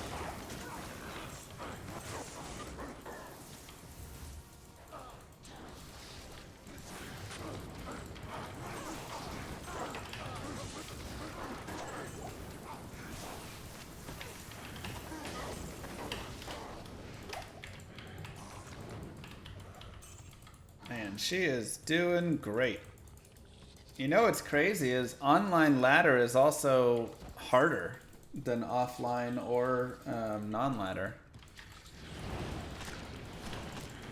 Man, she is doing great. You know what's crazy is online ladder is also harder than offline or non-ladder.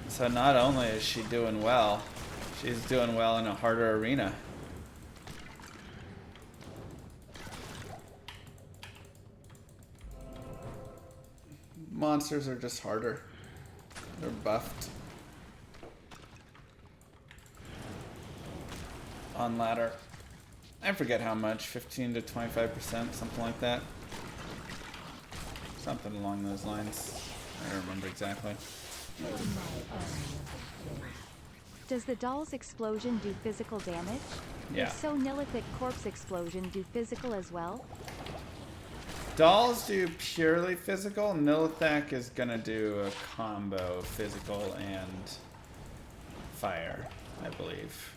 So not only is she doing well, she's doing well in a harder arena. Monsters are just harder. They're buffed. On ladder. I forget how much, 15 to 25%, something like that. Something along those lines. I don't remember exactly. Does the doll's explosion do physical damage? Yeah. If so, Nilithic Corpse Explosion do physical as well? Dolls do purely physical. Nilithak is gonna do a combo of physical and fire, I believe.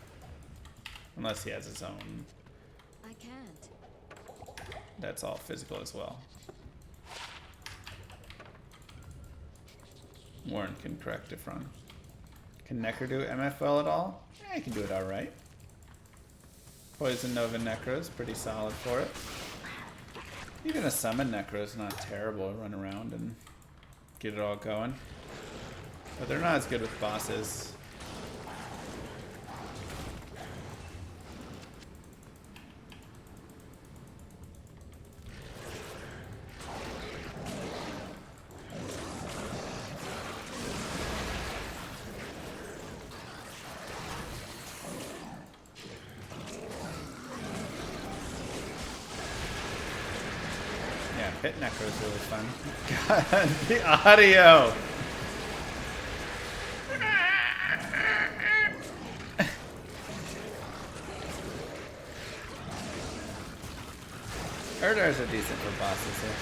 Unless he has his own. I can't. That's all physical as well. Warren can correct if wrong. Can Necro do MFL at all? Yeah, he can do it alright. Poison Nova Necro's pretty solid for it. Even a summon Necro's not terrible. Run around and get it all going. But they're not as good with bosses. Pit Necro is really fun. God, the audio! Erdars are decent for bosses here.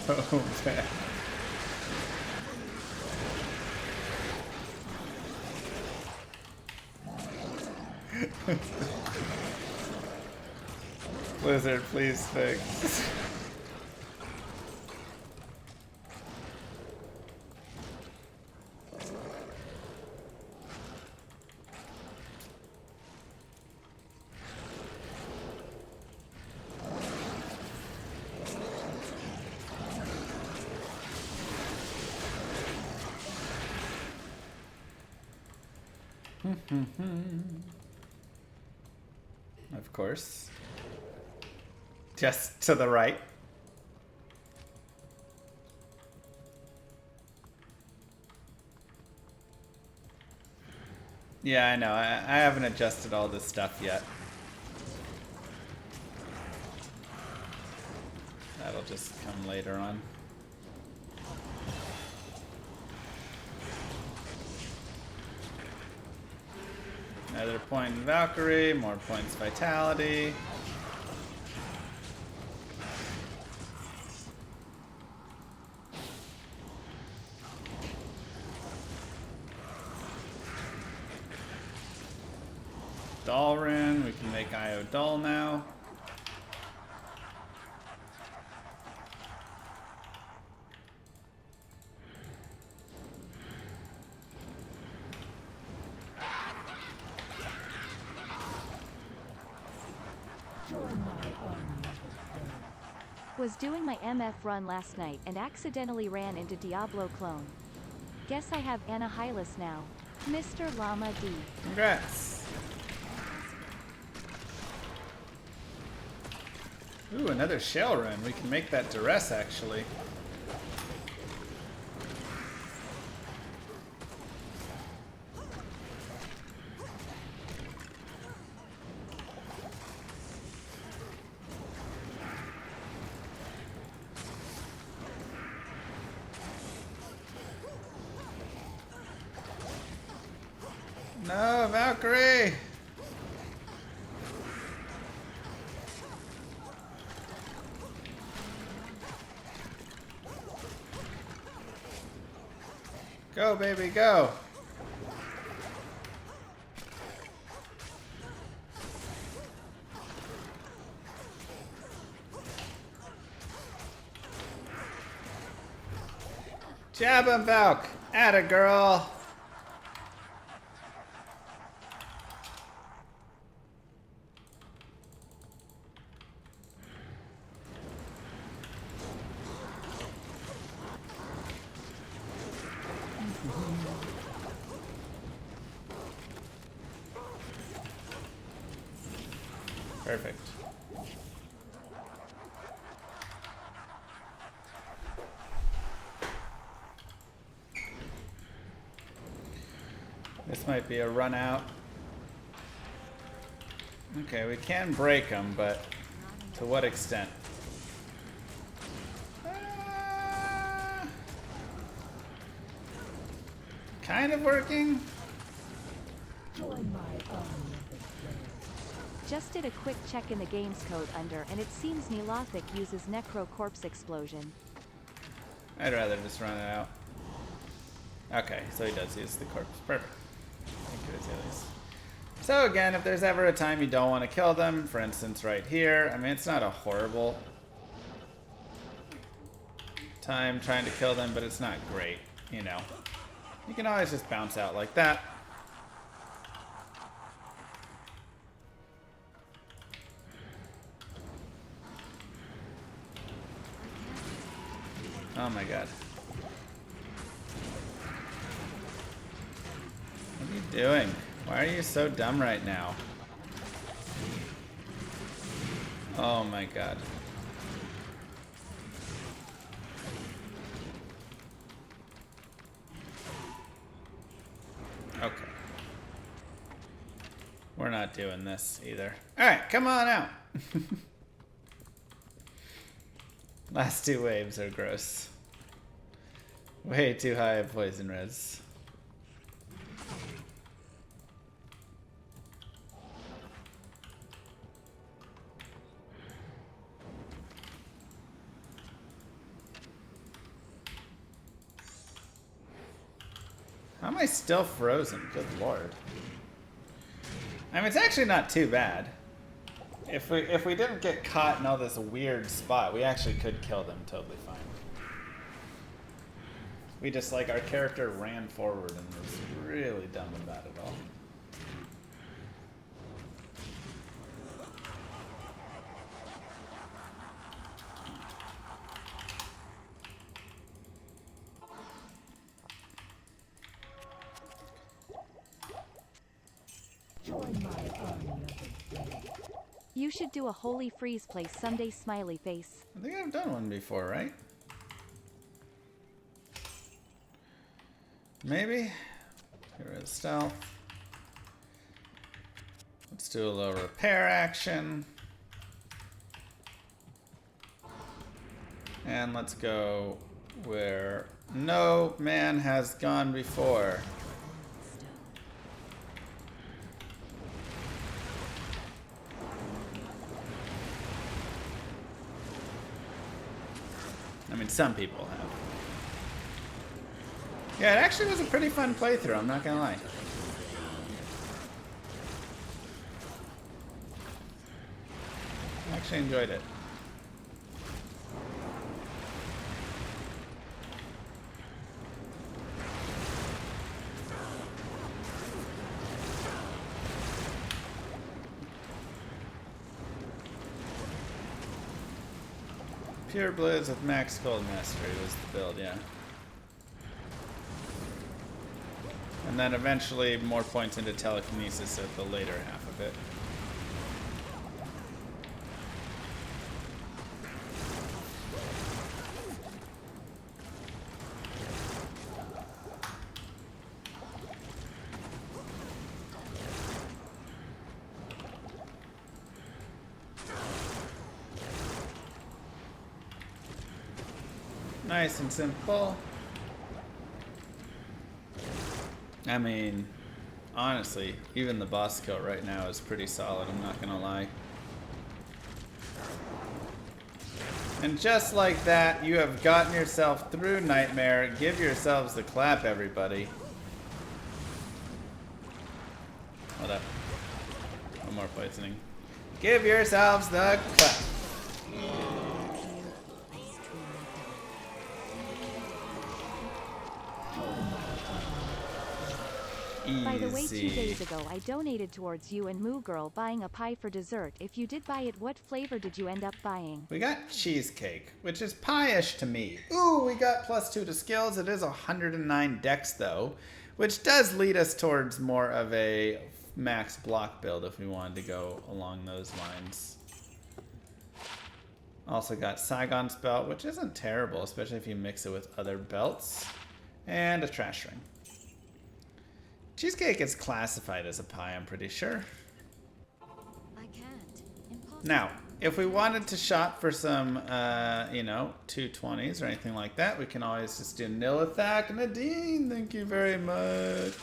So bad. Blizzard, please fix. Of course. Just to the right. Yeah, I know. I haven't adjusted all this stuff yet. That'll just come later on. Another point in Valkyrie, more points Vitality. Dalrin, we can make Io dull now. Was doing my MF run last night and accidentally ran into Diablo clone. Guess I have Annihilus now. Mr. Llama D. Congrats. Ooh, another shell run. We can make that duress actually. No, Valkyrie! Go, baby, go! Jab him, Valk! Atta girl! Perfect. This might be a run out. Okay, we can break them, but to what extent? Kind of working. Join my army. Just did a quick check in the game's code under and it seems Nilothic uses Necro Corpse Explosion. I'd rather just run it out. Okay, so he does use the corpse. Perfect. Thank you, Azaleas. So again, if there's ever a time you don't want to kill them, for instance right here, I mean it's not a horrible time trying to kill them, but it's not great, you know. You can always just bounce out like that. Oh my god. What are you doing? Why are you so dumb right now? Oh my god. Okay. We're not doing this either. Alright, come on out. Last two waves are gross. Way too high of poison res. How am I still frozen? Good lord. I mean, it's actually not too bad. If we didn't get caught in all this weird spot, we actually could kill them totally fine. We just, like, our character ran forward and was really dumb about it all. Join my army of the dead. You should do a holy freeze place someday, smiley face. I think I've done one before, right? Maybe? Get rid of stealth. Let's do a little repair action. And let's go where no man has gone before. I mean, some people have. Yeah, it actually was a pretty fun playthrough, I'm not gonna lie. I actually enjoyed it. Pure Blitz with Max Cold Mastery was the build, yeah. And then eventually more points into telekinesis at the later half of it. Nice and simple. I mean, honestly, even the boss coat right now is pretty solid, I'm not gonna lie. And just like that, you have gotten yourself through Nightmare. Give yourselves the clap, everybody. Hold up. One more poisoning. Give yourselves the clap. By the way, 2 days ago I donated towards you and Moo Girl buying a pie for dessert. If you did buy it, what flavor did you end up buying? We got cheesecake, which is pie-ish to me. Ooh, we got +2 to skills. It is 109 dex though, which does lead us towards more of a max block build if we wanted to go along those lines. Also got Saigon's belt, which isn't terrible, especially if you mix it with other belts. And a trash ring. Cheesecake is classified as a pie, I'm pretty sure. I can't. Impossible. Now, if we wanted to shop for some, you know, 220s or anything like that, we can always just do Nilithak. Nadine, thank you very much.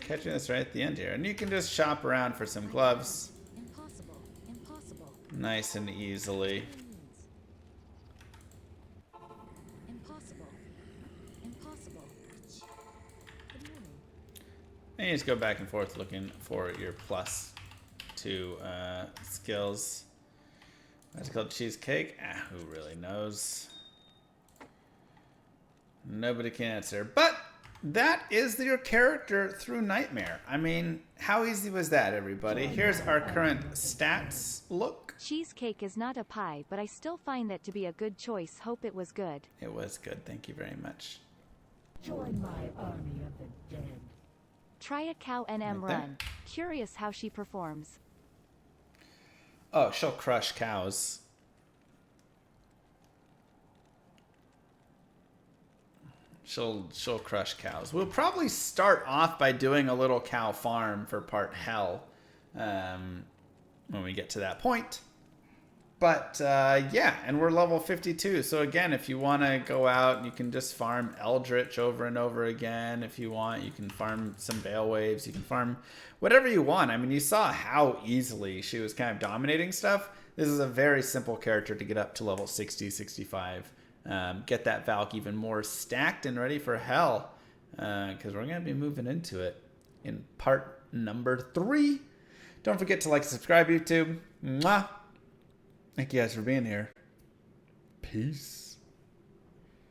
Catching us right at the end here. And you can just shop around for some gloves. Impossible. Impossible. Nice and easily. Impossible. Impossible. Good morning. And you just go back and forth looking for your +2 skills. What's it called? Cheesecake? Ah, who really knows? Nobody can answer. But that is your character through Nightmare. I mean, how easy was that, everybody? Here's our current stats look. Cheesecake is not a pie, but I still find that to be a good choice. Hope it was good. It was good. Thank you very much. Join my army of the dead. Try a cow NM Right there. run. Curious how she performs. Oh, she'll crush cows. She'll crush cows. We'll probably start off by doing a little cow farm for part hell when we get to that point. But yeah, and we're level 52. So again, if you want to go out, you can just farm Eldritch over and over again. If you want, you can farm some Veil Waves. You can farm whatever you want. I mean, you saw how easily she was kind of dominating stuff. This is a very simple character to get up to level 60, 65. Get that Valk even more stacked and ready for hell. because we're going to be moving into it in part number 3. Don't forget to like, subscribe, YouTube. Mwah. Thank you guys for being here. Peace.